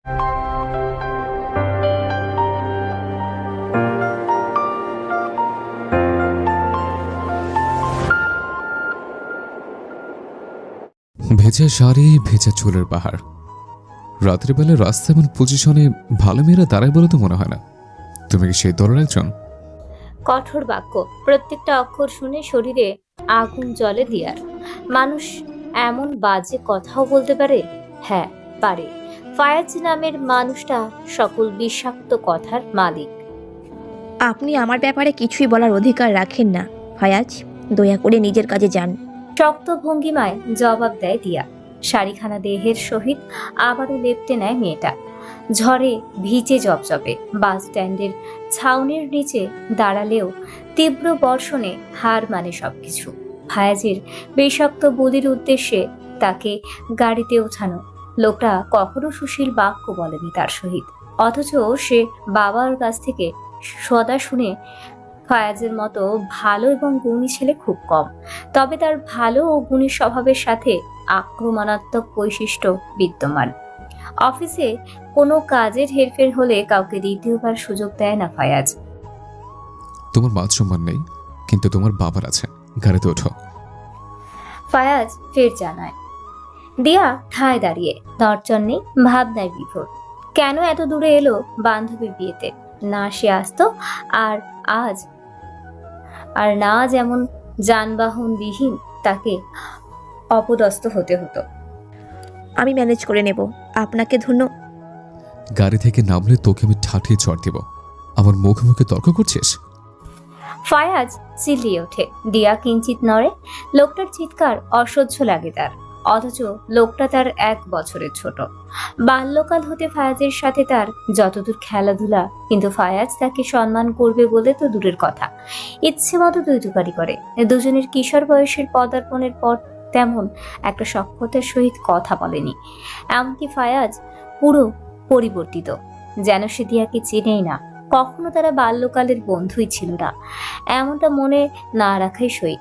ভেজা শাড়ি, ভেজা চুলের পাহাড়। রাতের বেলা রাস্তা এমন পজিশনে ভালো মেয়েরা দাঁড়ায় বলে তো মনে হয় না। তুমি কি সেই দলের একজন? কঠোর বাক্য, প্রত্যেকটা অক্ষর শুনে শরীরে আগুন জ্বলে দিয়ার। মানুষ এমন বাজে কথাও বলতে পারে? হ্যাঁ, পারে। ফায়াজ নামের মানুষটা সকল বিষাক্ত কথার মালিক। আপনি আমার ব্যাপারে কিছুই বলার অধিকার রাখেন না ফায়াজ। দয়া করে নিজের কাজে যান। শক্ত ভঙ্গিমায় জবাব দেয় দিয়া। শাড়িখানা দেহের সহিত আবারও লেপ্টে নেয় মেয়েটা। ঝড়ে ভিজে জবজবে বাস স্ট্যান্ডের ছাউনির নিচে দাঁড়ালেও তীব্র বর্ষণে হার মানে সবকিছু। ফায়াজের বিষাক্ত বলির উদ্দেশ্যে তাকে গাড়িতে ওঠানো। লোকটা কখনো সুশীল বাক্য বলেনি তার সহিত, অথচ সে বাবার কাছ থেকে সদা শুনে ফায়াজের মতো ভালো এবং গুণী ছেলে খুব কম। তবে তার ভালো ও গুণী স্বভাবের সাথে আক্রমণাত্মক বৈশিষ্ট্য বিদ্যমান। অফিসে কোনো কাজের হেরফের হলে কাউকে দ্বিতীয়বার সুযোগ দেয় না ফায়াজ। তোমার মান সম্মান নেই, কিন্তু তোমার বাবার আছে, গাড়িতে ওঠো। ফায়াজ ফের জানায়। দিয়া ঠায় দাঁড়িয়ে, দরজর নেই, ভাবনায় বিভোর। কেন এত দূরে এলো বান্ধবীর বিয়েতে? না সে আসতো আর আজ, আর না যেমন যানবাহনবিহীন তাকে অপদস্থ হতে হতো। আমি ম্যানেজ করে নেব, আপনাকে ধন্য। গাড়ি থেকে নামলে তোকে আমি ঠাঠিয়ে চড় দিব। আমার মুখে মুখে তর্ক করছিস? ফায়াজ চিল্লিয়ে ওঠে। দিয়া কিঞ্চিত নড়ে। লোকটার চিৎকার অসহ্য লাগে তার, অথচ লোকটা তার 1 বছরের ছোট। বাল্যকাল হতে ফায়াজের সাথে তার যতদূর খেলাধুলা, কিন্তু ফায়াজ তাকে সম্মান করবে বলে তো দূরের কথা, ইচ্ছে মতো তুইতুকারি করে। দুজনের কিশোর বয়সের পদার্পণের পর তেমন একটা সখ্যতার সহিত কথা বলেনি। এমনকি ফায়াজ পুরো পরিবর্তিত, যেন সে দিয়াকে চেনেই না। কখনো তারা বাল্যকালের বন্ধুই ছিল না, এমনটা মনে না রাখাই সই।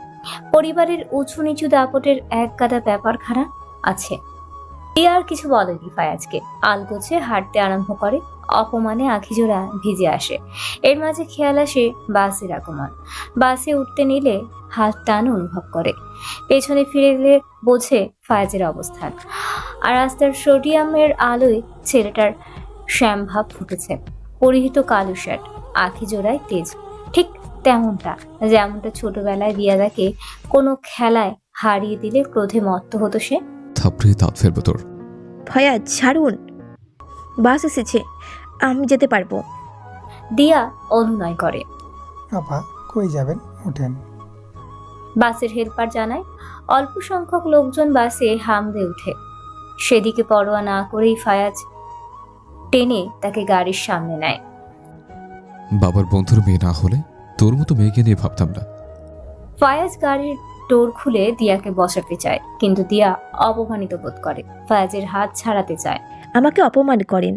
পরিবারের উঁচু নিচু দাপটের এক গাদা ব্যাপারখানা আছে। আর কিছু বলেনি ফায়াজকে। আলগোছে হাঁটতে আরম্ভ করে। অপমানে আখিজোড়া ভিজে আসে। এর মাঝে খেয়াল আসে বাসের আগমন। বাসে উঠতে নিলে হাত টান অনুভব করে। পেছনে ফিরে এলে বোঝে ফায়াজের অবস্থান। আর রাস্তার সোডিয়ামের আলোয় ছেলেটার শ্যামভাব ফুটেছে। পরিহিত কালো শার্ট, আখিজোড়ায় তেজ, ঠিক তেমনটা যেমনটা ছোটবেলায় দিয়াদাকে কোনো খেলায় হারিয়ে দিলে ক্রোধে মত্ত হতো সে। থাপড়িয়ে দাঁত ফেলবো তোর। ফায়াজ ছাড়ুন, বাস এসেছে, আমি যেতে পারবো। দিয়া অনুনয় করে। আপা কই যাবেন, ওঠেন। বাসের হেল্পার জানায়। অল্প সংখ্যক লোকজন বাসে হামড়ে উঠে। সেদিকে পরোয়া না করেই ফায়াজ টেনে তাকে গাড়ির সামনে নেয়। বাবার বন্ধুর মেয়ে না হলে তোর মতো মেয়েকে নিয়ে ভাবতাম না। ফায়াজ গাড়ির ডোর খুলে দিয়াকে বসাতে চায়, কিন্তু দিয়া অপমানিত বোধ করে। ফায়াজের হাত ছাড়াতে চায়। আমাকে অপমান করেন,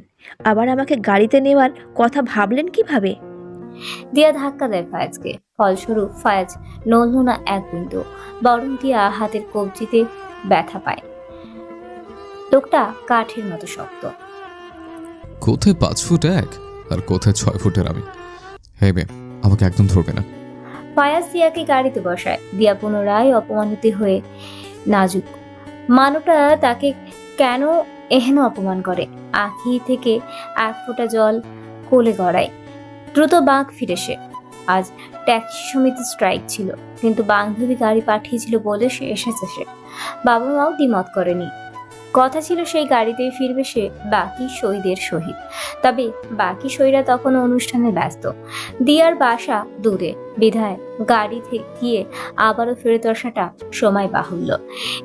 আবার আমাকে গাড়িতে নেওয়ার কথা ভাবলেন কিভাবে? দিয়া ধাক্কা দেয় ফায়াজকে। ফলস্বরূপ ফায়াজ নড়ল না এক বিন্দু, বরং দিয়া হাতের কবজিতে ব্যথা পায়। লোকটা কাঠের মতো শক্ত। কোথায় 5 ফুট 1 আর কোথায় 6 ফুটের আমি? হে বে, আমাকে একদম ধরবে না। ফায়াজ দিয়াকে গাড়িতে বসায়। দিয়া পুনরায় অপমানিত হয়ে নাজুক মানুষটা তাকে কেন এহেন অপমান করে। আঁখি থেকে 1 ফোঁটা জল কোলে গড়ায়। দ্রুত বাঁক ফিরে সে। আজ ট্যাক্সি সমিতি স্ট্রাইক ছিল, কিন্তু বান্ধবী গাড়ি পাঠিয়েছিল বলে সে এসেছে। সে বাবা মাও দ্বিমত করেনি। কথা ছিল সেই গাড়িতেই ফিরবে সে বাকি সইদের সহিত। তবে বাকি সইরা তখন অনুষ্ঠানে ব্যস্ত। দিয়ার বাসা দূরে বিধায় গাড়ি থেকে গিয়ে আবারও ফেরত আসাটা সময় বাহুল্য।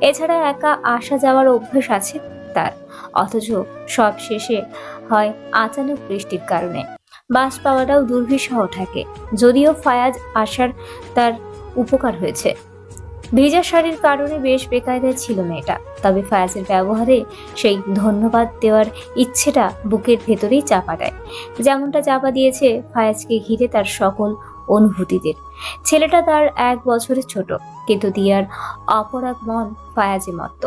এছাড়া একা আসা যাওয়ার অভ্যাস আছে তার, অথচ সব শেষে হয় আচানক বৃষ্টির কারণে। বাস পাওয়াটাও দুর্বিষহ থাকে। যদিও ফায়াজ আসার তার উপকার হয়েছে। ভিজা শাড়ির কারণে বেশ বেকায়দায় ছিল মেয়েটা, তবে ফায়াজের ব্যবহারে সেই ধন্যবাদ দেওয়ার ইচ্ছেটা বুকের ভেতরেই চাপা দেয়, যেমনটা চাপা দিয়েছে ফায়াজকে ঘিরে তার সকল অনুভূতিদের। ছেলেটা তার 1 বছরের ছোট, কিন্তু দিয়ার অপরাগ মন ফায়াজে মত্ত।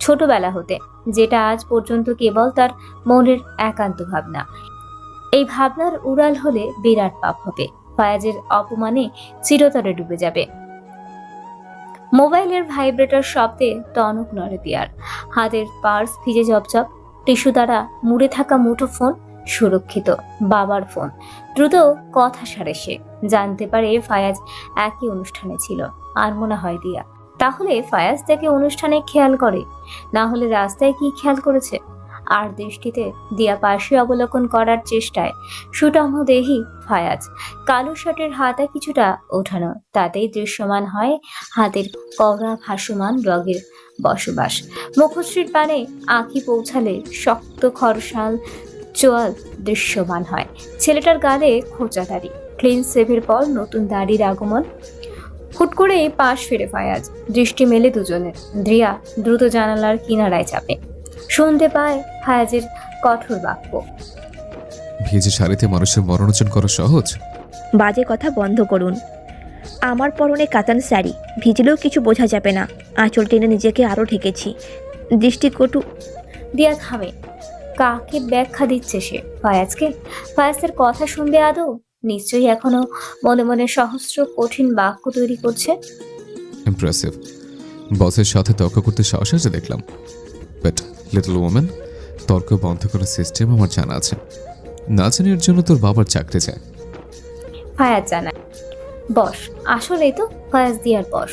ছোটবেলা হতে যেটা আজ পর্যন্ত কেবল তার মনের একান্ত ভাবনা। এই ভাবনার উড়াল হলে বিরাট পাপ হবে, ফায়াজের অপমানে চিরতরে ডুবে যাবে। মোবাইলের ভাইব্রেটর শব্দে টনক নড়ে দিয়ার। হাতের পার্স ভিজে জবজব, টিস্যু দ্বারা মুড়ে থাকা মুঠো ফোন সুরক্ষিত, বাবার ফোন। দ্রুত কথা সারে সে, জানতে পারে ফায়াজ একই অনুষ্ঠানে ছিল। আর মনে হয় দিয়া, তাহলে ফায়াজ তাকে অনুষ্ঠানে খেয়াল করে, না হলে রাস্তায় কি খেয়াল করেছে? আর দৃষ্টিতে দিয়া পাশে অবলোকন করার চেষ্টায় সুটম দেহি ফায়াজ। কালো শার্টের হাতা কিছুটা ওঠানো, তাতেই দৃশ্যমান হয় হাতের কড়া ভাসমান রগের বসবাস। মুখশ্রীর পানে আঁখি পৌঁছালে শক্ত খরসাল চোয়াল দৃশ্যমান হয়। ছেলেটার গালে খোঁচা দাড়ি, ক্লিন সেভের পর নতুন দাড়ির আগমন। হুট করেই পাশ ফিরে ফায়াজ, দৃষ্টি মেলে দুজনের। দ্রিয়া দ্রুত জানালার কিনারায় চাপে, শুনতে পায় ফায়াজের কঠোর বাক্য। ভিজে শাড়িতে মানুষের মরণোচন করা সহজ? বাজে কথা বন্ধ করুন। আমার পরনে কাতান শাড়ি, ভিজলেও কিছু বোঝা যাবে না। আঁচল টেনে নিজেকে আরও ঢেকেছি। দৃষ্টিকটু। দিয়া থামে। কাকে ব্যাখ্যা দিচ্ছে সে? ফায়াজকে? ফায়াজের কথা শুনবে আদৌ? নিশ্চয়ই এখনো মনে মনে সহস্র কঠিন বাক্য তৈরি করছে। ইমপ্রেসিভ। বসের সাথে তর্ক করতে সাহস আছে দেখলাম, বাট লিটল ওম্যান, তর্ক বন্ধ করার সিস্টেম আমার জানা আছে। না জানি এর জন্য তোর বাবার চাকরি চায়। ফায়াজ জানায়, বস। আসলেই তো ফায়াজ দিয়ার বস।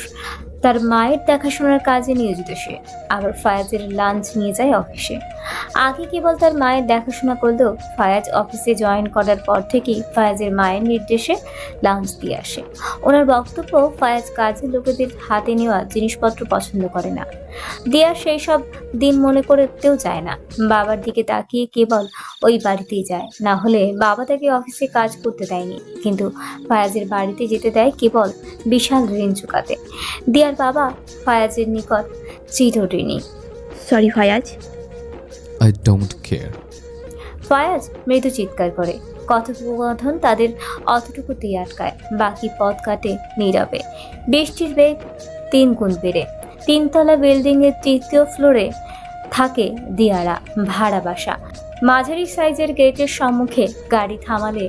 তার মায়ের দেখাশোনার কাজে নিয়োজিত সে, আবার ফায়াজের লাঞ্চ নিয়ে যায় অফিসে। আগে কেবল তার মায়ের দেখাশোনা করলেও ফায়াজ অফিসে জয়েন করার পর থেকেই ফায়াজের মায়ের নির্দেশে লাঞ্চ দিয়ে আসে। ওনার বক্তব্য, ফায়াজ কাজের লোকেদের হাতে নেওয়া জিনিসপত্র পছন্দ করে না। দিয়া সেই সব দিন মনে করতেও চায় না। বাবার দিকে তাকিয়ে কেবল ওই বাড়িতেই যায়, না হলে বাবা তাকে অফিসে কাজ করতে দেয়নি, কিন্তু ফায়াজের বাড়িতে যেতে দেয় কেবল বিশাল ঋণ চুকাতে। দিয়ার বাবা ফায়াজের নিকট চিরঋণী। Sorry Fayaz. I don't care. Fayaz মৃদু চিৎকার করে। কথোপকথন তাদের অতটুকুতেই আটকায়, বাকি পথ কাটে নীরবে। বৃষ্টির বেগ 3 গুণ বেড়ে। 3তলা বিল্ডিং এর 3য় ফ্লোরে থাকে দিয়ারা ভাড়া বাসা। মাঝারি সাইজের গেটের সম্মুখে গাড়ি থামালে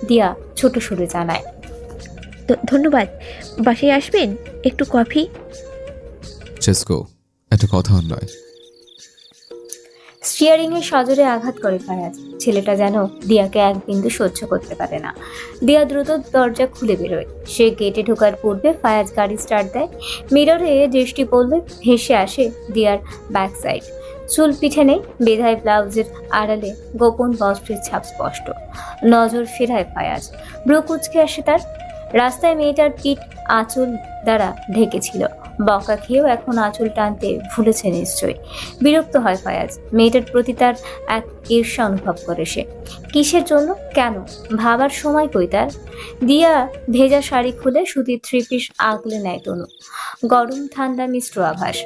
দিয়া ছোট সুরে জানায়, ধন্যবাদ। বাসায় আসবেন? একটু কফি। চেসকো, একটা কথা আর নয়। স্টিয়ারিং এর সজোরে আঘাত করে ফায়াজ। ছেলেটা যেন দিয়াকে এক বিন্দু সহ্য করতে পারে না। দিয়া দ্রুত দরজা খুলে বেরোয়। সে গেটে ঢোকার পূর্বে ফায়াজ গাড়ি স্টার্ট দেয়। মিররে দৃষ্টি পড়লে ভেসে আসে দিয়ার ব্যাক সাইড। চুল পিঠে নেই, বেধায় ব্লাউজের আড়ালে গোপন বস্ত্রের ছাপ স্পষ্ট। নজর ফেরায় ফায়াজ, ব্রু কুচকে আসে তার। রাস্তায় মেয়েটার পিঠ আঁচল দ্বারা ঢেকেছিল। বকা খেয়েও এখন আঁচল টানতে ভুলেছে নিশ্চয়ই। বিরক্ত হয় ফায়াজ। মেয়েটার প্রতি তার এক ঈর্ষা অনুভব করে সে। কিসের জন্য? কেন? ভাবার সময় কই তার? দিয়া ভেজা শাড়ি খুলে সুতির 3 পিস আগলে নেয় তনু। গরম ঠান্ডা মিশ্র আভাস।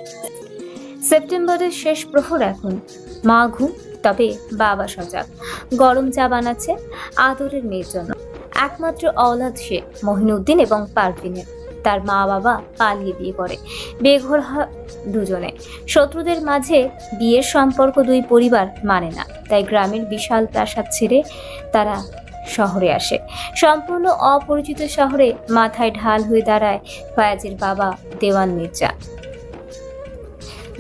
সেপ্টেম্বরের শেষ প্রহর এখন। মা ঘুম, তবে বাবা সজাগ। গরম চা বানাচ্ছে আদরের মেয়ের জন্য। একমাত্র অওলাদ সে, মহিনুদ্দিন এবং পারভিনের। তার মা বাবা পালিয়ে বিয়ে করে, বেঘর হয় দুজনে। শত্রুদের মাঝে বিয়ের সম্পর্ক দুই পরিবার মানে না, তাই গ্রামের বিশাল প্রাসাদ ছেড়ে তারা শহরে আসে। সম্পূর্ণ অপরিচিত শহরে মাথায় ঢাল হয়ে দাঁড়ায় ফায়াজের বাবা দেওয়ান মির্জা।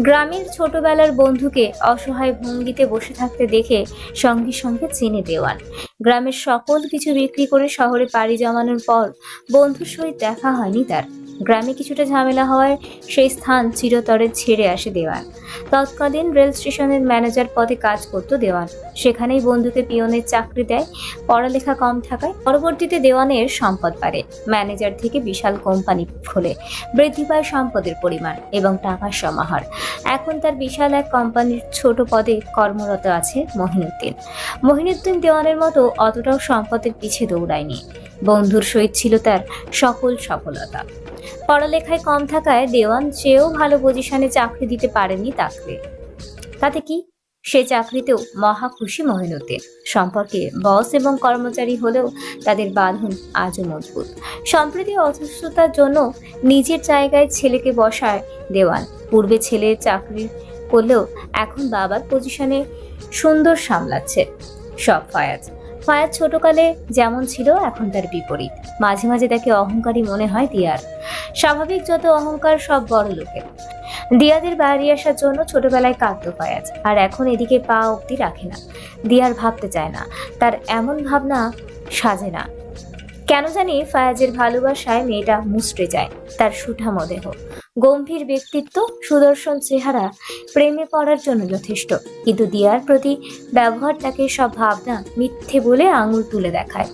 গ্রামের ছোটবেলার বন্ধুকে অসহায় ভঙ্গিতে বসে থাকতে দেখে সঙ্গে সঙ্গে চিনে দেওয়ান। গ্রামের সকল কিছু বিক্রি করে শহরে পাড়ি জমানোর পর বন্ধুর সহিত দেখা হয়নি তার। গ্রামে কিছুটা ঝামেলা হওয়ায় সেই স্থান চিরতরে ছেড়ে আসে দেওয়ান। তৎকালীন রেল স্টেশনের ম্যানেজার পদে কাজ করত দেওয়ান। সেখানেই বন্ধুকে পিয়নের চাকরি দেয়, পড়ালেখা কম থাকায়। পরবর্তীতে দেওয়ানের সম্পদ বাড়ে, ম্যানেজার থেকে বিশাল কোম্পানি খোলে, বৃদ্ধি পায় সম্পদের পরিমাণ এবং টাকার সমাহার। এখন তার বিশাল এক কোম্পানির ছোট পদে কর্মরত আছে মহিনুদ্দিন। মহিনুদ্দিন দেওয়ানের মতো অতটাও সম্পদের পিছে দৌড়ায়নি। বন্ধুর সহিত ছিল তার সকল সফলতা। পড়ালেখায় কম থাকায় দেওয়ান চেয়েও ভালো পজিশনে চাকরি দিতে পারেনি তাকে। তাতে কি, সে চাকরিতেও মহা খুশি মহিনুদ্দিন। সম্পর্কে বস এবং কর্মচারী হলেও তাদের বাঁধন আজও মজবুত। সম্প্রতি অসুস্থতার জন্য নিজের জায়গায় ছেলেকে বসায় দেওয়ান। পূর্বে ছেলে চাকরি করলেও এখন বাবার পজিশনে সুন্দর সামলাচ্ছে সব ফায়াজ। ফায়াজ ছোটকালে যেমন ছিল এখন তার বিপরীত। মাঝে মাঝে তাকে অহংকারী মনে হয় দিয়ার। স্বাভাবিক যত অহংকার সব বড় লোকের। দিয়াদের বাড়ি আসার জন্য ছোটবেলায় কাঁদতো ফায়াজ, আর এখন এদিকে পা অব্দি রাখে না। দিয়ার ভাবতে চায় না, তার এমন ভাবনা সাজে না। কেন জানি ফায়াজের ভালোবাসায় মেয়েটা মুচড়ে যায়। তার সুঠাম দেহ, গম্ভীর ব্যক্তিত্ব, সুদর্শন চেহারা প্রেমে পড়ার জন্য যথেষ্ট। কিন্তু দিয়ার প্রতি ব্যবহার তাকে সব ভাবনা মিথ্যে বলে আঙুল তুলে দেখায়।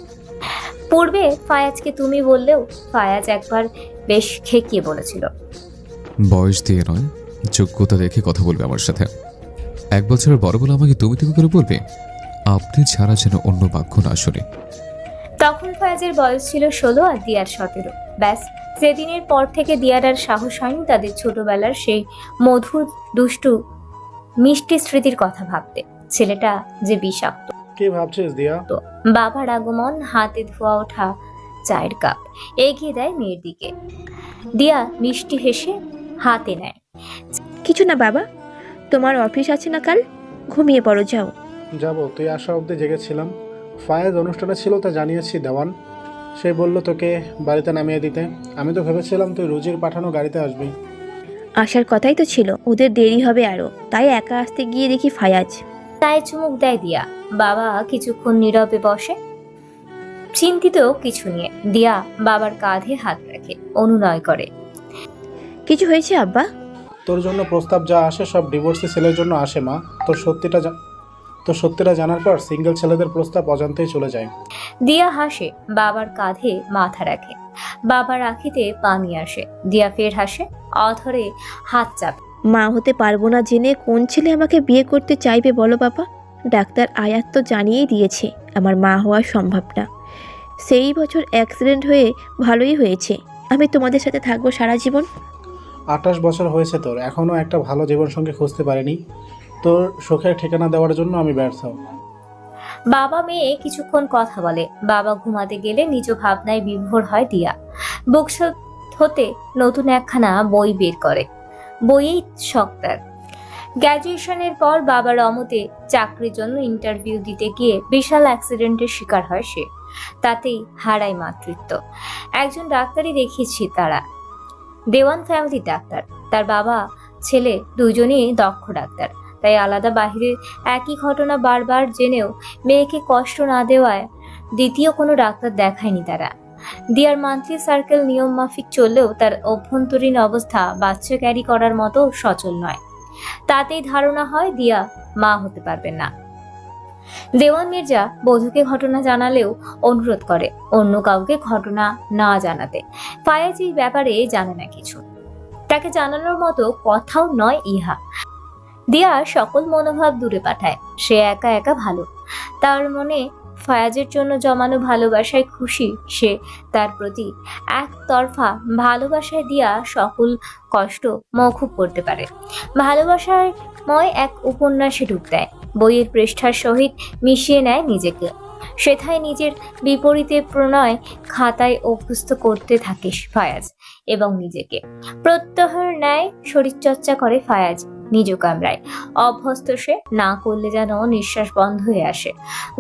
পূর্বে ফায়াজকে তুমি বললেও ফায়াজ একবার বেশ খেকিয়ে বলেছিল। বয়স দিয়ে নয়, যোগ্যতা দেখে কথা বলবে আমার সাথে। 1 বছরের বড় বলে আমাকে তুমি তুমি করে বলবে? আপনি ছাড়া যেন অন্য বাক্য না শুনে। তখন ফায়াজের বয়স ছিল 16 আর দিয়ার 17। ব্যাস, সেদিনের পর থেকে দিয়ার আর সাহস হয়নি তাদের ছোটবেলার সেই মধুর দুষ্টু মিষ্টি স্মৃতির কথা ভাবতে। ছেলেটা যে বিষাক্ত। কি ভাবছিস দিয়া? তো বাবার আগমন, হাতে ধোয়া ওঠা চায়ের কাপ এগিয়ে দেয় মেয়ের দিকে। দিয়া মিষ্টি হেসে হাতে নেয়। কিছু না বাবা, তোমার অফিস আছে না কাল, ঘুমিয়ে পড়ো যাও। যাব, তুই আসা অবধি জেগেছিলাম। ফায়াজ অনুষ্ঠানে ছিল তা জানিয়েছি দেওয়ান। সে বলল তোকে বাড়িতে নামিয়ে দিতে। আমি তো ভেবেছিলাম তুই রুজির পাঠানো গাড়িতে আসবি। আসার কথাই তো ছিল, ওদের দেরি হবে আরো, তাই একা আসতে গিয়ে দেখি ফায়াজ। তাই চুমুক দেয় দিয়া। বাবা কিছুক্ষণ নীরবে বসে, চিন্তিত কিছু নিয়ে। দিয়া বাবার কাঁধে হাত রাখে, অনুনয় করে। কিছু হয়েছে আব্বা? তোর জন্য প্রস্তাব যা আসে সব ডিভোর্সি ছেলের জন্য আসে মা। তোর সত্যিটা জানার পর সিঙ্গেল ছেলেদের প্রস্তাব অজান্তেই চলে যায়। দিয়া হাসে, বাবার কাঁধে মাথা রাখে। বাবার আখিতে পানি আসে। দিয়া ফের হাসে, অধরে হাত চাপে। মা হতে পারবো না জেনে কোন ছেলে আমাকে বিয়ে করতে চাইবে বলো বাবা? ডাক্তার আয়াত তো জানিয়েই দিয়েছে আমার মা হওয়া সম্ভব না। সেই বছর অ্যাক্সিডেন্ট হয়ে ভালোই হয়েছে, আমি তোমাদের সাথে থাকবো সারা জীবন। 28 বছর হয়েছে তোর, এখনও একটা ভালো জীবনসঙ্গী খুঁজতে পারিনি। তোর সুখের ঠিকানা দেওয়ার জন্য আমি ব্যর্থ। বাবা মেয়ে কিছুক্ষণ কথা বলে। বাবা ঘুমাতে গেলে নিজ ভাবনায় বিভোর হয় দিয়া। বুকশপ হতে নতুন একখানা বই বের করে। বইয়েই শখ তার। গ্র্যাজুয়েশনের পর বাবার অমতে চাকরির জন্য ইন্টারভিউ দিতে গিয়ে বিশাল অ্যাক্সিডেন্টের শিকার হয় সে। তাতেই হারায় মাতৃত্ব। একজন ডাক্তারই দেখিয়েছি তারা, দেওয়ান ফ্যামিলির ডাক্তার। তার বাবা ছেলে দুজনেই দক্ষ ডাক্তার, তাই আলাদা বাহিরে একই ঘটনা বারবার জেনেও মেয়েকে কষ্ট না দেওয়ায় দ্বিতীয় কোনো ডাক্তার দেখায়নি তারা। দিয়ার মান্থলি সার্কেল নিয়ম মাফিক চললেও তার অভ্যন্তরীণ অবস্থা বাচ্চা ক্যারি করার মতো সচল নয়। তাতেই ধারণা হয় দিয়া মা হতে পারবেন না। দেওয়ান মির্জা বধূকে ঘটনা জানালেও অনুরোধ করে অন্য কাউকে ঘটনা না জানাতে। ফায়াজ এই ব্যাপারে জানে না কিছু, তাকে জানানোর মতো কথাও নয় ইহা। দিয়া সকল মনোভাব দূরে পাঠায়। সে একা একা ভালো। তার মনে ফায়াজের জন্য জমানো ভালোবাসায় খুশি সে। তার প্রতি একতরফা ভালোবাসায় দিয়া সকল কষ্ট মওকুফ করতে পারে। ভালোবাসাময় এক উপন্যাসে ডুব দেয়, বইয়ের পৃষ্ঠার সহিত মিশিয়ে নেয় নিজেকে। সেথায় নিজের বিপরীতে প্রণয় খাতায় অভ্যস্ত করতে থাকে ফায়াজ এবং নিজেকে। প্রত্যহের ন্যায় শরীরচর্চা করে ফায়াজ নিজ কামরায়। অভ্যস্ত সে, না করলে যেন নিঃশ্বাস বন্ধ হয়ে আসে।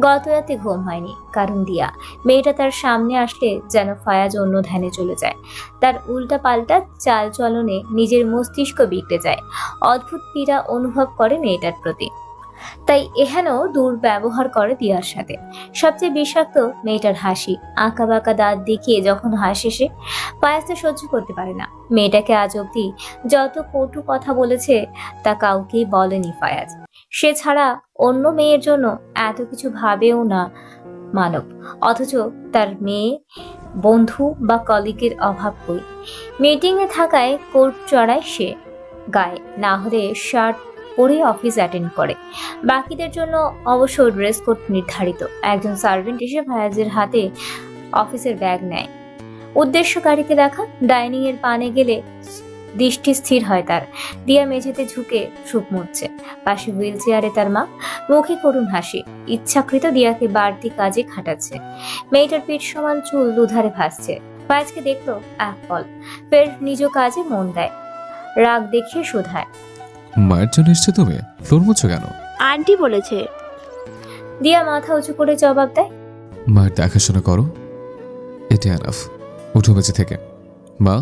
গত রাতে ঘুম হয়নি, কারণ দিয়া মেয়েটা তার সামনে আসলে যেন ফায়াজ অন্য ধ্যানে চলে যায়। তার উল্টা পাল্টা চাল চলনে নিজের মস্তিষ্ক বিগড়ে যায়। অদ্ভুত পীড়া অনুভব করে মেয়েটার প্রতি, তাই এহেন দুর্ব্যবহার করে দিয়ার সাথে। সবচেয়ে বিষাক্ত মেয়েটার হাসি। আঁকা বাঁকা দাঁত দেখিয়ে যখন হাসে সে, ফায়াজ তা সহ্য করতে পারে না। মেয়েটাকে আজ অব্দি যত কটু কথা বলেছে তা কাউকেই বলেনি ফায়াজ। সে ছাড়া অন্য মেয়ের জন্য এত কিছু ভাবেও না মানব। অথচ তার মেয়ে বন্ধু বা কলিগের অভাব কই। মিটিংয়ে থাকায় কোট চড়ায় সে গায়ে, না হলে শার্ট পরে অফিস অ্যাটেন্ড করে। বাকিদের জন্য অবশ্য ড্রেস কোড নির্ধারিত। একজন সার্ভেন্ট এসে ফায়াজের হাতে অফিসের ব্যাগ নেয়। উদ্দেশ্য গাড়িতে রাখা। ডাইনিং এর পানে গেলে দৃষ্টি স্থির হয় তার। দিয়া মেঝেতে ঝুঁকে সুপ মুছছে। পাশে হুইল চেয়ারে তার মা, মুখে করুণ হাসি। ইচ্ছাকৃত দিয়াকে বাড়তি কাজে খাটাচ্ছে। মেয়েটার পিঠ সমান চুল দুধারে ভাসছে। ফায়াজকে দেখলো এক পল, ফের নিজ কাজে মন দেয়। রাগ দেখিয়ে শোধায়, মায়ের জন্য এসছো তুমি? ফ্লোর মুছো কেন? আন্টি বলেছে। দিয়া মাথা উঁচু করে জবাব দেয়। মায়ের দেখাশোনা করো, এটা এনাফ। উঠো বেঁচে থেকে। মা,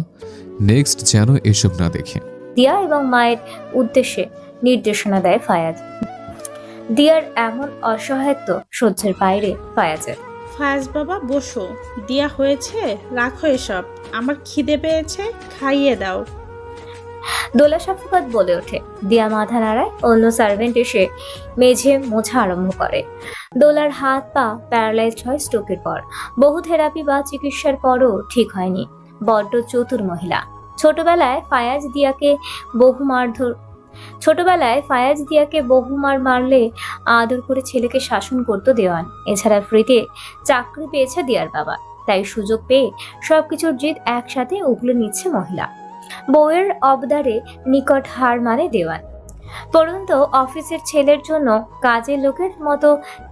নেক্সট যেন এসব না দেখে। দিয়া এবং মায়ের উদ্দেশ্যে নির্দেশনা দেয় ফায়াজ। দিয়ার এমন অসহায়ত্ব সহ্যের বাইরে ফায়াজের। ফায়াজ বাবা বসো, দিয়া হয়েছে, রাখো এসব, আমার খিদে পেয়েছে, খাইয়ে দাও। দোলা শফকাত বলে ওঠে। দিয়া মাথা নাড়ায়। অন্য সার্ভেন্ট এসে মেঝে মোছা আরম্ভ করে। দোলার হাত পা প্যারালাইজড হয় স্ট্রোকের পর। বহু থেরাপি বা চিকিৎসার পরও ঠিক হয়নি। বড্ড চতুর মহিলা। ছোটবেলায় ফায়াজ দিয়াকে বহুমার মারলে আদর করে ছেলেকে শাসন করত দেওয়ান। এছাড়া ফ্রিতে চাকরি পেয়েছে দিয়ার বাবা, তাই সুযোগ পেয়ে সবকিছুর জিদ একসাথে উগলে নিচ্ছে মহিলা। বউয়ের অবদারে নিকট হার মানে দেওয়ান। পরন্তু অফিসের ছেলের জন্য কাজের লোকের মতো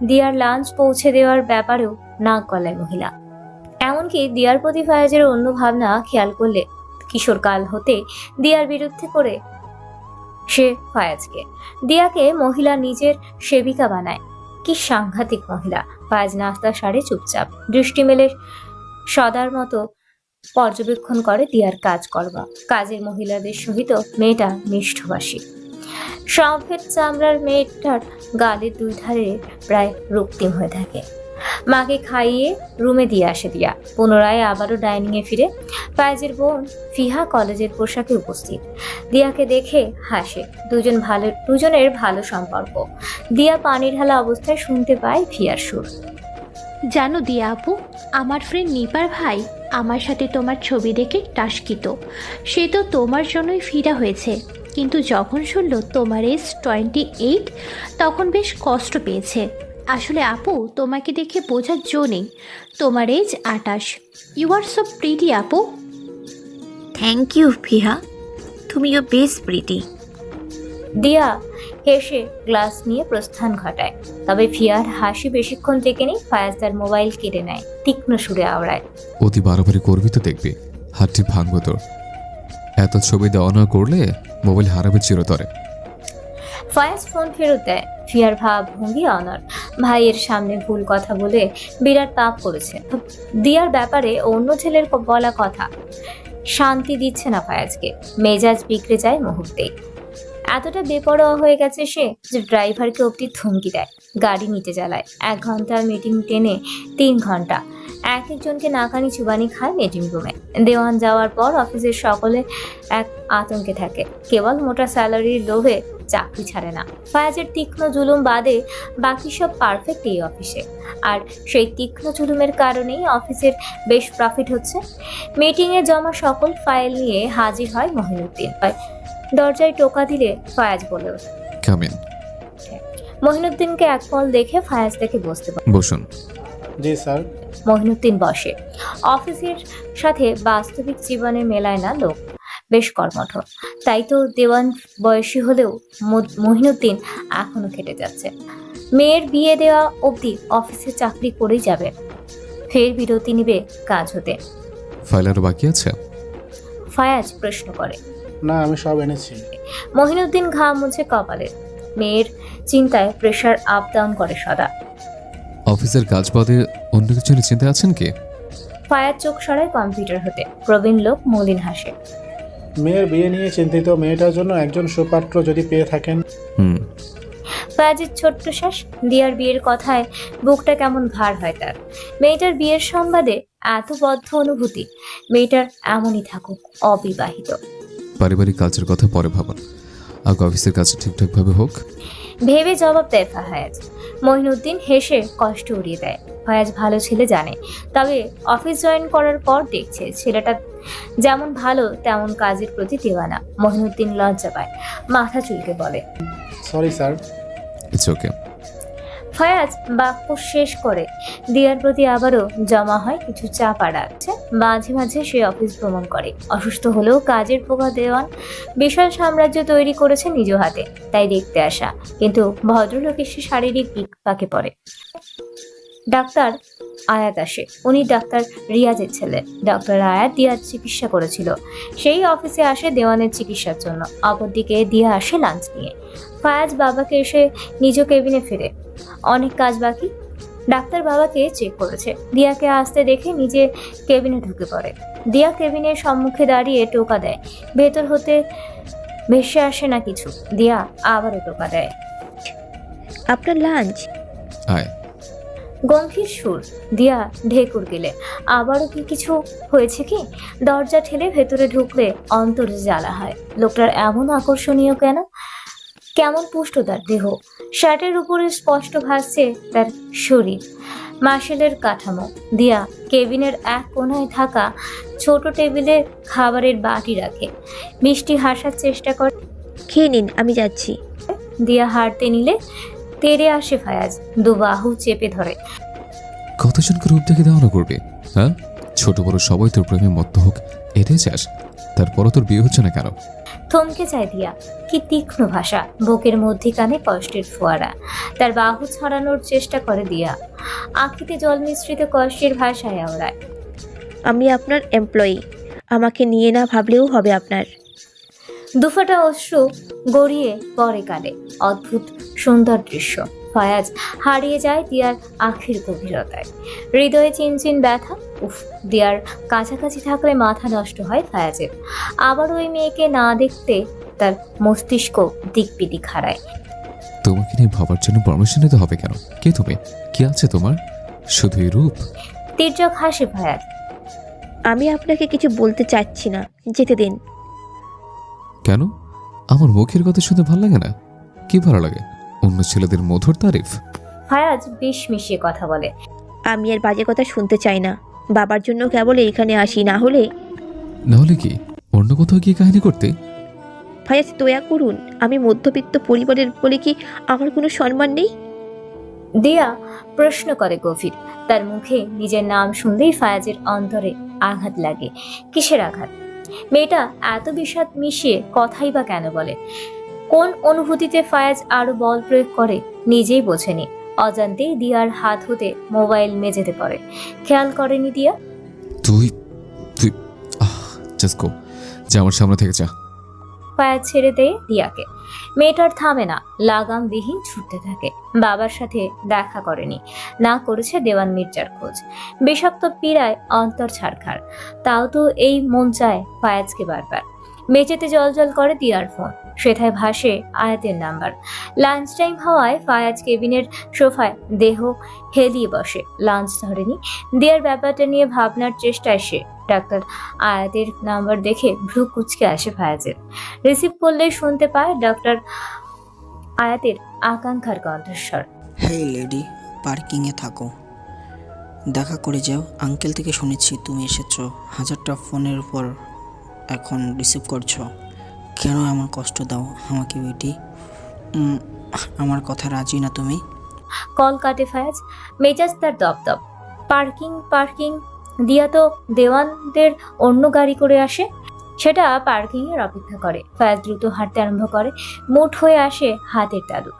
দিয়ার লাঞ্চ পৌঁছে দেওয়ার ব্যাপারেও নাক গলায় মহিলা। এমনকি দিয়ার প্রতি ফায়াজের অন্য ভাবনা খেয়াল করলে কিশোরকাল হতে দিয়ার বিরুদ্ধে করে সে ফায়াজকে। দিয়াকে মহিলা নিজের সেবিকা বানায়। কি সাংঘাতিক মহিলা! ফায়াজ নাস্তা সারে চুপচাপ দৃষ্টি মেলে সদার মতো পর্যবেক্ষণ করে দিয়ার কাজ করবা। কাজের মহিলাদের সহিত মেয়েটা মিষ্টভাষী। সভেদ চামড়ার মেয়েটার গালের দুই ধারে প্রায় রক্তিম হয়ে থাকে। মাকে খাইয়ে রুমে দিয়ে আসে দিয়া। পুনরায় আবারও ডাইনিংয়ে ফিরে। ফায়াজের বোন ফিহা কলেজের পোশাকে উপস্থিত। দিয়াকে দেখে হাসে। দুজনের ভালো সম্পর্ক। দিয়া পানি ঢালা অবস্থায় শুনতে পায় ফিয়ার সুর। জানো দিয়া আপু, আমার ফ্রেন্ড নিপার ভাই আমার সাথে তোমার ছবি দেখে টাসকিত। সে তো তোমার জন্যই ফিরা হয়েছে, কিন্তু যখন শুনল তোমার এজ 28 তখন বেশ কষ্ট পেয়েছে। আসলে আপু, তোমাকে দেখে বোঝার জো নেই, তোমার age 28। You are so pretty আপু। থ্যাংক ইউ ফিহা, তুমিও বেশ প্রিটি। দিয়া হেসে গ্লাস নিয়ে প্রস্থান ঘটায়। তবে ফিয়ার হাসি বেশিক্ষণ টেকেনি। ফায়াজ তার মোবাইল কেড়ে নেয়, তীক্ষ্ণ সুরে আওড়ায়। অতি বাড়াবাড়ি করবি তো দেখবি হাতটি ভাঙবো তোর। এত ছবি দেওয়া না করলে মোবাইল হারাবে চিরতরে। ফায়াজ ফোন ফেরত দেয়। ফিয়ার ভাব ভঙ্গি অনর। ভাইয়ের সামনে ভুল কথা বলে বিরাট পাপ করেছে। দিয়ার ব্যাপারে অন্য ছেলের বলা কথা শান্তি দিচ্ছে না ফায়াজকে। মেজাজ বিগড়ে যায় মুহূর্তেই। এতটা বেপরোয়া হয়ে গেছে সে যে ড্রাইভারকে অব্দি থমকি দেয়। গাড়ি নিতে জ্বালায়। 1 ঘন্টার মিটিং টেনে 3 ঘন্টা। এক একজনকে নাকানি চুবানি খায় মিটিং রুমে। দেওয়ান যাওয়ার পর অফিসের সকলে এক আতঙ্কে থাকে। কেবল মোটা স্যালারির লোভে চাকরি ছাড়ে না। ফায়াজের তীক্ষ্ণ জুলুম বাদে বাকি সব পারফেক্ট এই অফিসে। আর সেই তীক্ষ্ণ জুলুমের কারণেই অফিসের বেশ প্রফিট হচ্ছে। মিটিংয়ে জমা সকল ফাইল নিয়ে হাজির হয় মহিনুদ্দিন। দরজায় টোকা দিলে ফায়াজ বলে ওঠে। Come in. মহিনুদ্দিনকে এক পল দেখে ফায়াজ দেখে বসতে পারে। বসুন। জি স্যার। মহিনুদ্দিন বসে। অফিসের সাথে বাস্তবিক জীবনে মেলায় না লোক। বেশ কর্মঠ। তাই তো দেওয়ান বয়সী হলেও মহিনুদ্দিন এখনো খেটে যাচ্ছে। মেয়ের বিয়ে দেওয়া অবধি অফিসে চাকরি করেই যাবে। ফের বিরতি নিবে কাজ হতে। ফাইল আরো বাকি আছে? ফায়াজ প্রশ্ন করে। না, আমি সব এনেছি। মহিনুদ্দিন ঘাম মুছে কপালে। মেয়ের চিন্তায় প্রেশার আপ ডাউন করে সদা। অফিসের কাজ বাদে অন্য কিছু নিয়ে চিন্তা আছেন কি? ফায়াজ চোখ সরায় কম্পিউটার হতে। প্রবীণ লোক মলিন হাসে। মেয়ের বিয়ে নিয়ে চিন্তিত। মেয়েটার জন্য একজন সুপাত্র যদি পেয়ে থাকেন। ফায়াজের ছোট্ট শ্বাস। দিয়ার বিয়ের কথায় বুকটা কেমন ভার হয় তার। মেয়েটার বিয়ের সংবাদে এত বদ্ধ অনুভূতি। মেয়েটার এমনই থাকুক, অবিবাহিত। পারিবারিক কাজের কথা পরে ভাবুন, আগে অফিসের কাজ ঠিকঠাক ভাবে হোক। ভেবে জবাব দেয় ফায়াজ। মহিনুদ্দিন হেসে কষ্ট উড়িয়ে দেয়। ফায়াজ ভালো ছেলে জানে, তবে অফিস জয়েন করার পর দেখছে ছেলেটা যেমন ভালো তেমন কাজের প্রতি দেওয়ানা। মহিনুদ্দিন লজ্জা পায়, মাথা চুলকে বলে, sorry sir. It's okay. Fayaz বাক্য শেষ করে দিয়ার প্রতি আবারও জমা হয় কিছু চাপ আড়াচ্ছে। মাঝে মাঝে সে অফিস ভ্রমণ করে। অসুস্থ হলেও কাজের পোকা দেওয়ান বিশাল সাম্রাজ্য তৈরি করেছে নিজ হাতে, তাই দেখতে আসা। কিন্তু ভদ্রলোক এসে শারীরিক বিপাকে পড়ে। ডাক্তার আয়াত আসে। উনি ডাক্তার রিয়াজের ছেলে। ডক্টর আয়াত দিয়ার চিকিৎসা করেছিল। সেই অফিসে আসে দেওয়ানের চিকিৎসার জন্য। অপরদিকে দিয়া আসে লাঞ্চ নিয়ে। ফায়াজ বাবাকে এসে নিজ কেবিনে ফিরে। অনেক কাজ বাকি। ডাক্তার বাবাকে চেক করেছে। দিয়াকে আসতে দেখে নিজে কেবিনে ঢুকে পড়ে। দিয়া কেবিনের সম্মুখে দাঁড়িয়ে টোকা দেয়। ভেতর হতে ভেসে আসে না কিছু। দিয়া আবারও টোকা দেয়। আপনার লাঞ্চ। আয়। গম্ভীর সুর। দিয়া ঢেকুর গেলে আবারও কি কিছু হয়েছে কি? দরজা ঠেলে ভেতরে ঢুকলে অন্তরে জ্বালা হয়। লোকটার এমন আকর্ষণীয় কেন? কেমন পুষ্ট তার দেহ। শার্টের উপরে স্পষ্ট ভাসছে তার শরীর, মাসেলের কাঠামো। দিয়া কেবিনের এক কোণায় থাকা ছোট টেবিলে খাবারের বাটি রাখে। মিষ্টি হাসার চেষ্টা করে। খেয়ে নিন, আমি যাচ্ছি। দিয়া হাঁটতে নিলে তেড়ে আসে ফায়াজ। দু বাহু চেপে ধরে। কতজনকে রূপ দেখে দেওয়ানো করবে? হ্যাঁ, ছোট বড় সবাই তোর প্রেমে মত্ত হোক এটাই চাস? তারপরও তোর বিয়ে হচ্ছে না কেন? থমকে যায় দিয়া। কি তীক্ষ্ণ ভাষা। বুকের মধ্যিখানে কষ্টের ফোয়ারা। তার বাহু ছড়ানোর চেষ্টা করে দিয়া। আঁখিতে জল মিশ্রিত কষ্টের ভাষায় আওড়ায়। আমি আপনার এমপ্লয়ি, আমাকে নিয়ে না ভাবলেও হবে আপনার। দুফাটা অশ্রু গড়িয়ে পড়ে কালে। অদ্ভুত সুন্দর দৃশ্য। ফায়াজ হারিয়ে যায় দিয়ার আখির গভীরতায়। হৃদয়ে চিনচিন ব্যথা। উফ, দিয়ার কাছাকাছি থাকলে মাথা নষ্ট হয় ফায়াজের। আবার ওই মেয়েকে না দেখতে তার মস্তিষ্ক দিকবিদিক হারায়। তোমাকে নিয়ে ভাবার জন্য পারমিশন নিতে হবে কেন? কে তুমি? কি আছে তোমার? শুধুই রূপ? তির্যক হাসে ফায়াজ। আমি আপনাকে কিছু বলতে চাচ্ছি না, যেতে দিন। কেন? আমার মুখের কথা শুনতে ভালো লাগে না? কি ভালো লাগে? অন্য ছেলেদের মধুর তারিফ? ফায়াজ বিষ মিশিয়ে কথা বলে। আমি আর বাজে কথা শুনতে চাই না। বাবার জন্য কেবল এইখানে আসি, না হলে নাহলে কি অন্য কোথাও গিয়ে কাহিনী করতে? ফায়াজ দয়া করুন। আমি মধ্যবিত্ত পরিবারের বলে কি আমার কোনো সম্মান নেই? দিয়া প্রশ্ন করে গভীর। তার মুখে নিজের নাম শুনলেই ফায়াজের অন্তরে আঘাত লাগে। কিসের আঘাত? মেয়েটা এত বিষাদ মিশিয়ে কথাই বা কেন বলে? কোন অনুভূতিতে ফায়াজ আরো বল প্রয়োগ করে নিজেই বোঝেনি। অজান্তেই দিয়ার হাত হতে মোবাইল মেঝেতে পড়ে। খেয়াল করেনি দিয়া। তুই তুই জাস্ট গো, যা আমার সামনে থেকে যা। ফায়াজ ছেড়ে দেয় দিয়াকে। মেয়েটার থামে না, লাগামবিহীন ছুটতে থাকে। বাবার সাথে দেখা করেনি, না করেছে দেওয়ান মির্জার খোঁজ। বিষাক্ত পীড়ায় অন্তর ছাড়খাড়। তাও তো এই মন চায় ফায়াজকে বারবার। মেঝেতে জল করে দিয়ার ফোন। সেথায় ভাসে আয়াতের নাম্বার। লাঞ্চ টাইম হওয়ায় ফায়াজ কেবিনের সোফায় দেহ হেলিয়ে বসে। লাঞ্চ ধরেনি। দিয়ার ব্যাপারটা নিয়ে ভাবনার চেষ্টায় সে। ডাক্তার আয়াতের নাম্বার দেখে ভ্রু কুচকে আসে ফায়াজের। রিসিভ করলে শুনতে পায় ডক্টর আয়াতের আকাঙ্ক্ষার কণ্ঠস্বর। হেই লেডি, পার্কিংয়ে থাকো, দেখা করে যাও। আঙ্কেল থেকে শুনেছি তুমি এসেছো। হাজারটা ফোনের উপর এখন রিসিভ করছো। কেন আমার কষ্ট দাও আমাকে বেটি? আমার কথা রাজি না তুমি? কল কাটে ফায়াজ। মেজাজ তার দপদপ। পার্কিং দিয়া তো দেওয়ানদের অন্য গাড়ি করে আসে। সেটা পার্কিং এর অপেক্ষা করে। ফায়াজ দ্রুত হাঁটতে আরম্ভ করে। মুঠ হয়ে আসে হাতের তালু।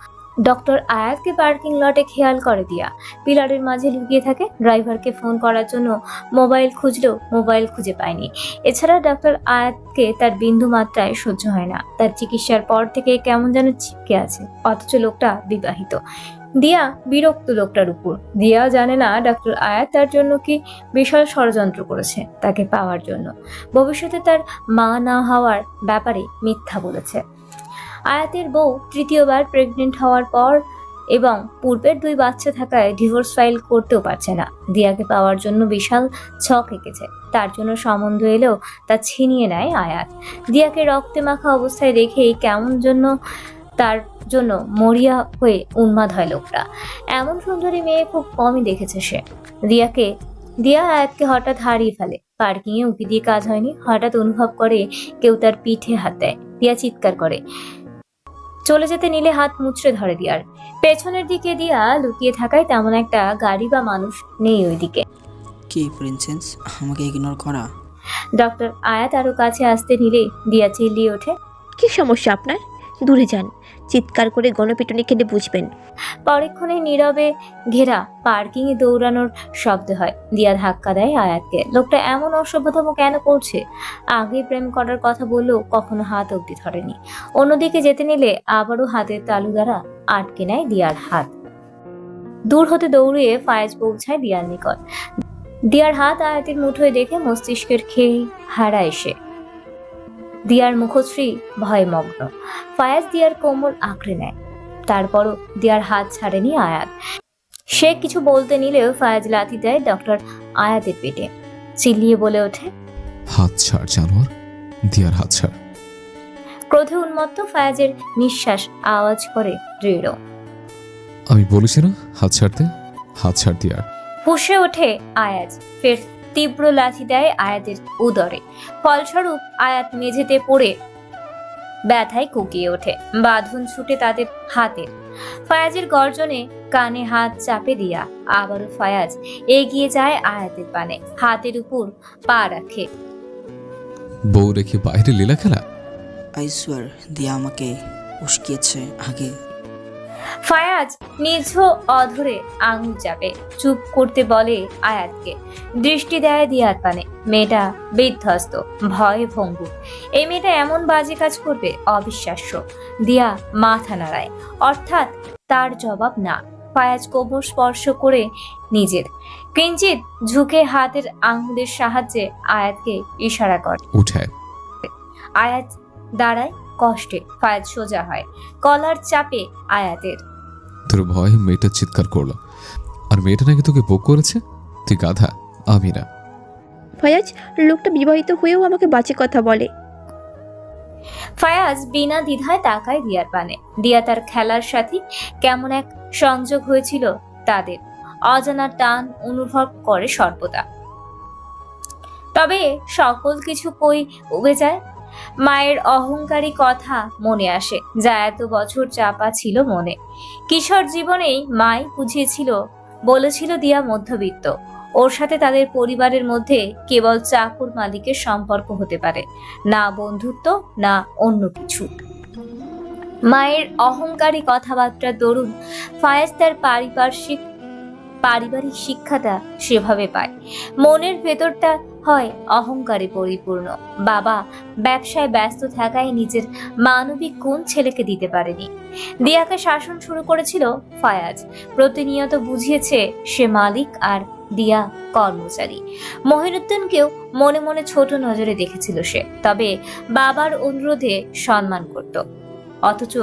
ডক্টর আয়াতকে পার্কিং লটে খেয়াল করে দিয়া। পিলারের মাঝে লুকিয়ে থাকে। ড্রাইভারকে ফোন করার জন্য মোবাইল খুঁজলেও মোবাইল খুঁজে পায়নি। এছাড়া ডক্টর আয়াতকে তার বিন্দু মাত্রায় সহ্য হয় না। তার চিকিৎসার পর থেকে কেমন যেন চিপকে আছে। অথচ লোকটা বিবাহিত। দিয়া বিরক্ত লোকটার উপর। দিয়া জানে না ডক্টর আয়াত তার জন্য কি বিশাল ষড়যন্ত্র করেছে তাকে পাওয়ার জন্য। ভবিষ্যতে তার মা না হওয়ার ব্যাপারে মিথ্যা বলেছে। আয়াতের বউ তৃতীয়বার প্রেগনেন্ট হওয়ার পর এবং পূর্বের 2 বাচ্চা থাকায় ডিভোর্স ফাইল করতেও পারছে না। দিয়াকে পাওয়ার জন্য বিশাল ছক এঁকেছে। তার জন্য সম্বন্ধ এলেও তা ছিনিয়ে নেয় আয়াত। দিয়াকে রক্তে মাখা অবস্থায় রেখেই কেমন জন্য তার জন্য মরিয়া হয়ে উন্মাদ হয় লোকটা। এমন সুন্দরী মেয়ে খুব কমই দেখেছে সে। দিয়া আয়াতকে হঠাৎ হারিয়ে ফেলে। পার্কিংয়ে উঁকি দিয়ে কাজ হয়নি। হঠাৎ অনুভব করে কেউ তার পিঠে হাত দেয়। দিয়া চিৎকার করে। চলে যেতে নিলে হাত মুচড়ে ধরে দিয়ার। পেছনের দিকে দিয়া লুকিয়ে থাকায় তেমন একটা গাড়ি বা মানুষ নেই ওইদিকে। কি প্রিন্সেস, আমাকে ইগনোর করা? ডক্টর আয়াত আরো কাছে আসতে নিলে দিয়া চিল্লিয়ে ওঠে। কি সমস্যা আপনার? দূরে যান। চিৎকার করে গণপিটুনি খেলে বুঝবেন। পরক্ষণে নীরবে ঘেরা পার্কিংয়ে দৌড়ানোর শব্দ হয়। দিয়া ধাক্কা দেয় আয়াতকে। লোকটা এমন অসভ্যতম কেন করছে? আগে প্রেম করার কথা বললেও কখনো হাত অব্দি ধরেনি। অন্যদিকে যেতে নিলে আবারও হাতের তালু দ্বারা আটকে নেয় দিয়ার হাত। দূর হতে দৌড়িয়ে ফায়েজ পৌঁছায় দিয়ার নিকট। দিয়ার হাত আয়াতের মুঠোয় দেখে মস্তিষ্কের খেয়ে হারায় সে। দিয়ার মুখশ্রী ভয়ে মগ্ন। ফায়াজ দিয়ার কোমর আঁকড়ে নেয়। তারপরও দিয়ার হাত ছাড়েনি আয়াত। সে কিছু বলতে নিলেও ফায়াজ লাথি দেয় ডক্টর আয়াতের পেটে। চিল্লিয়ে বলে ওঠে, হাত ছাড় জানোয়ার, দিয়ার হাত ছাড়। ক্রোধে উন্মত্ত ফায়াজের নিঃশ্বাস আওয়াজ করে দৃঢ়। আমি বলেছি না হাত ছাড়তে, হাত ছাড় দিয়ার। ফুঁসে ওঠে আয়াজ। ফের তীব্র লাথি দেয় আয়াতের উদরে। ফলস্বরূপ আয়াত মেঝেতে পড়ে ব্যথায় কুকিয়ে ওঠে। বাঁধন ছুটে তাদের হাতের। ফায়াজের গর্জনে কানে হাত চাপে দিয়া আবারও ফায়াজ এগিয়ে যায় আয়াতের পানে, হাতের উপর পা রাখে। বউ রেখে বাইরে লীলা খেলা? আইসওয়ার দিয়া আমাকে উস্কিয়েছে আগে। ফায়াজ নিজ অধরে আঙুল চাপে চুপ করতে বলে আয়াতকে। দৃষ্টি দেয় দিয়ার পানে। মেয়েটা বিধ্বস্ত, ভয়ে ভঙ্গু। এই মেয়েটা এমন বাজে কাজ করবে? অবিশ্বাস্য। দিয়া মাথা নাড়ায়, অর্থাৎ তার জবাব না। ফায়াজ কোমর স্পর্শ করে নিজের কিঞ্চিত ঝুঁকে হাতের আঙুলের সাহায্যে আয়াতকে ইশারা করে। উঠে আয়াত দাঁড়ায় কষ্টে। ফায়াজ সোজা হয়। কলার চাপে আয়াতের। তোর ভয়ে মেয়েটা চিৎকার করলো, আর মেয়েটা নাকি তোকে বক করেছে? তুই গাধা, আমি না। ফায়াজ, লোকটা বিবাহিত হয়েও আমাকে বাজে কথা বলে। ফায়াজ বিনা দ্বিধায় তাকায় দিয়ার পানে। দিয়া তার খেলার সাথে কেমন এক সংযোগ হয়েছিল তাদের। অজানা টান অনুভব করে সর্বদা। তবে সকল কিছু কই উবে যায়। মায়ের অহংকারী কথা মনে আসে, যা এত বছর চাপা ছিল মনে। কিশোর জীবনেই মাই বুঝিয়েছিল, বলেছিল দিয়া মধ্যবিত্ত। ওর সাথে তাদের পরিবারের মধ্যে কেবল চাকর মালিকের সম্পর্ক হতে পারে, না বন্ধুত্ব, না অন্য কিছু। মায়ের অহংকারী কথাবার্তার দরুন ফায়েজ তার পারিবারিক শিক্ষাটা সেভাবে পায়। মনের ভেতরটা হয় অহংকারে পরিপূর্ণ। বাবা ব্যবসায় ব্যস্ত থাকায় নিজের মানবিক গুণ ছেলেকে দিতে পারেনি। দিয়াকে শাসন শুরু করেছিল ফায়াজ। প্রতিনিয়ত বুঝিয়েছে সে মালিক আর দিয়া কর্মচারী। মহিনুদ্দিনকেও মনে মনে ছোট নজরে দেখেছিল সে, তবে বাবার অনুরোধে সম্মান করত। অথচ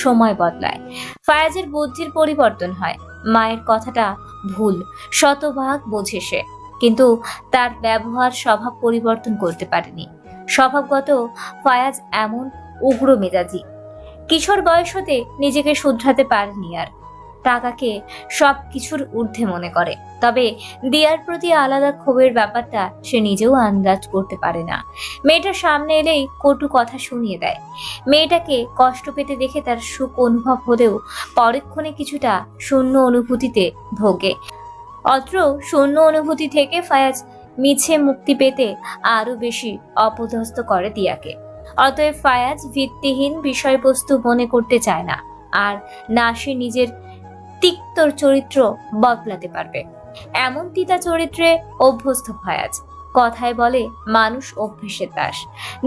সময় বদলায়, ফায়াজের বুদ্ধির পরিবর্তন হয়। মায়ের কথাটা ভুল শতভাগ বোঝে সে, কিন্তু তার ব্যবহার স্বভাব পরিবর্তন করতে পারেনি। স্বভাবগত ফায়াজ এমন উগ্র মেজাজি। কিশোর বয়স হতে নিজেকে শুধরাতে পারেনি আর। টাকাকে সব কিছুর ঊর্ধ্বে মনে করে। তবে দিয়ার প্রতি আলাদা ক্ষোভের ব্যাপারটা সে নিজেও আন্দাজ করতে পারে না। মেয়েটার সামনে এলেই কটু কথা শুনিয়ে দেয়। মেয়েটাকে কষ্ট পেতে দেখে তার সুখ অনুভব হলেও পরক্ষণে কিছুটা শূন্য অনুভূতিতে ভোগে। অত্র শূন্য অনুভূতি থেকে ফায়াজ মিছে মুক্তি পেতে আরো বেশি অপদস্থ করে দিয়াকে। অতএব ফায়াজ ভিত্তিহীন বিষয়বস্তু মনে করতে চায় না, আর না সে নিজের তিক্তর চরিত্র বদলাতে পারবে। এমন তিতা চরিত্রে অভ্যস্ত ফায়াজ। কথায় বলে মানুষ অভ্যেসের দাস।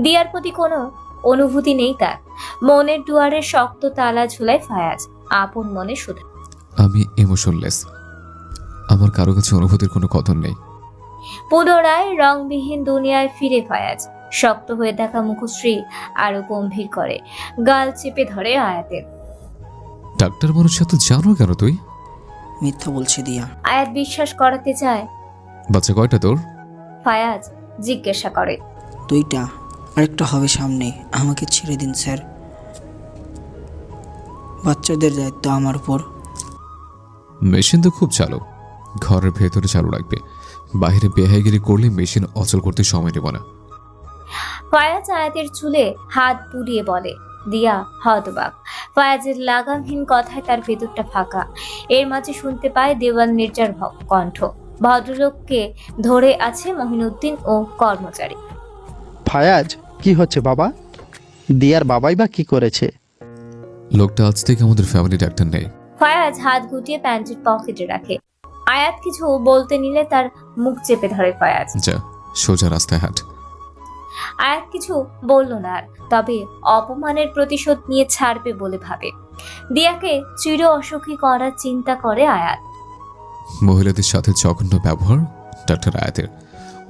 দিয়ার প্রতি কোনো অনুভূতি নেই তার। মনের দুয়ারে শক্ত তালা ঝুলায় ফায়াজ আপন মনে শুধু। আমি ইমোশনলেস, আমার কারো কাছে অনুভূতির কোনো কদর নেই। পুনরায় রংবিহীন দুনিয়ায় ফিরে ফায়াজ। শক্ত হয়ে থাকা মুখশ্রী আরো গম্ভীর করে। গাল চেপে ধরে আয়াতের। ডাক্তার মানুষ এত জানো কেন তুই? মিথ্যা বলছে দিয়া। আয়াত বিশ্বাস করাতে চায়। বাচ্চা কয়টা তোর? ফায়াজ জিজ্ঞাসা করে। 2টা, আরেকটা হবে সামনে। আমাকে ছেড়ে দিন স্যার, বাচ্চাদের দায়িত্ব আমার উপর। মেশিন তো খুব চালু, ঘরের ভেতরে চালু রাখবে। বাইরে বেহাইগিরি করলে মেশিন অচল করতে সময় নেব না। ফায়াজ আয়াতের চুলে হাত বুলিয়ে বলে। দিয়া হতবাক। ফায়াজের লাগামহীন কথায় তার ভেতরটা ফাঁকা। এর মাঝে শুনতে পায় দেওয়ান নির্জার কণ্ঠ। ভদ্রলোককে ধরে আছে মহিনুদ্দিন ও কর্মচারী। ফায়াজ, কি হচ্ছে বাবা? দিয়ার বাবাই বা কি করেছে? লোকটা আজ থেকে আমাদের ফ্যামিলি ডাক্তার নেই। ফায়াজ হাত গুটিয়ে প্যান্টের পকেটে রাখে। আয়াত কিছু বলতে নিলে তার মুখ চেপে ধরে ফায়াজ। যা, সোজা রাস্তায় হাঁট। আয়াত কিছু বলল না আর, তবে অপমানের প্রতিশোধ নিয়ে ছাড়বে বলে ভাবে। দিয়াকে চির অসুখী করার চিন্তা করে আয়াত। মহিলাদের সাথে জঘন্য ব্যবহার ডাক্তার আয়াতের।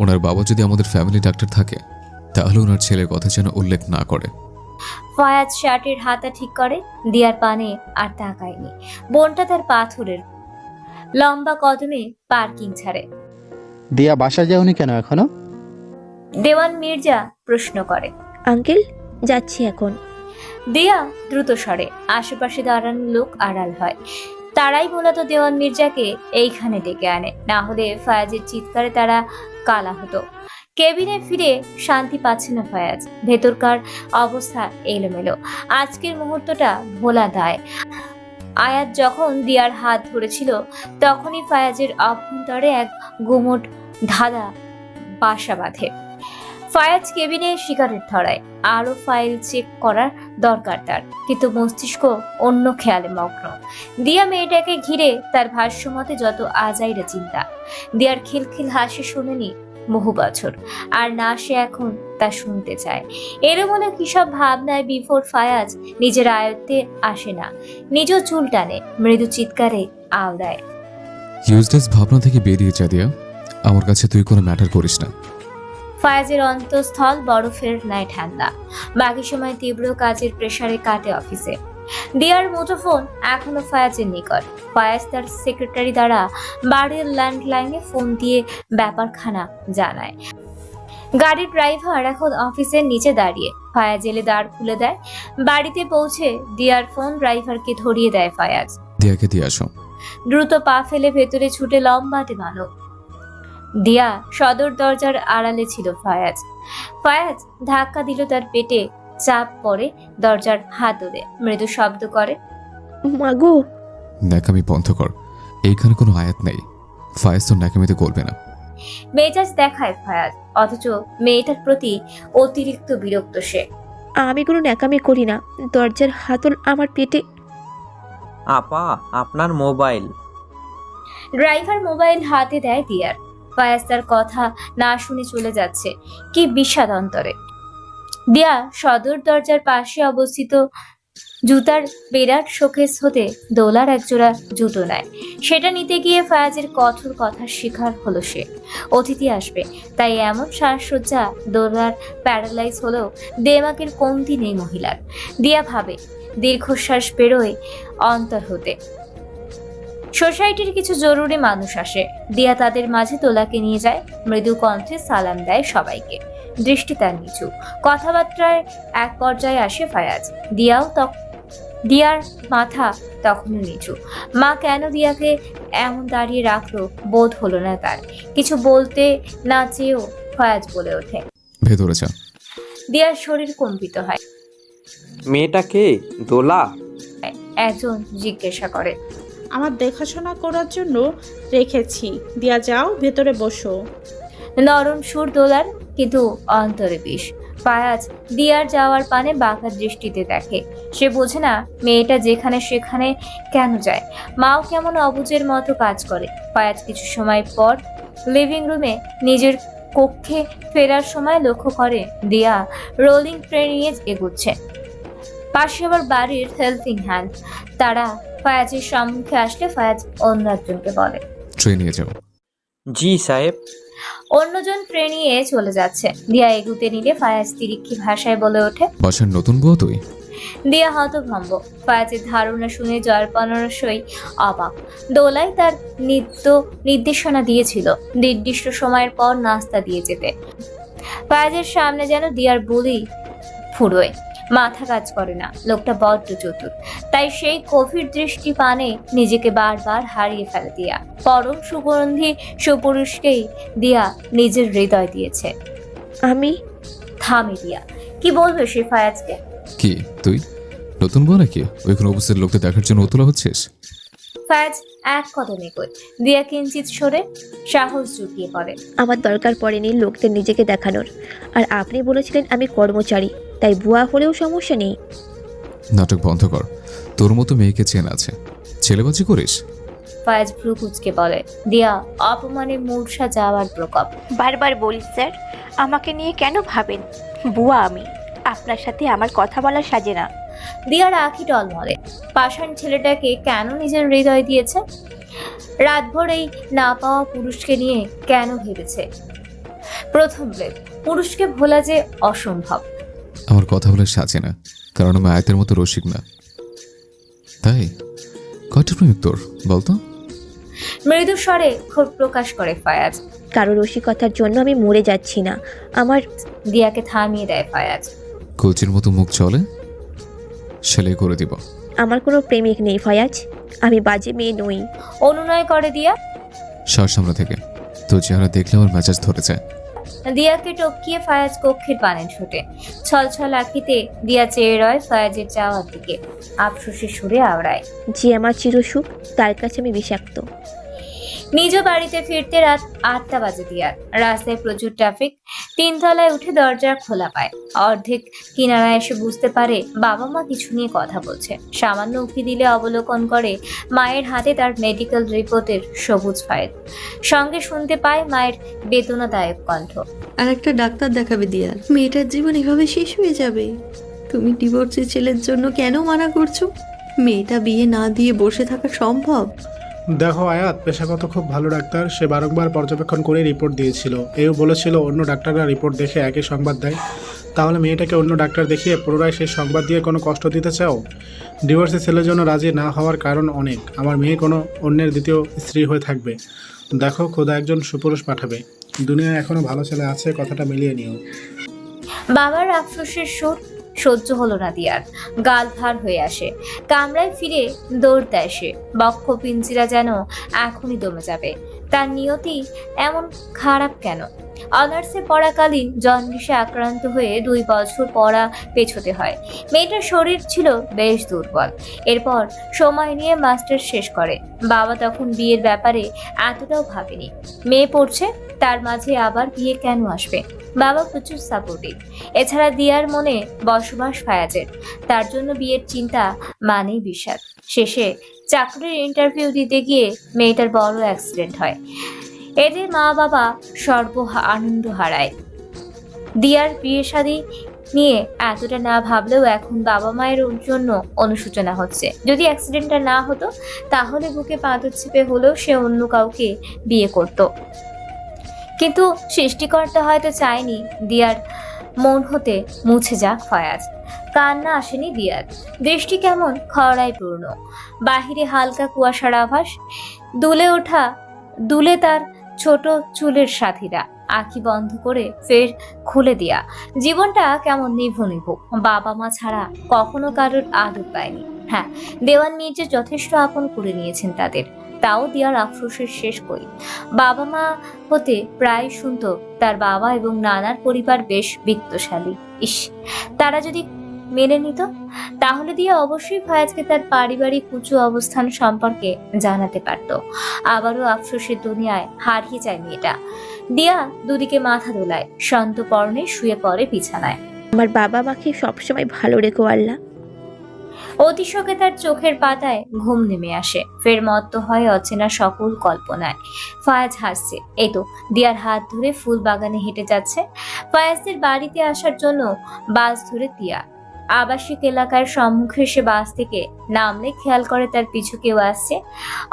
ওনার বাবা যদি আমাদের ফ্যামিলি ডাক্তার থাকে তাহলে ওনার ছেলের কথা যেন উল্লেখ না করে। ফায়াজ শার্টের হাতা ঠিক করে। দিয়ার পানে আর তাকায়নি। বোনটা তার পাথরের লম্বা কদমে পার্কিং ছাড়ে। দিয়া বাসা যাওনি কেন এখনো? দেওয়ান মির্জা প্রশ্ন করে। আঙ্কেল, যাচ্ছি এখন। দিয়া দ্রুত সরে। আশেপাশে দাঁড়ানো লোক আড়াল হয়। তারাই মূলত দেওয়ান মির্জাকে এইখানে ডেকে আনে, না হলে ফায়াজের চিৎকারে তারা কালা হতো। কেবিনে ফিরে শান্তি পাচ্ছে না ফায়াজ। ভেতরকার অবস্থা এলোমেলো। আজকের মুহূর্তটা ভোলা দায়। আয়াত যখন দিয়ার হাত ধরেছিল তখনই ফায়াজের অভ্যন্তরে এক গুমট ধাঁধা বাসা বাঁধে। ফায়াজ কেবিনে সিগারেট ধরায়। আরো ফাইল চেক করার দরকার তার, কিন্তু মস্তিষ্ক অন্য খেয়ালে মগ্ন। দিয়া মেয়েটাকে ঘিরে তার ভাষ্যমতে যত আজাইরা চিন্তা। দিয়ার খিলখিল হাসি শুনেনি বহু বছর, আর না সে এখন তা শুনতে চায়। এলোমেলো কিসব ভাবনায় বিফোর ফায়াজ নিজের আয়ত্তে আসে না। নিজ চুল টানে, মৃদু চিৎকারে আওড়ায়। ইউজলেস ভাবনা থেকে বেরিয়ে যা দিয়া, আমার কাছে তুই কোনো ম্যাটার করিস না। ফায়াজের অন্তঃস্থল বরফের ন্যায় ঠান্ডা। বাকি সময় তীব্র কাজের প্রেসারে কাটে অফিসে। দিয়ার মুঠোফোন এখনো ফায়াজের নিকট। ফায়াজ তার সেক্রেটারি দ্বারা বাড়ির ল্যান্ডলাইনে ফোন দিয়ে ব্যাপারখানা জানায়। গাড়ির ড্রাইভার এখন অফিসের নিচে দাঁড়িয়ে। ফায়াজ এলে দ্বার খুলে দেয়। বাড়িতে পৌঁছে দিয়ার ফোন ড্রাইভারকে ধরিয়ে দেয় ফায়াজ। দিয়াকে দিয়ে আসো। দ্রুত পা ফেলে ভেতরে ছুটে লম্বাটে মানব। দিয়া সদর দরজার আড়ালে ছিল ফায়াজ। ফায়াজ ধাক্কা দিল তার পেটে। চাপ পড়ে দরজার হাতলে। মৃদু শব্দ করে। মাগো, ন্যাকামি বন্ধ কর। এইখানে কোনো আয়াত নেই। ফায়াজ তো ন্যাকামিতে করবে না। মেজাজ দেখায় ফায়াজ, অথচ মেয়েটার প্রতি অতিরিক্ত বিরক্ত সে। আমি কোনো ন্যাকামি করি না। দরজার হাতল আমার পেটে। আপা, আপনার মোবাইল। ড্রাইভার মোবাইল হাতে দেয় দিয়ার। ফায়াজ তার কথা না শুনে চলে যাচ্ছে। কি বিষাদ অন্তরে। দিয়া সদর দরজার পাশে অবস্থিত জুতার বিরাট শোকেস হতে দোলার একজোড়া জুতো নেয়। সেটা নিতে গিয়ে ফায়াজের কঠোর কথার শিকার হলো সে। অতিথি আসবে, তাই এমন সাজসজ্জা। দোলার প্যারালাইজ হলেও দেমাকের কমতি নেই মহিলার। দিয়া ভাবে, দীর্ঘশ্বাস বেরোয় অন্তর হতে। সোসাইটির কিছু জরুরি মানুষ আসে। দিয়া তাদের মাঝে তোলাকে নিয়ে যায়। মৃদু কণ্ঠে সালাম দেয় সবাইকে। দৃষ্টি তার নিচু। কথাবার্তায় এক পর্যায়ে আসে ফায়াজ। দিয়ার মাথা তখনও নিচু। মা কেন দিয়াকে এমন দাঁড়িয়ে রাখলো বোধ হলো না তার। কিছু বলতে না চেয়েও ফায়াজ বলে ওঠে। ভেতরে যা। দিয়ার শরীর কম্পিত হয়। মেয়েটা কে? দোলা? একজন জিজ্ঞাসা করে। আমার দেখাশোনা করার জন্য রেখেছি। দিয়া যাও, ভেতরে বসো। নরম সুর দোলার, কিন্তু অন্তরে বিষ। ফায়াজ দিয়ার যাওয়ার পানে বাঁকা দৃষ্টিতে দেখে। সে বোঝে না মেয়েটা যেখানে সেখানে কেন যায়। মাও কেমন অবুঝের মতো কাজ করে। ফায়াজ কিছু সময় পর লিভিং রুমে নিজের কক্ষে ফেরার সময় লক্ষ্য করে দিয়া রোলিং ট্রে নিয়ে এগুচ্ছে। পাশে আবার বাড়ির হেল্পিং হ্যান্ড। তারা ফায়াজের সম্মুখে আসলে ফায়াজ অন্য একজনকে বলে, ট্রেন নিয়ে যাও। জি সাহেব। অন্যজন ট্রেন নিয়ে চলে যাচ্ছে। দিয়া এগুতে নিলে ফায়াজ তিরিক্ষি ভাষায় বলে ওঠে, বাসার নতুন বউ তুই? দিয়া হতভম্ব। ফায়াজের ধারণা শুনে জয়পানরসই অবাক। দোলাই তার নির্দেশনা দিয়েছিল নির্দিষ্ট সময়ের পর নাস্তা দিয়ে যেতে। ফায়াজের সামনে যেন দিয়ার বুলি ফুরোয়। মাথা কাজ করে না। লোকটা বড্ড চতুর, তাই সেই গভীর দৃষ্টি পানে নিজেকে বারবার হারিয়ে ফেলে দিয়া। পরম সুগন্ধি সুপুরুষকেই দিয়া নিজের হৃদয় দিয়েছে। আমি থামে দিয়া। কি বলবে সে ফায়াজকে? কি তুই নতুন বউ নাকি? ওইখানে উপস্থিত লোকটা দেখার জন্য উতলা হচ্ছিস? ফায়াজ এক কদম এগোয়। দিয়া কিঞ্চিত সরে সাহস জুটিয়ে পড়ে। আমার দরকার পড়েনি লোকদের নিজেকে দেখানোর। আর আপনি বলেছিলেন আমি কর্মচারী, তাই বুয়া হলেও সমস্যা নেই। নাটক বন্ধ কর। তোর মতো মেয়েকে চেনা আছে, ছেলেবাজি করিস? ফায়াজ ভ্রু কুচকে বলে। দিয়া অপমানে মূর্ছা যাওয়ার প্রকোপ। বারবার বলি স্যার, আমাকে নিয়ে কেন ভাবেন? বুয়া আমি, আপনার সাথে আমার কথা বলা সাজে না। দিয়ার আঁখি টলমলে। পাষাণ ছেলেটাকে কেন নিজের হৃদয় দিয়েছে? রাতভর এই না পাওয়া পুরুষকে নিয়ে কেন ভেবেছে? প্রথম ব্রেক, পুরুষকে ভোলা যে অসম্ভব। আমার কথা বলে সাজে না, কারণ আমি আয়াতের মতো রসিক না। তাই কয়টা প্রেমিক তোর বলতো? মৃদু স্বরে ক্ষোভ প্রকাশ করে ফায়াজ। কারো রসিকতার জন্য আমি মরে যাচ্ছি না। আমার দিয়াকে থামিয়ে দেয় ফায়াজ। কোচির মতো মুখ চলে, সেলাই করে দিব। আমার কোনো প্রেমিক নেই ফয়াজ, আমি বাজে মেয়ে নই। অনুনয় করে দিয়া। সার সামনে থেকে তোর চেহারা দেখলে আমার মেজাজ ধরে যায়। দিয়াকে টপকিয়ে ফায়াজ কক্ষের পানে ছুটে। ছলছল আঁখিতে দিয়া চেয়ে রয় ফায়াজের যাওয়ার দিকে। আফসোসের সুরে আওড়ায়। যে আমার চিরসুখ, তার কাছে আমি বিষাক্ত। নিজ বাড়িতে ফিরতে রাত 8টা বাজে দিয়ার। রাস্তায় প্রচুর ট্রাফিক। 3 তলায় উঠে দরজা খোলা পায়। অর্ধেক কিনারায় এসে বুঝতে পারে বাবা মা কিছু নিয়ে কথা বলছে। সামান্য উঁকি দিলে অবলোকন করে মায়ের হাতে তার মেডিকেল রিপোর্টের সবুজ ফাইল। সঙ্গে শুনতে পায় মায়ের বেদনাদায়ক কণ্ঠ। আর একটা ডাক্তার দেখাবে দিয়ার, মেয়েটার জীবন এভাবে শেষ হয়ে যাবে। তুমি ডিভোর্সি ছেলের জন্য কেন মানা করছো? মেয়েটা বিয়ে না দিয়ে বসে থাকা সম্ভব? দেখো আয়াত পেশাগত খুব ভালো ডাক্তার, সে বারংবার পর্যবেক্ষণ করে রিপোর্ট দিয়েছিল। এও বলেছিল অন্য ডাক্তাররা রিপোর্ট দেখে একই সংবাদ দেয়। তাহলে মেয়েটাকে অন্য ডাক্তার দেখিয়ে পুনরায় সেই সংবাদ দিয়ে কোনো কষ্ট দিতে চাও? ডিভোর্সি ছেলের জন্য রাজি না হওয়ার কারণ অনেক। আমার মেয়ে কোনো অন্যের দ্বিতীয় স্ত্রী হয়ে থাকবে? দেখো খোদা একজন সুপুরুষ পাঠাবে। দুনিয়ায় এখনো ভালো ছেলে আছে, কথাটা মিলিয়ে নিও। বাবার আফসোসের সুর সহ্য হলো না দিয়ার। গাল ভার হয়ে আসে। কামরায় ফিরে দৌড় দেয় সে। বক্ষ পিঞ্জিরা যেন এখনই দমে যাবে। তার নিয়তি এমন খারাপ কেন? অনার্সে পড়াকালীন জন্ডিসে আক্রান্ত হয়ে 2 বছর পড়া পেছোতে হয়। মেয়েটার শরীর ছিল বেশ দুর্বল। এরপর সময় নিয়ে মাস্টার শেষ করে। বাবা তখন বিয়ের ব্যাপারে এতটাও ভাবেনি। মেয়ে পড়ছে, তার মাঝে আবার বিয়ে কেন আসবে? বাবা প্রচুর সাপোর্টিভ। এছাড়া দিয়ার মনে বসবাস ফায়াজের। তার জন্য বিয়ের চিন্তা মানেই বিষাদ। শেষে চাকরির ইন্টারভিউ দিতে গিয়ে মেয়েটার বড় অ্যাক্সিডেন্ট হয়। এদের মা বাবা আনন্দ হারায়। দিয়ার বিয়ে শাদী নিয়ে এতটা না ভাবলেও এখন বাবা মায়ের জন্য অনুশোচনা হচ্ছে। যদি অ্যাক্সিডেন্টটা না হতো তাহলে বুকে পাথর চেপে হলেও সে অন্য কাউকে বিয়ে করত। কিন্তু সৃষ্টিকর্তা হয়তো চায়নি দিয়ার মন হতে মুছে যাক ফায়াজ। কান্না আসেনি দিয়ার। দৃষ্টি কেমন খরায় পূর্ণ। বাহিরে হালকা কুয়াশার আভাস। দুলে তার ছোট চুলের সাথীরা। আঁখি বন্ধ করে ফের খুলে দিয়া। জীবনটা কেমন নিভু নিভু। বাবা মা ছাড়া কখনো কারোর আদর পায়নি। হ্যাঁ, দেওয়ান মির্জা যথেষ্ট আপন করে নিয়েছেন তাদের। তাও দিয়ার আফসোসের শেষ করি। বাবা মা হতে প্রায় শুনতো তার বাবা এবং নানার পরিবার বেশ বিত্তশালী। ইস, তারা যদি মেনে নিত তাহলে দিয়া অবশ্যই ফায়াজকে তার পারিবারিক উঁচু অবস্থান সম্পর্কে জানাতে পারত। আবারও আফসোসের দুনিয়ায় হারিয়ে যায় মেয়েটা। দিয়া দুদিকে মাথা দোলায়, শান্ত পর্ণে শুয়ে পড়ে বিছানায়। আমার বাবা মাকে সবসময় ভালো রেখো আল্লাহ। অতিশোকে তার চোখের পাতায় ঘুম নেমে আসে। ফের মত্ত হয় অচেনা সকল কল্পনায়। ফায়াজ হাসছে। এই তো দিয়ার হাত ধরে ফুল বাগানে হেঁটে যাচ্ছে। ফায়াজদের বাড়িতে আসার জন্য বাস ধরে দিয়া আবাসিক এলাকার সম্মুখে এসে বাস থেকে নামলে খেয়াল করে তার পিছু কেউ আসছে।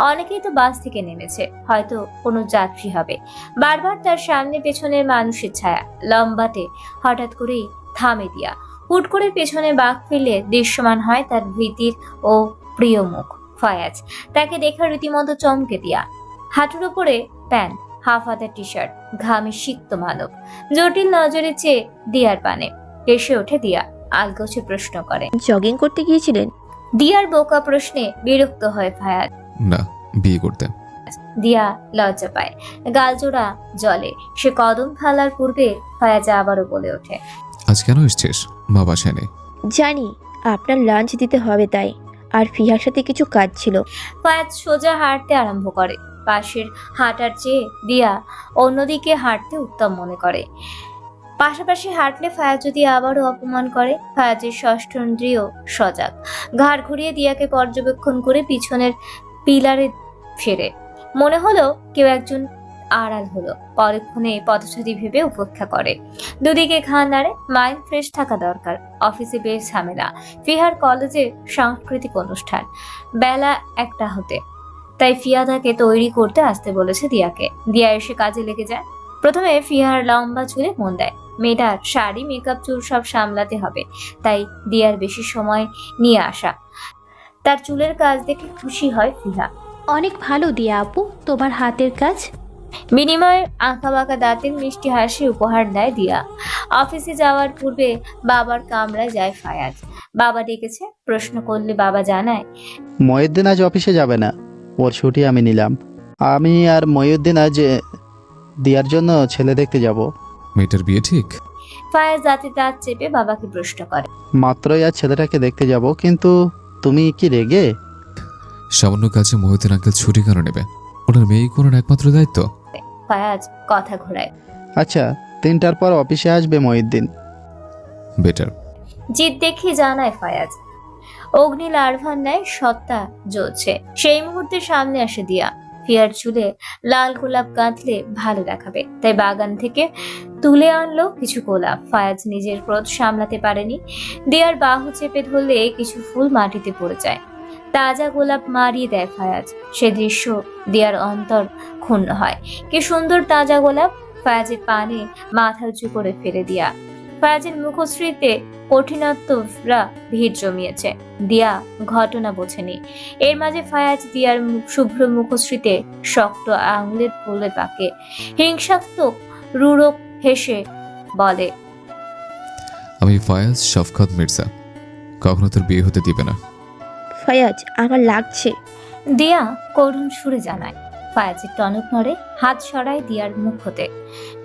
অনেকেই তো বাস থেকে নেমেছে, হয়তো কোনো যাত্রী হবে। বারবার তার সামনে পেছনের মানুষের ছায়া। লম্বাটে হঠাৎ করেই থামে দিয়া। হুট করে পেছনে বাঁক ফেলে দৃশ্যমান হয় তার ভীতির ও প্রিয় মুখ ফায়াজ। তাকে দেখা রীতিমতো চমকে দিয়া। হাঁটুর ওপরে প্যান্ট, হাফ হাতা টি শার্ট, ঘামে সিক্ত মানব। জটিল নজরে চেয়ে দিয়ার পানে এসে ওঠে দিয়া। আলগোছে প্রশ্ন করে, জগিং করতে গিয়েছিলেন? দিয়ার বোকা প্রশ্নে বিরক্ত হয় ফায়াজ। না, বিয়ে করতে। দিয়া লজ্জা পায়, গালজোড়া জলে। সে কদম ফেলার পূর্বে ফায়াজ আবারও বলে ওঠে, আজ কেন এসছিস? মা বাসায় নেই। জানি, আপনার লাঞ্চ দিতে হবে তাই। আর ফিহার সাথে কিছু কাজ ছিল। ফায়াজ সোজা হাঁটতে আরম্ভ করে। পাশের হাঁটার চেয়ে দিয়া অন্যদিকে হাঁটতে উত্তম মনে করে। পাশাপাশি হাঁটলে ফায়াজ যদি আবারও অপমান করে। ফায়াজের ষষ্ঠেন্দ্রিয় সজাগ, ঘাড় ঘুরিয়ে দিয়াকে পর্যবেক্ষণ করে পিছনের পিলারে ফেরে। মনে হলো কেউ একজন আড়াল হলো। পরক্ষণে পথশ্রী ভেবে উপেক্ষা করে, দুদিকে ঘাড় নাড়ে। মাইন্ড ফ্রেশ থাকা দরকার। অফিসে বেশ ঝামেলা, ফিহার কলেজে সাংস্কৃতিক অনুষ্ঠান, বেলা 1টা হতে। তাই ফিয়াদাকে তৈরি করতে আসতে বলেছে দিয়াকে। দিয়া এসে কাজে লেগে যায়। প্রথমে ফিহার লম্বা চুলে মন দেয়। মেয়েটার শাড়ি, মেকআপ, চুল সব সামলাতে হবে, তাই দিয়ার বেশি সময় নিয়ে আসা। তার চুলের কাজ দেখে খুশি হয় ফিহা। অনেক ভালো দিয়া আপু, তোমার হাতের কাজ। বিনিময়ে আঁকা বাঁকা দাঁতের মিষ্টি হাসি উপহার দেয় দিয়া। অফিসে যাওয়ার পূর্বে বাবার কামরায় যায় ফায়াজ। বাবা ডেকেছে, প্রশ্ন করলে বাবা জানায়, মহিউদ্দিন আজ অফিসে যাবে না, ওর ছুটি আমি নিলাম। আমি আর মহিউদ্দিন আজ দিয়ার জন্য ছেলে দেখতে যাব। মেয়েটার বিয়ে ঠিক? ফায়াজ দাঁতে দাঁত চেপে বাবাকে প্রশ্ন করে। মাত্রই আজ ছেলেটাকে দেখতে যাব, কিন্তু তুমি কি রেগে? সামান্য কাজে মহিউদ্দিন আঙ্কেল ছুটি কেন নেবে? ওনার মেয়ে করার একমাত্র দায়িত্ব। ফায়াজ কথা ঘোরায়। আচ্ছা, 3টার পর অফিসে আসবে মহিউদ্দিন। বেটার। জিদ দেখে জানায় ফায়াজ। অগ্নি লার্ভার ন্যায় সত্তা জ্বলছে। সেই মুহূর্তে সামনে আসে দিয়া। ফিয়ার চুলে লাল গোলাপ গাঁথলে ভালো দেখাবে, তাই বাগান থেকে তুলে আনলো কিছু গোলাপ। ফায়াজ নিজের ক্রোধ সামলাতে পারেনি। দিয়ার বাহু চেপে ধরলে কিছু ফুল মাটিতে পড়ে যায়। তাজা গোলাপ মারিয়ে দেয় ফায়াজ। সে দৃশ্য দিয়ার অন্তর ক্ষুণ্ণ হয়। কি সুন্দর তাজা গোলাপ! ফায়াজের পানে মাথা উঁচু করে ফেলে দিয়া। ফায়াজের মুখশ্রীতে কঠিনত্বরা ভিড় জমিয়েছে। দিয়া ঘটনা বোঝেনি। এর মাঝে ফায়াজ দিয়ার শুভ্র মুখশ্রীতে শক্ত আঙুলের ফুলে তাকে হিংসাত্মক রূঢ় হেসে বলে, আমি ফায়াজ শফকত মির্জা, কখনো তোর বিয়ে হতে দিবে না। ফায়াজ, আমার লাগছে। দিয়া করুণ সুরে জানায়। ফায়াজের টনক নড়ে, হাত সরায় দিয়ার মুখ হতে।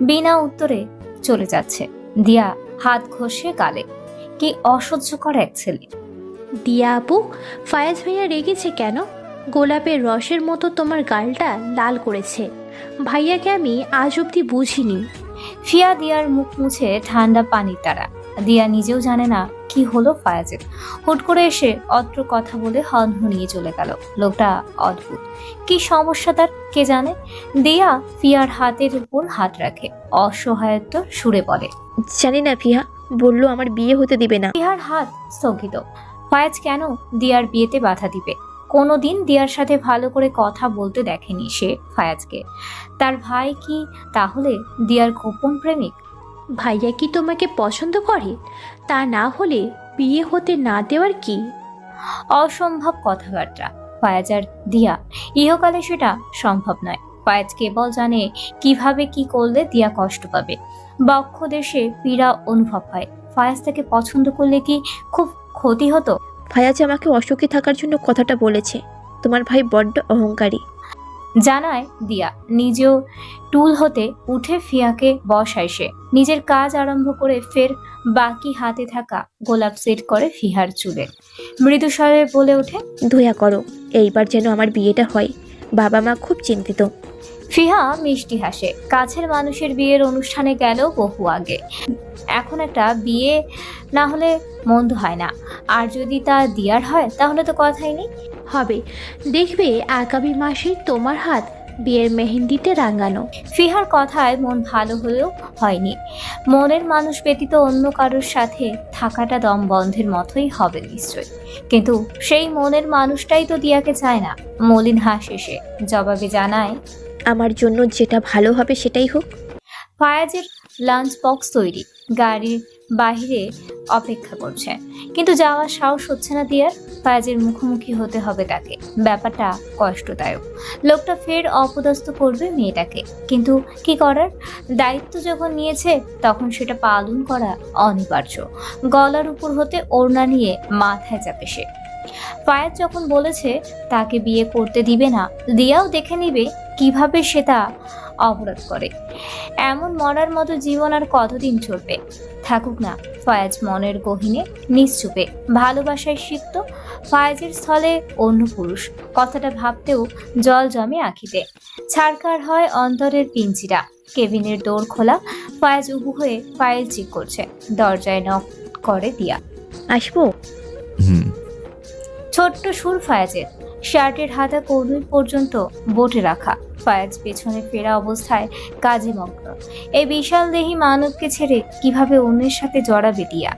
বিনা উত্তরে চলে যাচ্ছে। দিয়া হাত ঘষে গালে। কি অসহ্যকর এক ছেলে! দিয়া আপু, ফায়াজ ভাইয়া রেগেছে কেন? গোলাপের রসের মতো তোমার গালটা লাল করেছে। ভাইয়াকে আমি আজ অব্দি বুঝিনি। ফিয়া দিয়ার মুখ মুছে ঠান্ডা পানির দ্বারা। দিয়া নিজেও জানে না কি হলো ফায়াজের। হুট করে এসে অত্র কথা বলে হনহনিয়ে চলে গেল। লোকটা অদ্ভুত, কি সমস্যা তার কে জানে। দিয়া ফিয়ার হাতের উপর হাত রাখে, অসহায়ত্ব সুরে বলে, জানি না ফিহা, বললো আমার বিয়ে হতে দিবে না। ফিহার হাত স্থগিত। ফায়াজ কেন দিয়ার বিয়েতে বাধা দিবে? কোনোদিন দিয়ার সাথে ভালো করে কথা বলতে দেখেনি সে ফায়াজকে। তার ভাই কি তাহলে দিয়ার গোপন প্রেমিক? ভাইয়া কি তোমাকে পছন্দ করে? তা না হলে বিয়ে হতে না দেওয়ার কি? অসম্ভব কথাবার্তা। ফায়াজ আর দিয়া ইহকালে সেটা সম্ভব নয়। ফায়াজ কেবল জানে কিভাবে কি করলে দিয়া কষ্ট পাবে। বক্ষ দেশে পীড়া অনুভব হয়। ফায়াজ তাকে পছন্দ করলে কি খুব ক্ষতি হতো? ফায়াজ আমাকে অসুখী থাকার জন্য কথাটা বলেছে। তোমার ভাই বড্ড অহংকারী। জানায় দিয়া। নিজেও টুল হতে উঠে ফিয়াকে বসায় সে। নিজের কাজ আরম্ভ করে ফের বাকি হাতে থাকা গোলাপ সেট করে ফিহার চুলে। মৃদু স্বরে বলে ওঠে, দয়া করো, এইবার যেন আমার বিয়েটা হয়। বাবা মা খুব চিন্তিত। ফিহা মিষ্টি হাসে। কাছের মানুষের বিয়ের অনুষ্ঠানে গেলেও বহু আগে। এখন একটা বিয়ে না হলে মন্দ হয় না। আর যদি তা দিয়ার হয় তাহলে তো কথাই নেই। হবে, দেখবে আগামী মাসে তোমার হাত বিয়ের মেহেন্দিতে রাঙানো। ফিহার কথায় মন ভালো হলেও হয়নি। মনের মানুষ ব্যতীত অন্য কারোর সাথে থাকাটা দম বন্ধের মতোই হবে নিশ্চয়। কিন্তু সেই মনের মানুষটাই তো দিয়াকে চায় না। মলিন হাসে সে, জবাবে জানায়, আমার জন্য যেটা ভালো হবে সেটাই হোক। ফায়াজের লাঞ্চ বক্স তৈরি, গাড়ির বাইরে অপেক্ষা করছে, কিন্তু যাওয়ার সাহস হচ্ছে না দিয়ার। ফায়াজের মুখোমুখি হতে হবে তাকে। ব্যাপারটা কষ্টদায়ক। লোকটা ফের অপদস্থ করবে মেয়েটাকে, কিন্তু কি করার? দায়িত্ব যখন নিয়েছে তখন সেটা পালন করা অনিবার্য। গলার উপর হতে ওড়না নিয়ে মাথায় চাপে সে। ফায়াজ যখন বলেছে তাকে বিয়ে করতে দিবে না, দিয়াও দেখে নিবে কিভাবে সে তা অবরোধ করে। এমন মরার মতো জীবন আর কতদিন চলবে? থাকুক না ফায়াজ মনের গহীনে নিশ্চুপে ভালোবাসায় সিক্ত। ফায়েজের স্থলে অন্য পুরুষ, কথাটা ভাবতেও জল জমে আঁখিতে। ছাড়কার হয় অন্তরের পিঞ্জিরা। কেবিনের ডোর খোলা, ফায়েজ উবু হয়ে ফাইল চেক করছে। দরজায় নক করে দিয়া। আসবো? হুম। ছোট্ট সুর ফায়াজের, শার্টের হাতা কনুই পর্যন্ত বোটে রাখা। ফায়াজ পেছনে ফেরা অবস্থায় কাজে মগ্ন। এই বিশাল দেহী মানবকে ছেড়ে কিভাবে অন্যের সাথে জড়াবে দিয়া।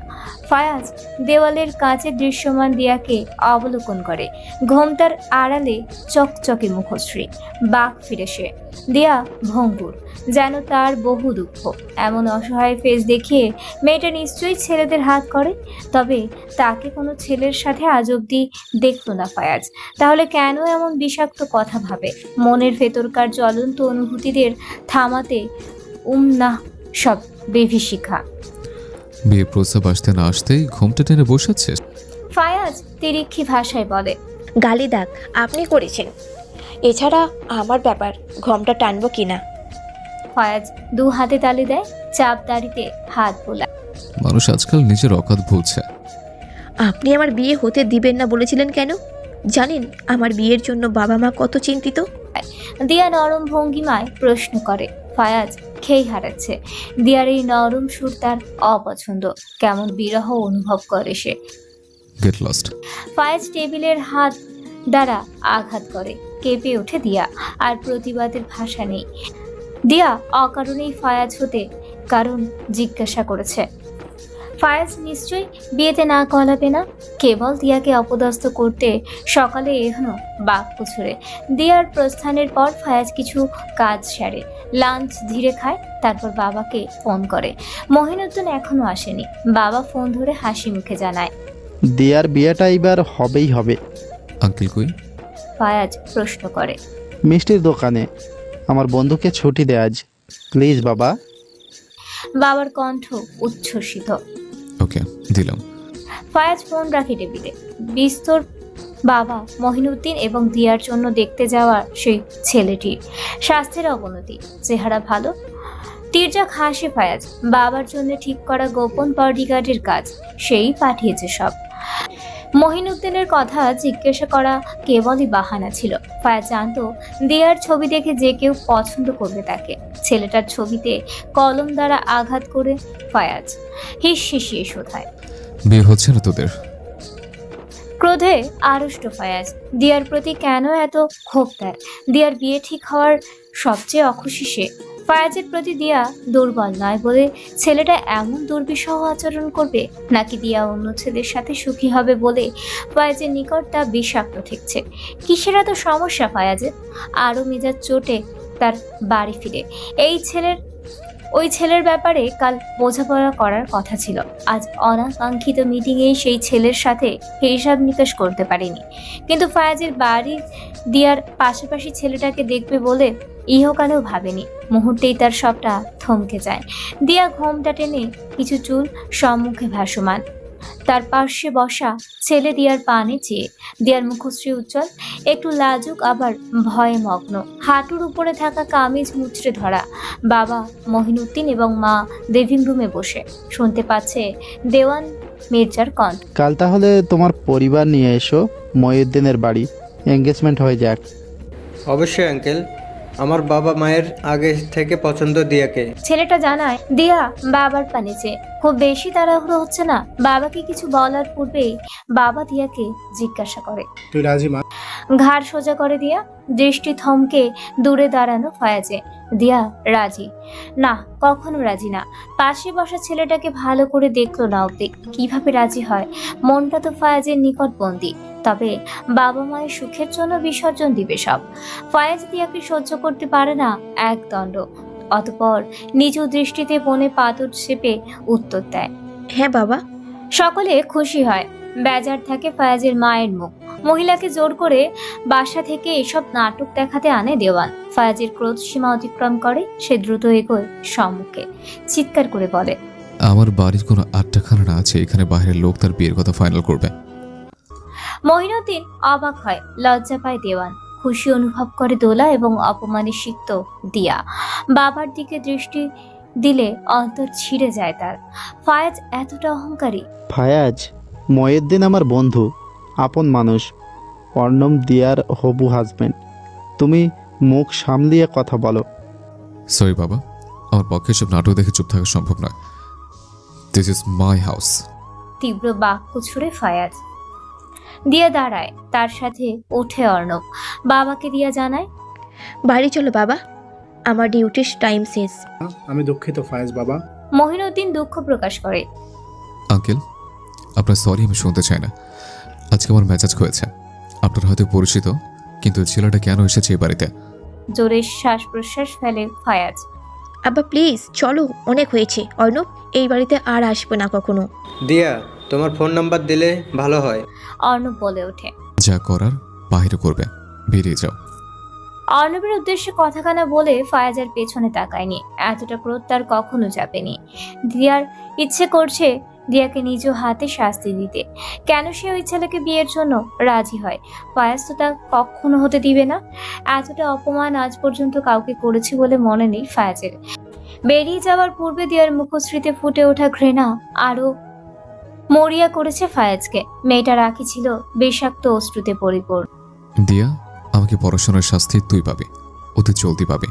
ফায়াজ দেওয়ালের কাছে দৃশ্যমান দিয়াকে অবলোকন করে। ঘোমটার আড়ালে চকচকে মুখশ্রী, বাঘ ফিরে সে। দিয়া ভঙ্গুর, যেন তার বহু দুঃখ। এমন অসহায় ফেস দেখিয়ে মেয়েটা নিশ্চয়ই ছেলেদের হাত করে। তবে তাকে কোনো ছেলের সাথে আজ অব্দি দেখল না ফায়াজ। তাহলে কেন এমন বিষাক্ত কথা ভাবে? মনের ভেতরকার জ্বলন্ত অনুভূতিদের থামাতে না সব বেভিশিখা। বিয়ে প্রস্তাব আসতে না আসতেই ঘুমটা টেনে বসাচ্ছে। ফায়াজ তিরিক্ষি ভাষায় বলে, গালি দাগ, আপনি করেছেন। এছাড়া আমার ব্যাপার, ঘমটা টানবো কিনা। ফায়াজ দু হাতে তালি দেয়, চাপ দাড়িতে হাত বোলায়। মানুষ আজকাল নিজের অকাত ভুলছে। আপনি আমার বিয়ে হতে দিবেন না বলেছিলেন কেন? জানেন আমার বিয়ের জন্য বাবা মা কত চিন্তিত। দিয়া নরম ভঙ্গিমায় প্রশ্ন করে। ফায়াজ খেই হারাচ্ছে। দিয়ার এই নরম সুর তার অপছন্দ। কেমন বিরহ অনুভব করে সে। Get lost. ফায়াজ টেবিলের হাত দ্বারা আঘাত করে। কেঁপে ওঠে দিয়া, আর প্রতিবাদের ভাষা নেই। দিয়া অকারণেই ফায়াজ হতে কারণ জিজ্ঞাসা করেছে। ফায়াজ নিশ্চয়ই বিয়েতে না কলাবে না। কেবল দিয়াকে অপদস্থ করতে সকালে এখনো বাক্য ছুড়ে। দিয়ার প্রস্থানের পর ফায়াজ কিছু কাজ সারে, লাঞ্চ ধীরে খায়, তারপর বাবাকে ফোন করে। মহিনুদ্দিন এখনো আসেনি। বাবা ফোন ধরে হাসি মুখে জানায়, দিয়ার বিয়েটা এবার হবেই হবে। আঙ্কেল কই? ফায়াজ প্রশ্ন করে। মিষ্টির দোকানে। আমার বন্ধুকে ছুটি দে আজ, প্লিজ বাবা। বাবার কণ্ঠ উচ্ছ্বসিত। ওকে, দিলাম। ফায়াজ ফোন রাখে টেবিলে। বিস্তর বাবা মহিনুদ্দিন এবং দিয়ার জন্য দেখতে যাওয়া সেই ছেলেটির স্বাস্থ্যের অবনতি, চেহারা ভালো। তির্যক হাসে ফায়াজ। বাবার জন্য ঠিক করা গোপন বডিগার্ডের কাজ সেই পাঠিয়েছে সব। মহিনুদ্দিনের কথা জিজ্ঞাসা করা কেবলই বাহানা ছিল। ফায়াজ জানতো দিয়ার ছবি দেখে যে কেউ পছন্দ করবে তাকে। ছেলেটার ছবিতে কলম দ্বারা আঘাত করে ফায়াজ হিস হিসিয়ে শোধায়, বিয়ে হচ্ছে না তোদের? ক্রোধে আড়ষ্ট ফায়াজ দিয়ার প্রতি কেন এত ক্ষোভ তার? দিয়ার বিয়ে ঠিক হওয়ার সবচেয়ে অখুশি সে। ফায়াজের প্রতি দিয়া দুর্বল নয় বলে ছেলেটা এমন দুর্বিষহ আচরণ করবে, নাকি দিয়া অন্য ছেলের সাথে সুখী হবে বলে ফায়াজের নিকট তা বিষাক্ত ঠেকছে? কিসের এত সমস্যা ফায়াজের? আরও মেজাজ চোটে তার বাড়ি ফিরে। ওই ছেলের ব্যাপারে কাল বোঝাপড়া করার কথা ছিল। আজ অনাকাঙ্ক্ষিত মিটিংয়ে সেই ছেলের সাথে হিসাব নিকাশ করতে পারেনি। কিন্তু ফায়াজের বাড়ি দিয়ার পাশাপাশি ছেলেটাকে দেখবে বলে ইহকালেও ভাবেনি। মুহূর্তেই তার সবটা থমকে যায়। দিয়া ঘোমটা টেনে, কিছু চুল সম্মুখে ভাসমান। তার পার্শ্বে বসা ছেলে দিয়ার পানে চেয়ে। দিয়ার মুখশ্রী উজ্জ্বল, একটু লাজুক আবার ভয়ে মগ্ন। হাঁটুর উপরে থাকা কামিজ মুচড়ে ধরা। বাবা মহিনুদ্দিন এবং মা লিভিং রুমে বসে শুনতে পাচ্ছে দেওয়ান মির্জার কণ্ঠ। কাল তাহলে তোমার পরিবার নিয়ে এসো মহিউদ্দিনের বাড়ি, এঙ্গেজমেন্ট হয়ে যাক। অবশ্যই আঙ্কেল, আমার বাবা মায়ের আগে থেকে পছন্দ দিয়াকে। ছেলেটা জানায় দিয়া বাবার পানে চেয়ে। খুব বেশি তাড়াহুড়ো হচ্ছে না। বাবাকে কিছু বলার পূর্বেই বাবা দিয়াকে জিজ্ঞাসা করে, তুই রাজি মা? ঘাড় সোজা করে দিয়া দৃষ্টি থমকে দূরে দাঁড়ানো ফায়াজে। দিয়া রাজি না, কখনো রাজি না। পাশে বসা ছেলেটাকে ভালো করে দেখলো না অব্দি। কিভাবে রাজি হয়? মনটা তো ফায়াজের নিকট বন্দী। তবে বাবা মায়ের সুখের জন্য বিসর্জন দিবে সব। ফায়াজ দিয়াকে সহ্য করতে পারে না এক দণ্ড। অতঃপর নিচু দৃষ্টিতে বনে পাথর চেপে উত্তর দেয়, হ্যাঁ বাবা। সকলে খুশি হয়। বেজার থাকে ফায়াজের মায়ের মুখ। মহিলাকে জোর করে বাসা থেকে এসব নাটক দেখাতে আনে দেওয়ান। ফায়াজের ক্রোধ সীমা অতিক্রম করে। সে দ্রুত এগোয় সম্মুখে, চিৎকার করে বলে, আমার বাড়ির কোনো আটটাখানা না আছে এখানে বাইরের লোক তার বিয়ের কথা ফাইনাল করবে। মহিনুদ্দিন অবাক হয়, লজ্জা পায় দেওয়ান, খুশি অনুভব করে দোলা এবং অপমানে সিক্ত দিয়া। বাবার দিকে দৃষ্টি দিলে অন্তর ছিঁড়ে যায় তার। ফায়াজ এতটা অহংকারী? ফায়াজ, মহিউদ্দিন আমার বন্ধু, আপন মানুষ। অর্ণব দিয়ার হবু হাজবেন্ড। তুমি মুখ সামলিয়ে কথা বলো। সরি বাবা, আমার পক্ষে সব নাটক দেখে চুপ থাকা সম্ভব নয়। This is my house. তীব্র বাক্য ছুড়ে ফায়াজ। দিয়া দাঁড়ায়, তার সাথে ওঠে অর্ণব। বাবাকে দিয়া জানায়, বাড়ি চলো বাবা, আমার ডিউটির টাইম শেষ। আমি দুঃখিত ফায়েজ বাবা। মহিনুদ্দিন দুঃখ প্রকাশ করে। আঙ্কেল, আপনার সরি আমি শুনতে চাই না। আজকে আমার মেজাজ হয়েছে। আপনার হয়তো পরিচিত, কিন্তু ছেলেটা কেন এসেছে এই বাড়িতে? জোরে শ্বাস প্রশ্বাস ফেলে ফায়াজ। আব্বা প্লিজ চলো, অনেক হয়েছে। অর্ণব এই বাড়িতে আর আসবে না কখনো। দিয়া, তোমার ফোন নাম্বার দিলে ভালো হয়। অর্ণব বলে ওঠে। যা করার বাইরে করবে, বেরিয়ে যাও। অর্ণবের উদ্দেশ্যে কথাখানা বলে ফায়াজের পেছনে তাকায়নি। এতটা ক্রোধ তার কখনো চাপেনি। দিয়ার ইচ্ছে করছে দিয়াকে নিজ হাতে শাস্তি দিতে। কেন সে ওই ছেলেকে বিয়ের জন্য রাজি হয়? ফায়াজ তো তা কখনো হতে দিবে না। এতটা অপমান আজ পর্যন্ত কাউকে করেছি বলে মনে নেই ফায়াজের। বেরিয়ে যাওয়ার পূর্বে দিয়ার মুখশ্রীতে ফুটে ওঠা ঘৃণা আরো মরিয়া করেছে ফায়াজকে। মেয়েটা রাখি ছিল বিষাক্ত অশ্রুতে পরিপূর্ণ। দিয়া, আমাকে পড়াশোনার শাস্তি তুই পাবি, ওতে চলতি পাবি।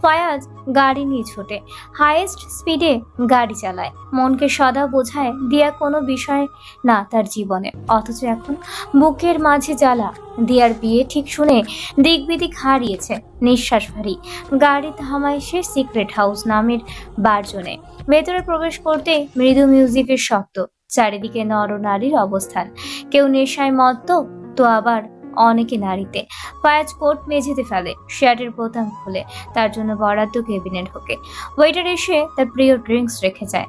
ফায়াজ গাড়ি নিয়ে ছোটে, হাইয়েস্ট স্পিডে গাড়ি চালায়। মনকে সদা বোঝায় দিয়া কোনো বিষয় না তার জীবনে, অথচ এখন বুকের মাঝে জ্বালা। দিয়ার বিয়ে ঠিক শুনে দিক বিদিক হারিয়েছে, নিঃশ্বাস ভারী। গাড়ি থামায় সে সিক্রেট হাউস নামের বারজনে। ভেতরে প্রবেশ করতে মৃদু মিউজিকের শব্দ, চারিদিকে নরনারীর অবস্থান। কেউ নেশায় মত্ত, তো আবার অনেকে নারীতে। ফায়াজ কোট মেঝেতে ফেলে, শার্টের বোতাম খুলে তার জন্য বরাদ্দ কেবিনে ঢোকে। ওয়েটার এসে তার প্রিয় ড্রিঙ্কস রেখে যায়।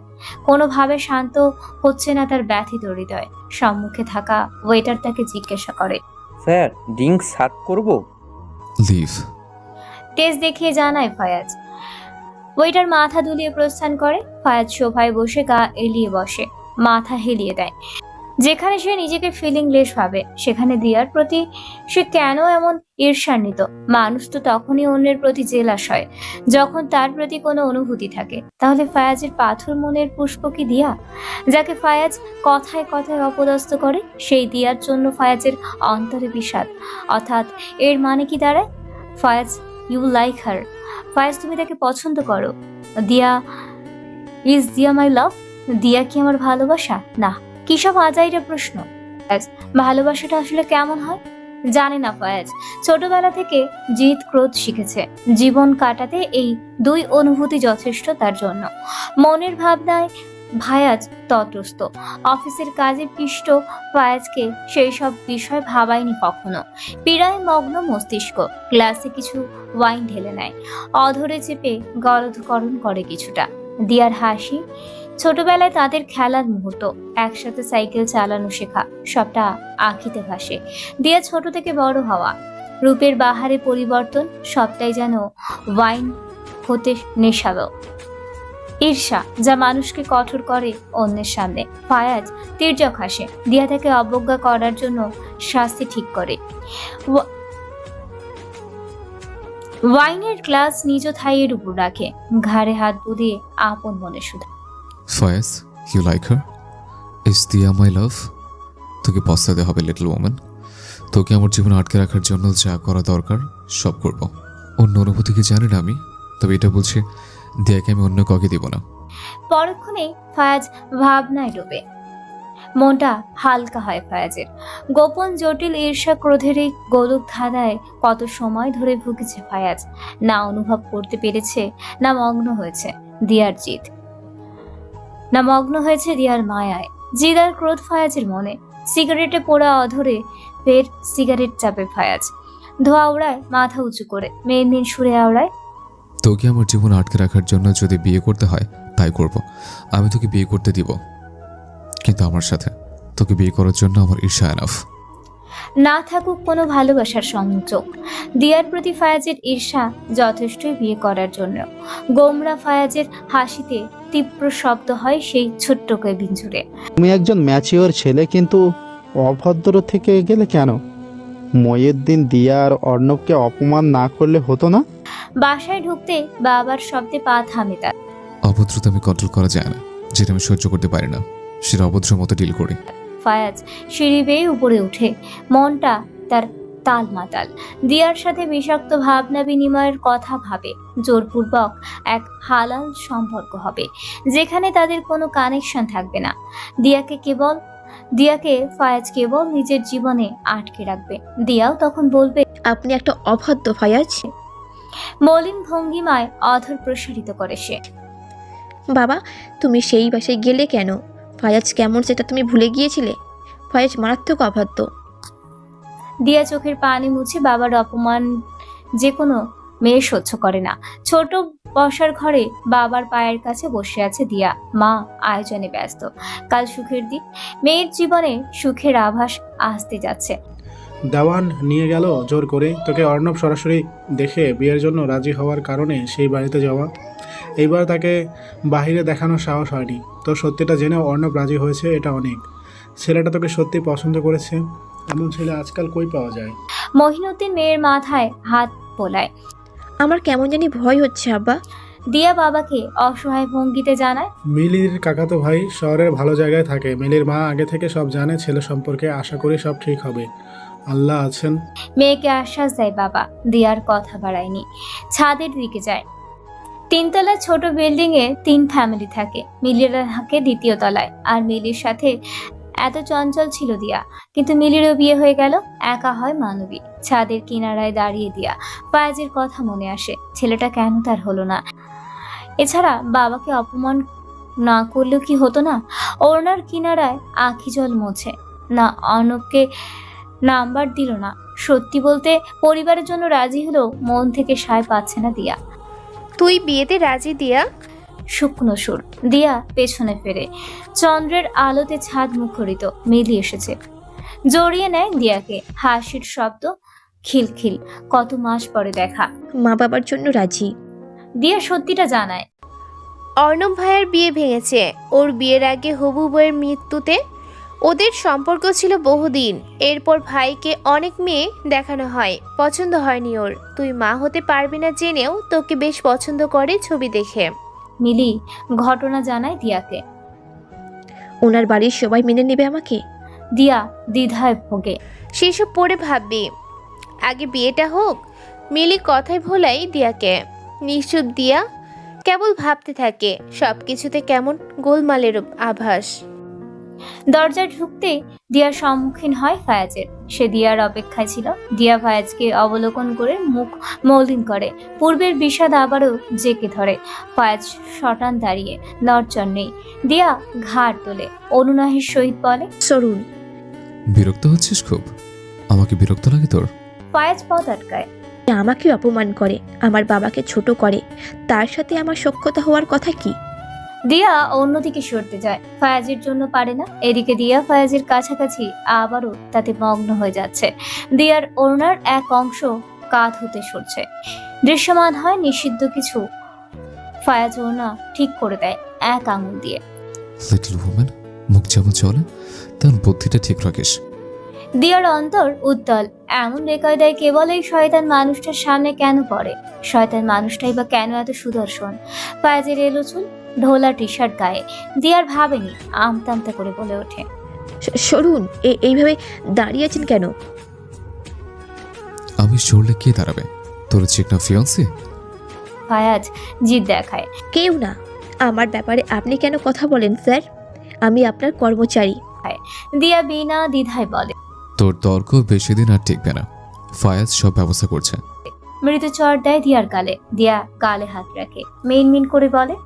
কোনোভাবে শান্ত হচ্ছে না তার ব্যথিত হৃদয়। সম্মুখে থাকা ওয়েটার তাকে জিজ্ঞাসা করে, স্যার ড্রিঙ্কস সার্ভ করব? লিভ। তেজ দেখিয়ে জানায় ফায়াজ। ওয়েটার মাথা দুলিয়ে প্রস্থান করে। ফায়াজ সোফায় বসে গা এলিয়ে বসে, মাথা হেলিয়ে দেয়। যেখানে সে নিজেকে ফিলিংলেস ভাবে, সেখানে দিয়ার প্রতি সে কেন এমন ঈর্ষান্বিত? মানুষ তো তখনই অন্যের প্রতি জেলাস হয় যখন তার প্রতি কোনো অনুভূতি থাকে। তাহলে ফায়াজের পাথর মনের পুষ্প কি দিয়া, যাকে ফায়াজ কথায় কথায় অপদস্থ করে? সেই দিয়ার জন্য ফায়াজের অন্তরে বিষাদ। অর্থাৎ এর মানে কি দাঁড়ায়? Fayaz you like her. Fayaz তুমি তাকে পছন্দ করো। দিয়া ইজ দিয়া মাই লাভ। দিয়া কি আমার ভালোবাসা? না। কিসব আজাইরা প্রশ্ন। ভালোবাসাটা আসলে কেমন হয় জানে না ফায়াজ। ছোটবেলা থেকে জিত ক্রোধ শিখেছে। জীবন কাটাতে এই দুই অনুভূতি যথেষ্ট তার জন্য। মনের ভাবনায় ফায়াজ তটস্থ। অফিসের কাজে পিষ্ট ফায়াজকে সেই সব বিষয় ভাবায়নি কখনো। পীড়ায় মগ্ন মস্তিষ্ক। গ্লাসে কিছু ওয়াইন ঢেলে নেয়, অধরে চেপে গলদকরণ করে কিছুটা। দিয়ার হাসি, ছোটবেলায় তাদের খেলার মুহূর্ত, একসাথে সাইকেল চালানো শেখা, সবটা আঁখিতে ভাসে। দিয়া ছোট থেকে বড় হওয়া, রূপের বাহারে পরিবর্তন, সবটাই যেন ওয়াইন হতে নেশালো। ঈর্ষা যা মানুষকে কঠোর করে অন্যের সামনে। ফায়াজ তির্যক হাসে। দিয়া তাকে অবজ্ঞা করার জন্য শাস্তি ঠিক করে। ওয়াইনের গ্লাস নিজ থাইয়ের উপর রাখে, ঘাড়ে হাত বুলিয়ে আপন মনে শুধু। Fayaz, you like her? Is Diya my লাভ? তোকে পস্তাতে হবে লিটল ওম্যান। তোকে আমার জীবনে আটকে রাখার জন্য যা করা দরকার সব করব। অন্য অনুভূতি কি জানি না আমি, তবে এটা বলছি দিয়াকে আমি অন্য কাউকে দিব না। পরক্ষণেই ফায়াজ ভাবনায় ডুবে। মনটা হালকা হয় ফায়াজের। গোপন জটিল ঈর্ষা ক্রোধের এই গোলক ধাঁধায় কত সময় ধরে ভুগেছে ফায়াজ। না অনুভব করতে পেরেছে, না মগ্ন হয়েছে দিয়ার জিদ, না মগ্ন হয়েছে দিয়ার মায়ায়। জিদ আর ক্রোধ ফায়াজের মনে। সিগারেটে পোড়া অধরে ফের সিগারেট চাপে ফায়াজ। ধোয়া উড়ায় মাথা উঁচু করে, মেন সুরে আওড়ায়, তোকে আমার জীবনে আটকে রাখার জন্য যদি বিয়ে করতে হয় তাই করব। আমি তোকে বিয়ে করতে দিব, কিন্তু আমার সাথে তোকে বিয়ে করার জন্য আমার ঈর্ষা এনাফ। না থাকুক কোনো ভালোবাসার সংযোগ, দিয়ার প্রতি ফায়াজের ঈর্ষা যথেষ্টই বিয়ে করার জন্য। গোমরা ফায়াজের হাসিতে তীব্র শব্দ হয় সেই ছোট্ট কেবিন জুড়ে। তুমি একজন ম্যাচিওর ছেলে, কিন্তু অভদ্র থেকে গেলে কেন? মহিউদ্দিন দিয়া আর অর্ণবকে অপমান না করলে হতো না? বাসায় ঢুকতে বাবার শব্দে পা থামে তার। অভদ্রতা আমি কন্ট্রোল করা যায় না, যেটা আমি সহ্য করতে পারি না সেটা অভদ্র মতো ডিল করি। ফায়াজ সিঁড়ি বেয়ে উপরে উঠে, মনটা তার তালমাতাল। দিয়ার সাথে বিষাক্ত ভাবনা বিনিময়ের কথা ভাবে। জোরপূর্বক এক হালাল সম্পর্ক হবে, যেখানে তাদের কোনো কানেকশন থাকবে না। দিয়াকে ফায়াজ কেবল নিজের জীবনে আটকে রাখবে। দিয়াও তখন বলবে, আপনি একটা অভদ্র ফায়াজ। মলিন ভঙ্গিমায় অধর প্রসারিত করে সে। বাবা, তুমি সেই বাসায় গেলে কেন? ফায়াজ কেমন সেটা তুমি ভুলে গিয়েছিলে? ফায়াজ মারাত্মক অভদ্র। দিয়া চোখের পানি মুছে বাবার অপমান যে কোনো মেয়ে সহ্য করে না। ছোট বসার ঘরে বাবার পায়ের কাছে বসে আছে দিয়া। মা আয়োজনে ব্যস্ত। কাল সুখের দিন, মেয়ের জীবনে সুখের আভাস আসতে যাচ্ছে। দেওয়ান নিয়ে গেল জোর করে। তোকে অর্ণব সরাসরি দেখে বিয়ের জন্য রাজি হওয়ার কারণে সেই বাড়িতে যাওয়া। এইবার তাকে বাহিরে দেখানোর সাহস হয়নি। তো সত্যিটা জেনেও অর্ণব রাজি হয়েছে, এটা অনেক। ছেলেটা তোকে সত্যি পছন্দ করেছে। এমন ছেলে আজকাল কই পাওয়া যায়? মহিনুদ্দিন মেয়ের মাথায় হাত বোলায়। আমার কেমন জানি ভয় হচ্ছে আব্বা। দিয়া বাবাকে অসহায় ভঙ্গিতে জানায়, মিলির কাকাতো ভাই শহরের ভালো জায়গায় থাকে। মিলির মা আগে থেকে সব জানে ছেলে সম্পর্কে। আশা করি সব ঠিক হবে, আল্লাহ আছেন। মেয়েকে আশ্বাস দেয় বাবা। দিয়ার কথা বাড়ায়নি, ছাদের দিকে যায়। 3 তলার ছোট বিল্ডিং এ 3 ফ্যামিলি থাকে। মিলিরা থাকে 2য় তলায়। আর মিলির সাথে এত চঞ্চল ছিল দিয়া, কিন্তু মিলিরও বিয়ে হয়ে গেল। একা হয় মানবী। ছাদের কিনারায় দাঁড়িয়ে দিয়া ফায়াজের কথা মনে আসে। ছেলেটা কেন তার হলো না? এছাড়া বাবাকে অপমান না করলেও কি হতো না? ওড়নার কিনারায় আখি জল মোছে না, অর্ণবকে নাম্বার দিল না। সত্যি বলতে পরিবারের জন্য রাজি হলেও মন থেকে সায় পাচ্ছে না দিয়া। তুই বিয়েতে রাজি দিয়া? শুকনো সুর। দিয়া পেছনে ফেরে। চন্দ্রের আলোতে ছাদ মুখরিত। মিলি এসেছে, জড়িয়ে নেয় দিয়াকে। হাসির শব্দ খিলখিল। কত মাস পরে দেখা। মা বাবার জন্য রাজি। দিয়া সত্যিটা জানায়। অর্ণব ভাইয়ের বিয়ে ভেঙেছে ওর বিয়ের আগে হবু বউয়ের মৃত্যুতে। ওদের সম্পর্ক ছিল বহুদিন। এরপর ভাইকে অনেক মেয়ে দেখানো হয়, পছন্দ হয়নি ওর। তুই মা হতে পারবি না জেনেও তোকে বেশ পছন্দ করে ছবি দেখে। মিলি ঘটনা জানায় দিয়াকে। ওনার বাড়ির সবাই মেনে নেবে আমাকে? দিয়া দ্বিধায় ভোগে। সেসব পরে ভাববি, আগে বিয়েটা হোক। মিলি কথায় ভোলাই দিয়াকে। নিশ্চুপ দিয়া কেবল ভাবতে থাকে, সব কিছুতে কেমন গোলমালের আভাস। দরজায় ঢুকতে দিয়ার সম্মুখীন হয় ফায়াজের। সে দিয়ার অপেক্ষায় ছিল। দিয়া ফায়াজকে অবলোকন করে মুখ মলিন করে। পূর্বের বিষাদ আবারও জেঁকে ধরে। ফায়াজ শটান দাঁড়িয়ে, নড়চড় নেই। দিয়া ঘাড় তোলে, অনুনয়ের সহিত বলে, সরুন। বিরক্ত হচ্ছিস খুব? আমাকে বিরক্ত লাগে তোর? ফায়াজ পথ আটকায়। আমাকে অপমান করে, আমার বাবাকে ছোট করে, তার সাথে আমার সখ্যতা হওয়ার কথা কি? দিয়া অন্যদিকে সরতে যায়। ফায়াজের জন্য পারে না। এদিকে দিয়া ফায়াজের কাছাকাছি আবারও তাতে মগ্ন হয়ে যাচ্ছে। দিয়ার ওড়নার এক অংশ কাঁধ হতে সরছে। দৃশ্যমান হয় নিষিদ্ধ কিছু। ফায়াজ ওড়না ঠিক করে দেয় এক আঙুল দিয়ে। লিটল ওম্যান, মুখ যেমন চলে তেমন বুদ্ধিটা ঠিক রাখিস। দিয়ার অন্তর উত্তল। এমন রেখায় দেয় কেবল এই শয়তান মানুষটার সামনে কেন পড়ে? শয়তান মানুষটাই বা কেন এত সুদর্শন? ফায়াজের এলো চুল, ঢোলা টি শার্ট গায়ে। দিয়ার ভাবেনি, আমতা আমতা করে বলে ওঠে, সরুন। এইভাবে দাঁড়িয়ে আছেন কেন? আমি সরলে কে দাঁড়াবে? তোর চিকনা ফিয়ান্সি? ফায়াজ জিদ দেখায়। কেউ না। আমার ব্যাপারে আপনি কেন কথা বলেন স্যার? আমি আপনার কর্মচারী। দিয়া বিনা দ্বিধায় বলে। তোর তর্ক বেশি দিন আর টিকবে না। ফায়াজ সব ব্যবস্থা করছে। মৃদু চড় দেয় দিয়ার গালে। দিয়া গালে হাত রাখে, মিন মিন করে বলে,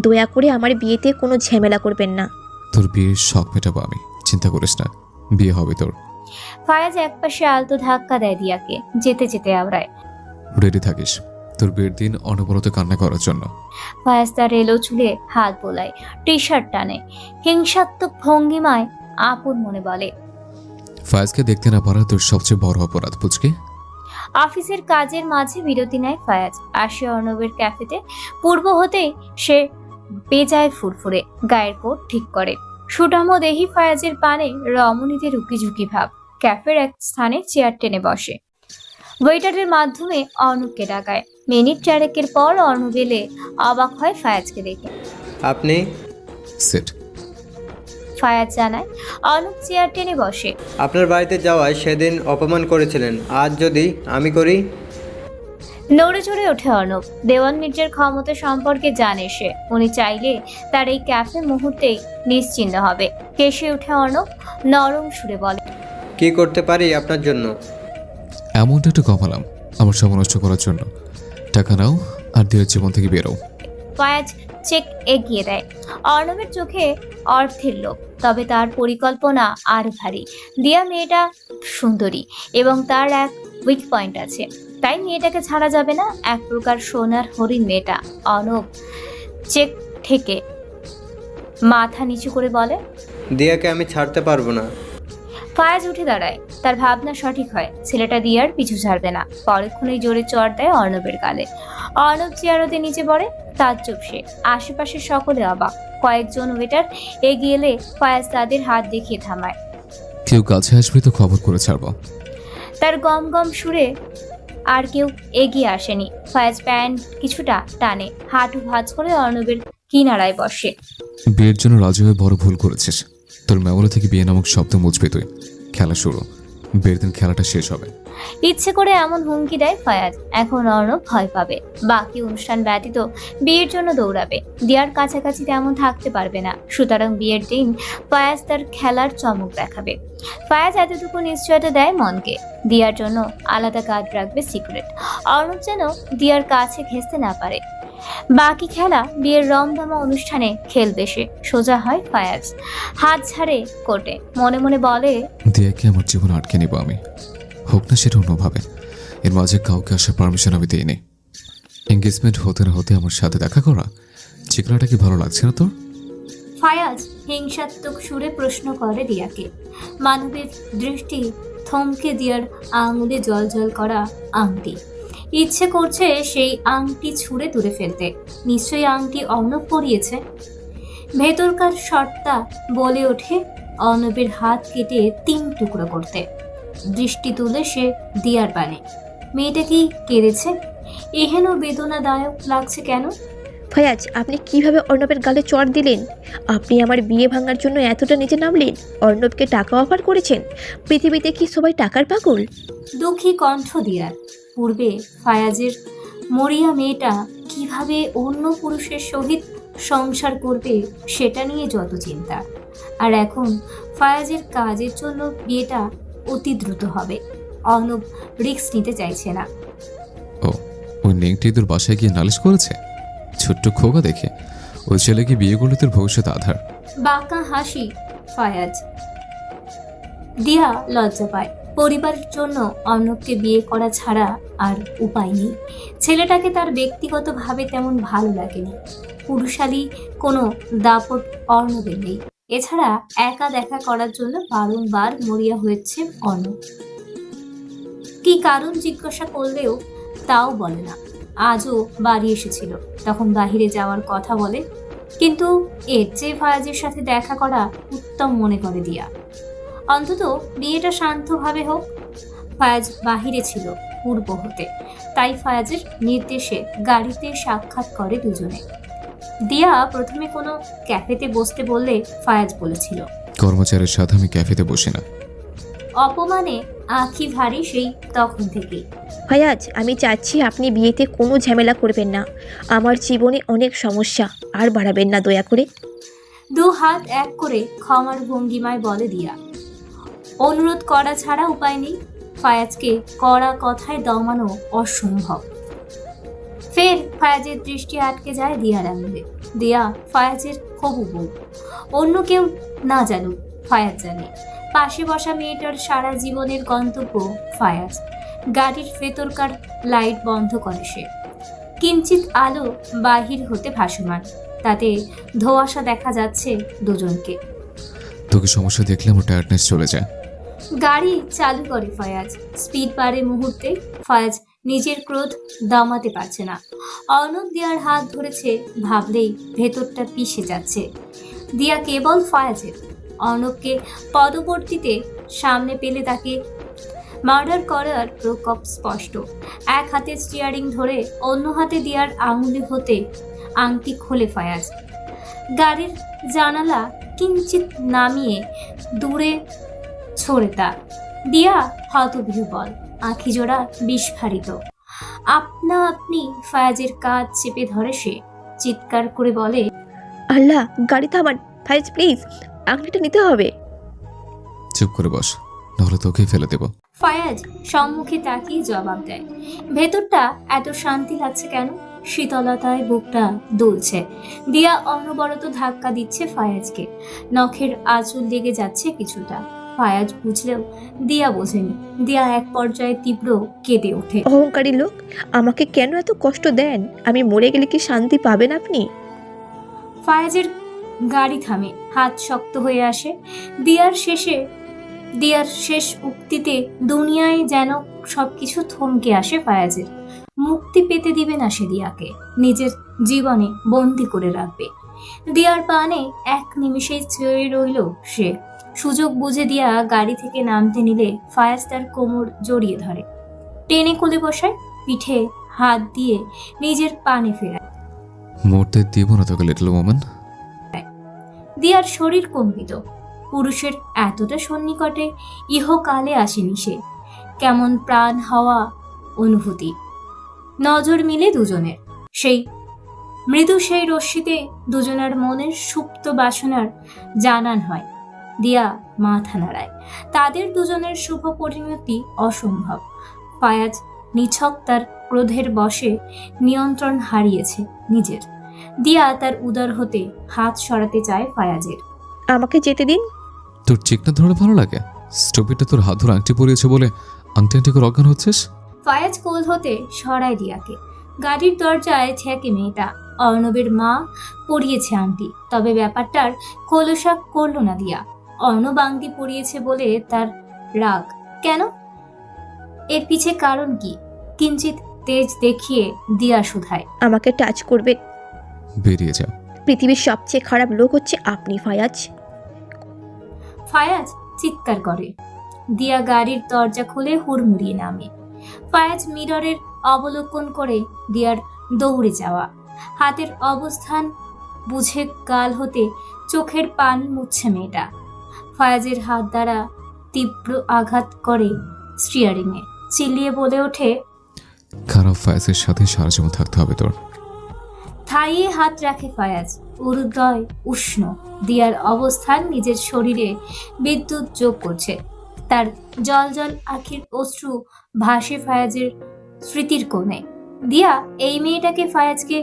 দয়া করে আমার বিয়েতে কোনো ঝামেলা করবেন না। তোর বিয়ের শখ মেটাবো আমি, চিন্তা করিস না, বিয়ে হবে তোর। ফায়াজ একপাশে আলতো ধাক্কা দেয় দিয়াকে, যেতে যেতে আওড়ায়, রেডি থাকিস তোর বিয়ের দিন অনবরত কান্না করার জন্য। ফায়াজ তার এলো চুলে হাত বোলায়, টি শার্ট টানে, হিংসাত্মক ভঙ্গিমায় আপন মনে বলে, ফায়াজকে দেখতে না পারা তোর সবচেয়ে বড় অপরাধ, বুঝকি? অফিসের কাজের মাঝে বিরতি নেয় ফায়াজ। আসে অর্ণবের ক্যাফেতে। পূর্ব হতেই সে বেজায় ফুরফুরে। গায়ের কোট ঠিক করে। সুঠামো দেহি ফায়াজের পানে রমণীদের উকিঝুঁকি ভাব। ক্যাফের এক স্থানে চেয়ার টেনে বসে। ওয়েটারের মাধ্যমে অর্ণবকে ডাকায়। মিনিট 4 পর অর্ণব এলে অবাক হয় ফায়াজকে দেখে। আপনি? সেট। ফায়াজ জানায়। অর্ণব চেয়ার টেনে বসে। আপনার বাড়িতে যাওয়ায় সেদিন অপমান করেছিলেন, আজ যদি আমি করি? নড়ে চড়ে ওঠে অর্ণব। দেওয়ান মির্জার ক্ষমতা সম্পর্কে জানে সে। উনি চাইলে তার এই ক্যাফে মুহূর্তেই নিশ্চিহ্ন হবে। কেসে উঠে অর্ণব, নরম সুরে বলে, কি করতে পারি আপনার জন্য? অ্যামাউন্ট একটু কমালাম আমার সময় নষ্ট করার জন্য। টাকা নাও আর দিয়ার জীবন থেকে বেরো। ফায়াজ চেক এগিয়ে দেয়। অর্ণবের চোখে অর্থের লোভ, তবে তার পরিকল্পনা আর ভারী। দিয়া মেয়েটা সুন্দরী এবং তার এক উইক পয়েন্ট আছে, তাই মেয়েটাকে ছাড়া যাবে না। এক প্রকার সোনার হরিণ মেয়েটা। অর্ণব চেক থেকে মাথা নিচু করে বলে, দিয়াকে আমি ছাড়তে পারবো না। ফায়াজ উঠে দাঁড়ায়। তার ভাবনা সঠিক হয়, ছেলেটা দিয়ার পিছু ছাড়বে না। পরক্ষণেই জোরে চড় দেয় অর্ণবের গালে। অর্ণব চেয়ারতে নিচে পড়ে। তার চোখ সে। আশেপাশের সকলে অবাক। কয়েকজন ওয়েটার এগিয়ে এলে ফায়াজ তাদের হাত দেখিয়ে থামায়। কেউ কাছে আসবে তো খবর করে ছাড়বো। তার গম গম সুরে আর কেউ এগিয়ে আসেনি। ফায়াজ প্যান্ট কিছুটা টানে, হাঁটু ভাঁজ করে অর্ণবের কিনারায় বসে। বিয়ের জন্য রাজি হয়ে বড় ভুল করেছিস। তোর মেমোরি থেকে বিয়ে নামক শব্দ মুছবে তুই। খেলা শুরু। বিয়ের দিন খেলাটা শেষ হবে। ইচ্ছে করে এমন হুমকি দেয় ফায়াজ। এখন অর্ণব ভয় পাবে। বাকি অনুষ্ঠান ব্যতীত বিয়ের জন্য দৌড়াবে। দিয়ার কাছাকাছি তেমন থাকতে পারবে না। সুতরাং বিয়ের দিন ফায়াজ তার খেলার চমক দেখাবে। ফায়াজ এতটুকু নিশ্চয়তা দেয় মনকে, দিয়ার জন্য আলাদা কার্ড রাখবে সিক্রেট। অর্ণব যেন দিয়ার কাছে ঘেঁষতে না পারে। বাকি খেলা বিয়ের রমধমা অনুষ্ঠানে খেলবে সে। সোজা হয় ফায়াজ, হাত ছাড়ে কোটে। মনে মনে বলে, দিয়াকে আমার জীবন আটকে নিব আমি, হোক না সেটা অন্যভাবে। এর মাঝে কাউকে আসার পারমিশন আমি দিইনি। এঙ্গেজমেন্ট হতে না হতে আমার সাথে দেখা করা, চিকলাটা কি ভালো লাগছে না তোর? ফায়াজ হিংসাত্মক সুরে প্রশ্ন করে দিয়াকে। মানবের দৃষ্টি থমকে দিয়ার আঙুলে জল জল করা আংটি। ইচ্ছে করছে সেই আংটি ছুঁড়ে তুলে ফেলতে। নিশ্চয়ই আংটি অর্ণব পরিয়েছে। ভেতরকার সত্তা বলে ওঠে অর্ণবের হাত কেটে 3 টুকরো করতে। দৃষ্টি তুলে সে দিয়ার পানে। মেয়েটা কি কেঁদেছে? এহেন বেদনাদায়ক লাগছে কেন? ফায়াজ, আপনি কিভাবে অর্ণবের গালে চড় দিলেন? আপনি আমার বিয়ে ভাঙার জন্য এতটা নিচে নামলেন? অর্ণবকে টাকা অফার করেছেন? পৃথিবীতে কি সবাই টাকার পাগল? দুঃখী কণ্ঠ দিয়ার। পূর্বে ফায়াজের মরিয়া মেয়েটা কিভাবে অন্য পুরুষের সহিত সংসার করবে সেটা নিয়ে যত চিন্তা। আর এখন ফায়াজের কাজের জন্য বিয়েটা অতি দ্রুত হবে। অর্ণব রিস্ক নিতে চাইছে না। ও, ওই নেংটি তোর বাসায় গিয়ে নালিশ করেছে? ছোট্ট খোকা দেখে ওই ছেলেকে বিয়ে করলে তোর ভবিষ্যৎ আধার। বাঁকা হাসি ফায়াজ। দিয়া লজ্জা পায়। পরিবারের জন্য অর্ণবকে বিয়ে করা ছাড়া আর উপায় নেই। ছেলেটাকে তার ব্যক্তিগতভাবে তেমন ভালো লাগেনি। পুরুষালী কোনো দাপট অর্ণবের নেই। এছাড়া একা দেখা করার জন্য বারংবার মরিয়া হয়েছে অর্ণব। কি কারণ জিজ্ঞাসা করলেও তাও বলে না। আজও বাড়ি এসেছিল, তখন বাহিরে যাওয়ার কথা বলে, কিন্তু এর চেয়ে ফায়াজের সাথে দেখা করা উত্তম মনে করে দিয়া। অন্তত বিয়েটা শান্তভাবে হোক। ফায়াজ বাহিরে ছিল পূর্ব হতে, তাই ফায়াজের নির্দেশে গাড়িতে সাক্ষাৎ করে দুজনে। দিয়া প্রথমে কোনো ক্যাফেতে বসতে বললে ফায়াজ বলেছিল, কর্মচারীর সাথে আমি ক্যাফেতে বসি না। অপমানে আঁখি ভারী সেই তখন থেকেই। ফায়াজ, আমি চাচ্ছি আপনি বিয়েতে কোনো ঝামেলা করবেন না। আমার জীবনে অনেক সমস্যা, আর বাড়াবেন না দয়া করে। 2 হাত এক করে ক্ষমার ভঙ্গিমায় বলে দিয়া। অনুরোধ করা ছাড়া উপায় নেই। ফায়াজকে কড়া কথায় দমানো অসম্ভব। ফের ফায়াজের দৃষ্টি আটকে যায় দিয়ার আঙুলে। দিয়া ফায়াজের হবু বউ। অন্য কেউ না জানুক, ফায়াজ জানে। পাশে বসা মেয়েটার সারা জীবনের গন্তব্য ফায়াজ। গাড়ির ভেতরকার লাইট বন্ধ করে সে। কিঞ্চিত আলো বাহির হতে ভাসমান, তাতে ধোঁয়াশা দেখা যাচ্ছে দুজনকে। তোকে সমস্যা দেখলে আমার টায়ার্ডনেস চলে যায়। গাড়ি চালু করে ফায়াজ। স্পিড বাড়ে মুহূর্তে। ফায়াজ নিজের ক্রোধ দামাতে পারছে না। অর্ণব দিয়ার হাত ধরেছে, ভাবলেই ভেতরটা পিষে যাচ্ছে। দিয়া কেবল ফায়াজের। অর্ণবকে পদবর্তীতে সামনে পেলে তাকে মার্ডার করার প্রকোপ স্পষ্ট। এক হাতে স্টিয়ারিং ধরে অন্য হাতে দিয়ার আঙুলে হতে আংটি খোলে ফায়াজ। গাড়ির জানালা কিঞ্চিত নামিয়ে দূরে ছড়ে তা। দিয়া হতবিহ্বল, আঁখিজোড়া বিস্ফারিত। আপনা আপনি ফায়াজের কাজ চেপে ধরে সে, চিৎকার করে বলে, আল্লাহ, গাড়ি থামান ফাইজ প্লিজ, আংটিটা নিতে হবে। চুপ করে বস, নাহলে তোকেই ফেলে দেব। ফায়াজ সম্মুখে তাকিয়ে জবাব দেয়। ভেতরটা এত শান্তি লাগছে কেন? শীতলতায় বুকটা দুলছে। দিয়া অনবরত ধাক্কা দিচ্ছে ফায়াজকে। নখের আঁচল লেগে যাচ্ছে কিছুটা। ফায়াজ বুঝলেও দিয়া বোঝেনি। দিয়া এক পর্যায়ে তীব্র কেঁদে ওঠে। অহংকারী লোক, আমাকে কেন এত কষ্ট দেন? আমি মরে গেলে কি শান্তি পাবেন আপনি? ফায়াজের গাড়ি থামে, হাত শক্ত হয়ে আসে। দিয়ার শেষ উক্তিতে দুনিয়ায় যেন সবকিছু থমকে আসে ফায়াজের। মুক্তি পেতে দিবে না সে দিয়াকে, নিজের জীবনে বন্দি করে রাখবে। দিয়ার পানে এক নিমিষেই চেয়ে রইল সে। সুযোগ বুঝে দিয়া গাড়ি থেকে নামতে নিলে ফায়াজ তার কোমর জড়িয়ে ধরে, টেনে কোলে বসায়, পিঠে হাত দিয়ে নিজের পানে ফেরায়। মরতে দিব না তোকে লিটল ওম্যান। দিয়ার শরীর কম্পিত। পুরুষের এতটা সন্নিকটে ইহকালে আসেনি সে। কেমন প্রাণ হওয়া অনুভূতি। নজর মিলে দুজনের, সেই মৃদু সেই রশ্মিতে দুজনের মনের সুপ্ত বাসনার জানান হয়। দিয়া মাথা নাড়ায়। তাদের দুজনের শুভ পরিণতি অসম্ভব। ফায়াজ নিছক তার ক্রোধের বশে নিয়ন্ত্রণ হারিয়েছে নিজের। দিয়া তার উদর হতে হাত সরাতে চায় ফায়াজের। আমাকে যেতে দিন। তোর চিকনা ধরে ভালো লাগে? স্টুপিডটা তোর হাত ধরে আংটি পরিয়েছে বলে আংটি আংটি করে অজ্ঞান হচ্ছিস? ফায়াজ কোল হতে সরায় দিয়াকে। গাড়ির দরজায় ঠেকে মেয়েটা। অর্ণবের মা পরিয়েছে আংটি, তবে ব্যাপারটার খোলসা করল না দিয়া। অর্ণব আংটি পরিয়েছে বলে তার রাগ কেন? এর পিছে কারণ কি? কিঞ্চিত তেজ দেখিয়ে দিয়া শুধায়। আমাকে টাচ করবেন? বেরিয়ে যা। পৃথিবীর সবচেয়ে খারাপ লোক হচ্ছে আপনি ফায়াজ। ফায়াজ চিৎকার করে। দিয়া গাড়ির দরজা খুলে হুড়মুড়িয়ে নামে। ফায়াজ মিররের অবলোকন করে দিয়ার দৌড়ে যাওয়া। হাতের অবস্থান বুঝে গাল হতে চোখের পানি মুছছে মেয়েটা। ফায়াজের হাত দ্বারা তীব্র আঘাত করে স্টিয়ারিংয়ে, চিল্লিয়ে বলে ওঠে, খারাপ ফায়াজের সাথে সারা জীবন থাকতে হবে তোর। থাইয়ে হাত রাখে ফায়াজ, উরুদয় উষ্ণ। দিয়ার অবস্থান নিজের শরীরে বিদ্যুৎ যোগ করছে। তার জল জল আখির অশ্রু ভাসে ফায়াজের স্মৃতির কোণে। দিয়া এই মেয়েটাকে ফায়াজকে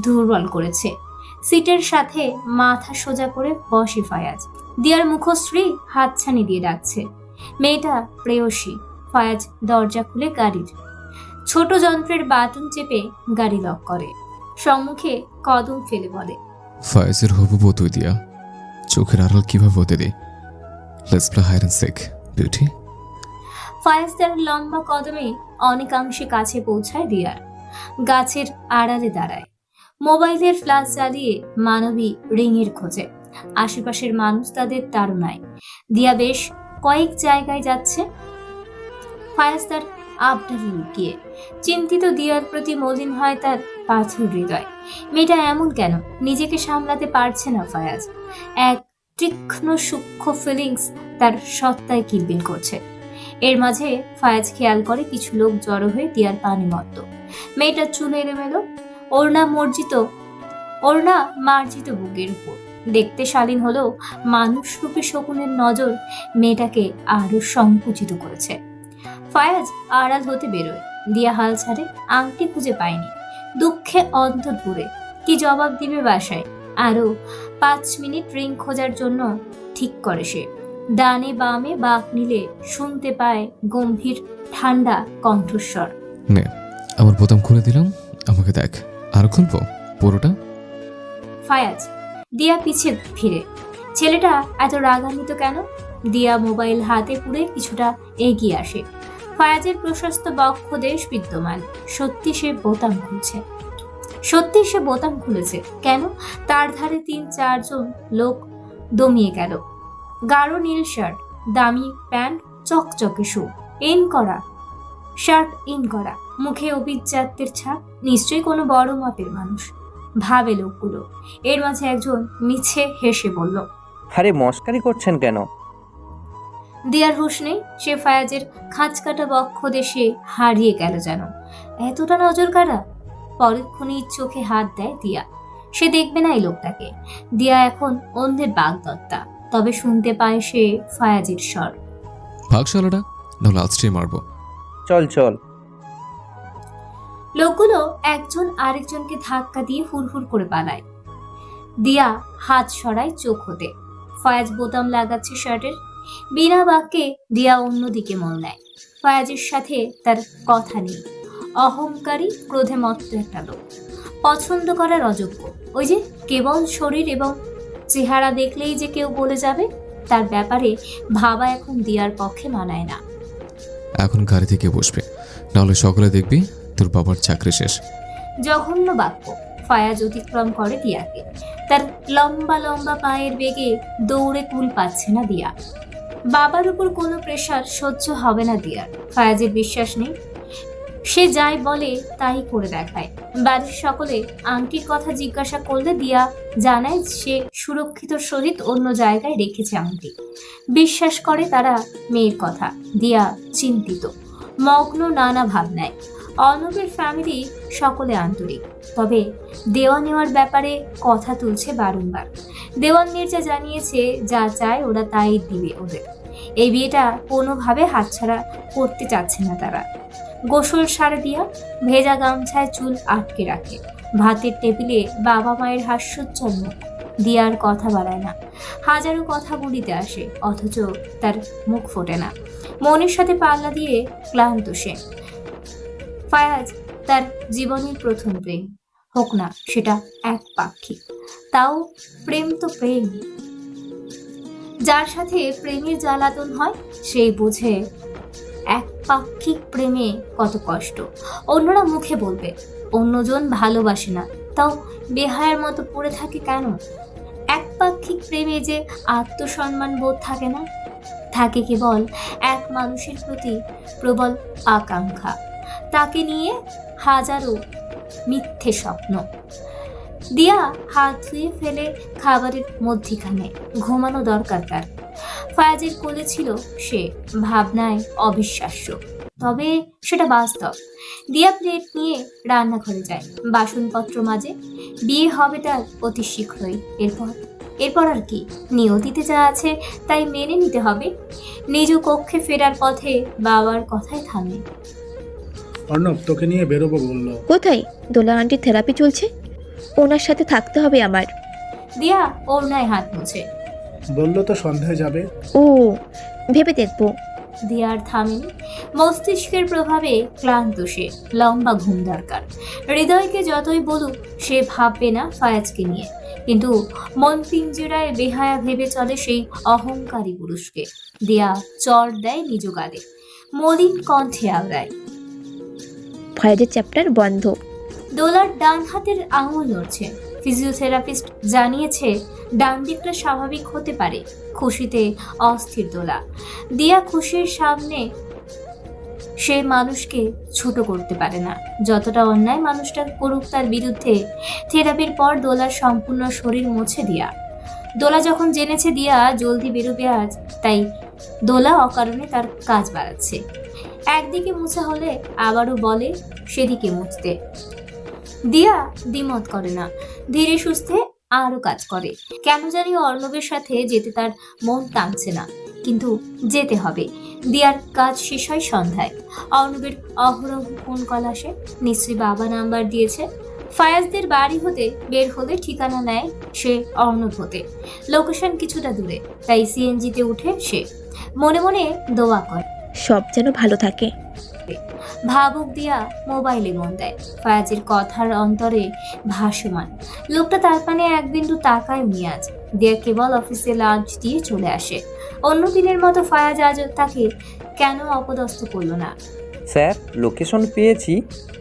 দুর্বল করেছে। সিটের সাথে মাথা সোজা করে বসে ফায়াজ। দিয়ার মুখশ্রী হাতছানি দিয়ে ডাকছে। মেয়েটা প্রেয়সী। ফায়াজ দরজা খুলে গাড়ির ছোট যন্ত্রের বাটন চেপে গাড়ি লক করে। সম্মুখে কদম ফেলে বলে, ফায়াজের হবু বউ তুই দিয়া। চোখের আড়াল কিভাবে হতে দে? Let's play hide and seek beauty. Fayaz তার লম্বা কদমে অনেকাংশে কাছে পৌঁছায় দিয়ার। গাছের আড়ালে দাঁড়ায়, মোবাইলের ফ্ল্যাশ জ্বালিয়ে মানবী রিংয়ের খোঁজে। আশেপাশের মানুষ তাদের তাড়নায়। দিয়া বেশ কয়েক জায়গায় যাচ্ছে। ফায়াজ তার আবদারে লুকিয়ে। চিন্তিত দিয়ার প্রতি মলিন হয় তার পাথর হৃদয়। মেয়েটা এমন কেন? নিজেকে সামলাতে পারছে না ফায়াজ। এক তীক্ষ্ণ সূক্ষ্ম ফিলিংস তার সত্তায় কিলবিল করছে। এর মাঝে ফায়াজ খেয়াল করে কিছু লোক জড়ো হয়ে দিয়ার পানি মত্ত। মেয়েটার চুল এলোমেলো, ওড়না মার্জিত বুকের উপর। দেখতে শালীন হলেও মানুষরূপী শকুনের নজর মেয়েটাকে আরো সংকুচিত করেছে। ফায়াজ আড়াল হতে বেরোয়। দিয়া হাল ছাড়ে, আংটি খুঁজে পায়নি। দুঃখে অন্তর পুরে কি জবাব দিবে বাসায়? আরো 5 মিনিট রিং খোঁজার জন্য ঠিক করে সে। ডানে বামে বাঁক নিলে শুনতে পায় গম্ভীর ঠান্ডা কণ্ঠস্বর, নে আমার বোতাম খুলে দিলাম, আমাকে দেখ। আর খুলবো পুরোটা? ফায়াজ। দিয়া পিছে ফিরে। ছেলেটা এত রাগান্বিত কেন? দিয়া মোবাইল হাতে পুরে কিছুটা এগিয়ে আসে। ফায়াজের প্রশস্ত বক্ষ দেশ বিদ্যমান। সত্যি সে বোতাম খুলেছে। কেন? তার ধারে 3-4 জন লোক দমিয়ে গেল। গাঢ় নীল শার্ট, দামি প্যান্ট, চকচকে শু, শার্ট ইন করা, মুখে অভিজাত্যের ছাপ। নিশ্চয়ই কোনো বড় মাপের মানুষ। ভাবে লোকগুলো। এর মাঝে একজন মিছে হেসে বলল, আরে মস্কারি করছেন কেন? দিয়ার হুঁশ নেই। সে ফায়াজের খাঁচ কাটা বক্ষ দেশে হারিয়ে গেল যেন। এতটা নজর কাড়া? পরক্ষণেই চোখে হাত দেয় দিয়া। সে দেখবে না এই লোকটাকে। দিয়া এখন অন্যের বাগদত্তা, তবে শুনতে পায় সে ফায়াজের স্বর। ভাগশালাটা নাহলে আজকে মারবো। চল চল। লোকগুলো একজন আরেকজনকে ধাক্কা দিয়ে হুড়হুড় করে পালায়। দিয়া হাত সরায় চোখ হতে। ফায়াজ বোতাম লাগাচ্ছে শার্টের। বিনা বাক্যে দিয়া অন্যদিকে মন নেয়। ফায়াজের সাথে তার কথা নেই। অহংকারী, ক্রোধে মত্ত একটা লোক, পছন্দ করার অযোগ্য। ওই যে কেবল শরীর এবং চেহারা দেখলেই যে কেউ বলে যাবে, তার ব্যাপারে ভাবা এখন দিয়ার পক্ষে মানায় না। এখন গাড়ি থেকে বসবে, নাহলে সকালে দেখবি তোর বাবার চাকরি শেষ। জঘন্য বাক্য। ফায়াজ অতিক্রম করে দিয়াকে। তার লম্বা লম্বা পায়ের বেগে দৌড়ে কুল পাচ্ছে না দিয়া। বাবার উপর কোনো প্রেশার সহ্য হবে না দিয়ার। ফায়াজের বিশ্বাস নেই। সে যাই বলে তাই করে দেখায়। বাড়ির সকলে আংটির কথা জিজ্ঞাসা করলে দিয়া জানায় সে সুরক্ষিত সহিত অন্য জায়গায় রেখেছে আংটি। বিশ্বাস করে তারা মেয়ের কথা। দিয়া চিন্তিত, মগ্ন নানা ভাবনায়। অর্ণবের ফ্যামিলি সকলে আন্তরিক, তবে দেওয়া নেওয়ার ব্যাপারে কথা তুলছে বারংবার। দেওয়ান মির্জা জানিয়েছে যা চায় ওরা তাই দিবে ওদের। এই বিয়েটা কোনোভাবে হাতছাড়া করতে চাচ্ছে না তারা। গোসল সারে দিয়া ভেজা গামছায় চুল আটকে রাখে। ভাতের টেবিলে বাবা মায়ের হাস্যোজ্জ্বল মুখ। দিয়ার কথা বাড়ায় না। হাজারো কথা বলিতে আসে, অথচ তার মুখ ফোটে না। মনের সাথে পাল্লা দিয়ে ক্লান্ত সে। ফায়াজ তার জীবনের প্রথম প্রেম, হোক না সেটা এক পাক্ষিক, তাও প্রেম তো প্রেম। যার সাথে প্রেমের জ্বালাতন হয় সেই বুঝে এক পাক্ষিক প্রেমে কত কষ্ট। অন্যরা মুখে বলবে অন্যজন ভালোবাসে না, তাও বেহায়ার মতো পড়ে থাকে কেন? এক পাক্ষিক প্রেমে যে আত্মসম্মান বোধ থাকে না, থাকে কেবল এক মানুষের প্রতি প্রবল আকাঙ্ক্ষা, তাকে নিয়ে হাজারো মিথ্যে স্বপ্ন। দিয়া হাত ধুয়ে ফেলে খাবারের মধ্যিখানে। ঘুমানো দরকার তার। ফায়াজের কোলে ছিল সে, ভাবনায় অবিশ্বাস্য, তবে সেটা বাস্তব। দিয়া প্লেট নিয়ে রান্নাঘরে যায়, বাসনপত্র মাজে। বিয়ে হবে তার অতি শীঘ্রই। এরপর আর কি? নিয়তিতে যা আছে তাই মেনে নিতে হবে। নিজ কক্ষে ফেরার পথে বাবার কথায় থামে। অর্ণব তোকে নিয়ে বেরোবো বলল। কোথায়? দোলা আন্টির থেরাপি চলছে, ওনার সাথে থাকতে হবে আমার। দিয়া ওড়নায় হাত মুছে। বললো তো সন্ধ্যায় যাবে। ও, ভেবে দেখবো। দিয়ার থামেনি। মস্তিষ্কের প্রভাবে ক্লান্ত সে। লম্বা ঘুম দরকার। হৃদয়কে যতই বলুক সে ভাববে না ফায়াজকে নিয়ে, কিন্তু মন পিঞ্জরায় বেহায়া ভেবে চলে সেই অহংকারী পুরুষকে। দিয়া চর দেয় নিজ গালে, মলিন কণ্ঠে আওড়ায়। ফায়াজের চ্যাপ্টার বন্ধ। দোলার ডান হাতের আঙুল নড়ছে। ফিজিওথেরাপিস্ট জানিয়েছে ডান দিকটা স্বাভাবিক হতে পারে। খুশিতে অস্থির দোলা। দিয়া খুশির সামনে সে মানুষকে ছোট করতে পারে না। যতটা অন্যায় মানুষটা করুক তার বিরুদ্ধে, থেরাপির পর দোলার সম্পূর্ণ শরীর মুছে দিয়া। দোলা যখন জেনেছে দিয়া জলদি বেরোবে আজ, তাই দোলা অকারণে তার কাজ বাড়াচ্ছে। একদিকে মুছা হলে আবারও বলে সেদিকে মুছতে। দিয়া দ্বিমত করে না, ধীরে সুস্থে আরো কাজ করে। কেন জানি অর্ণবের সাথে যেতে তার মন টানছে না, কিন্তু যেতে হবে। দিয়ার কাজ শেষ হয় সন্ধ্যায়। অর্ণবের অহরহ ফোন কল আসে। নিশ্চয়ই বাবা নাম্বার দিয়েছে। ফায়াজদের বাড়ি হতে বের হলে ঠিকানা নেয় সে অর্ণব হতে। লোকেশন কিছুটা দূরে, তাই সিএনজিতে উঠে সে মনে মনে দোয়া করে সব যেন ভালো থাকে। ভাবুক দিয়া মোবাইলে মন দেয়। ফায়াজের কথার অন্তরে ভাসমান। লোকটা তার পানে এক বিন্দু তাকায় মিয়াজ। দিয়া কেবল অফিসে লাঞ্চ দিয়ে চলে আসে। অন্য দিনের মতো ফায়াজ আজ তাকে কেন অপদস্থ করলো না। স্যার, লোকেশন পেয়েছি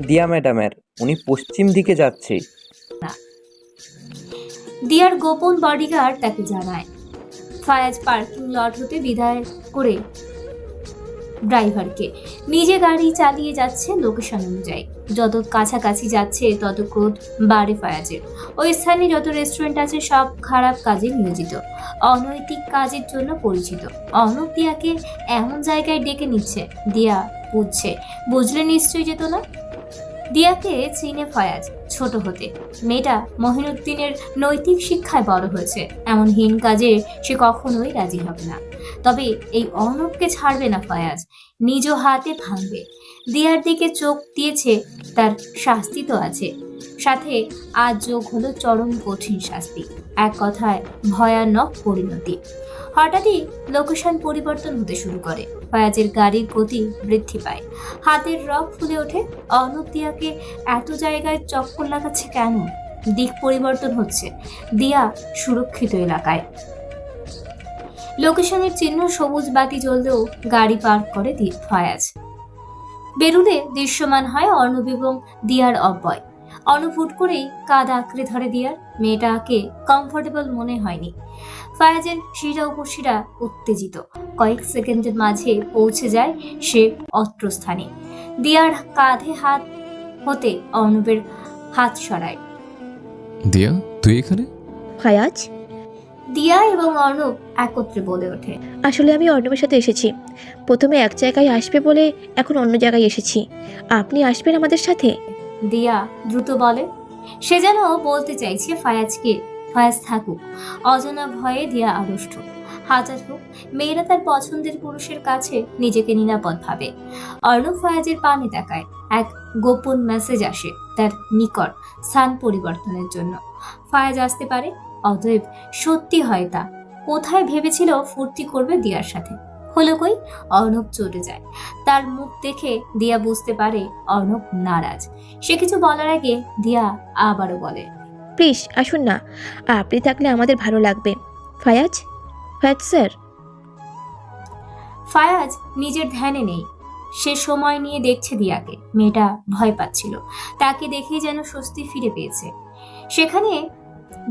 দিয়া ম্যাডামের, উনি পশ্চিম দিকে যাচ্ছে। দিয়ার গোপন বডিগার্ড তাকে জানায়। ফায়াজ পার্কিং লট হতে বিদায় করে ড্রাইভারকে। নিজে গাড়ি চালিয়ে যাচ্ছে লোকেশন অনুযায়ী। যত কাছাকাছি যাচ্ছে তত ক্রোধ বাড়ে ফায়াজের। ওই স্থানে যত রেস্টুরেন্ট আছে সব খারাপ কাজে নিয়োজিত, অনৈতিক কাজের জন্য পরিচিত। অর্ণব দিয়াকে এমন জায়গায় ডেকে নিচ্ছে। দিয়া বুঝছে, বুঝলে নিশ্চয়ই যেত না। দিয়াকে চিনে ফায়াজ ছোট হতে। মেয়েটা মহিনুদ্দিনের নৈতিক শিক্ষায় বড় হয়েছে। এমন হীন কাজে সে কখনোই রাজি হবে না। তবে এই অর্ণবকে ছাড়বে না ফায়াজ, নিজ হাতে ভাঙবে। দিয়ার দিকে চোখ দিয়েছে, তার শাস্তি তো আছে, সাথে আজ যোগ হলো চরম কঠিন শাস্তি, এক কথায় ভয়ানক পরিণতি। হঠাৎই লোকেশন পরিবর্তন হতে শুরু করে। ফায়াজের গাড়ির গতি বৃদ্ধি পায়, হাতের রক ফুলে ওঠে। অর্ণব দিয়াকে এত জায়গায় চক্কর লাগাচ্ছে কেন? দিক পরিবর্তন হচ্ছে। দিয়া সুরক্ষিত এলাকায়। লোকেশনের চিহ্ন সবুজ বাতি জ্বললেও গাড়ি পার্ক করে ফায়াজ। বেরুলে দৃশ্যমান হয় অর্ণব এবং দিয়ার অব্যয়। অর্ণব হুট করেই কাঁধ আঁকড়ে ধরে দিয়ার। মেয়েটাকে কমফোর্টেবল মনে হয়নি। ফায়াজের শিরা উপশিরা উত্তেজিত। কয়েক সেকেন্ডের মাঝে পৌঁছে যায় সে অত্র স্থানে। দিয়ার কাঁধে হাত হতে অর্ণবের হাত সরায়। দিয়া, তুই এখানে? ফায়াজ, দিয়া এবং অর্ণব একত্রে বলে ওঠে। আসলে আমি অর্ণবের সাথে এসেছি। প্রথমে এক জায়গায় আসবে বলে এখন অন্য জায়গায় এসেছি। আপনি আসবেন আমাদের সাথে? দিয়া দ্রুত বলে। সে যেন বলতে চাইছে ফায়াজকে ফায়াজ থাকুক। অজানা ভয়ে দিয়া আড়ষ্ট। হাজার হোক, মেয়েরা তার পছন্দের পুরুষের কাছে নিজেকে নিরাপদ ভাবে। অর্ণব ফায়াজের পানে তাকায়। এক গোপন মেসেজ আসে তার নিকট স্থান পরিবর্তনের জন্য। ফায়াজ আসতে পারে, অতএব সত্যি হয় তা। কোথায় ভেবেছিল ফুর্তি করবে দিয়ার সাথে, হলো কই অর্ণব চলে যায়। তার মুখ দেখে দিয়া বুঝতে পারে অর্ণব নারাজ। সে কিছু বলার আগে দিয়া আবারও বলে, প্লিজ আসুন না, আপনি থাকলে আমাদের ভালো লাগবে। ফায়াজ, ফায়াজ স্যার। ফায়াজ নিজের ধ্যানে নেই। সে সময় নিয়ে দেখছে দিয়াকে। মেয়েটা ভয় পাচ্ছিল। তাকে দেখেই যেন স্বস্তি ফিরে পেয়েছে।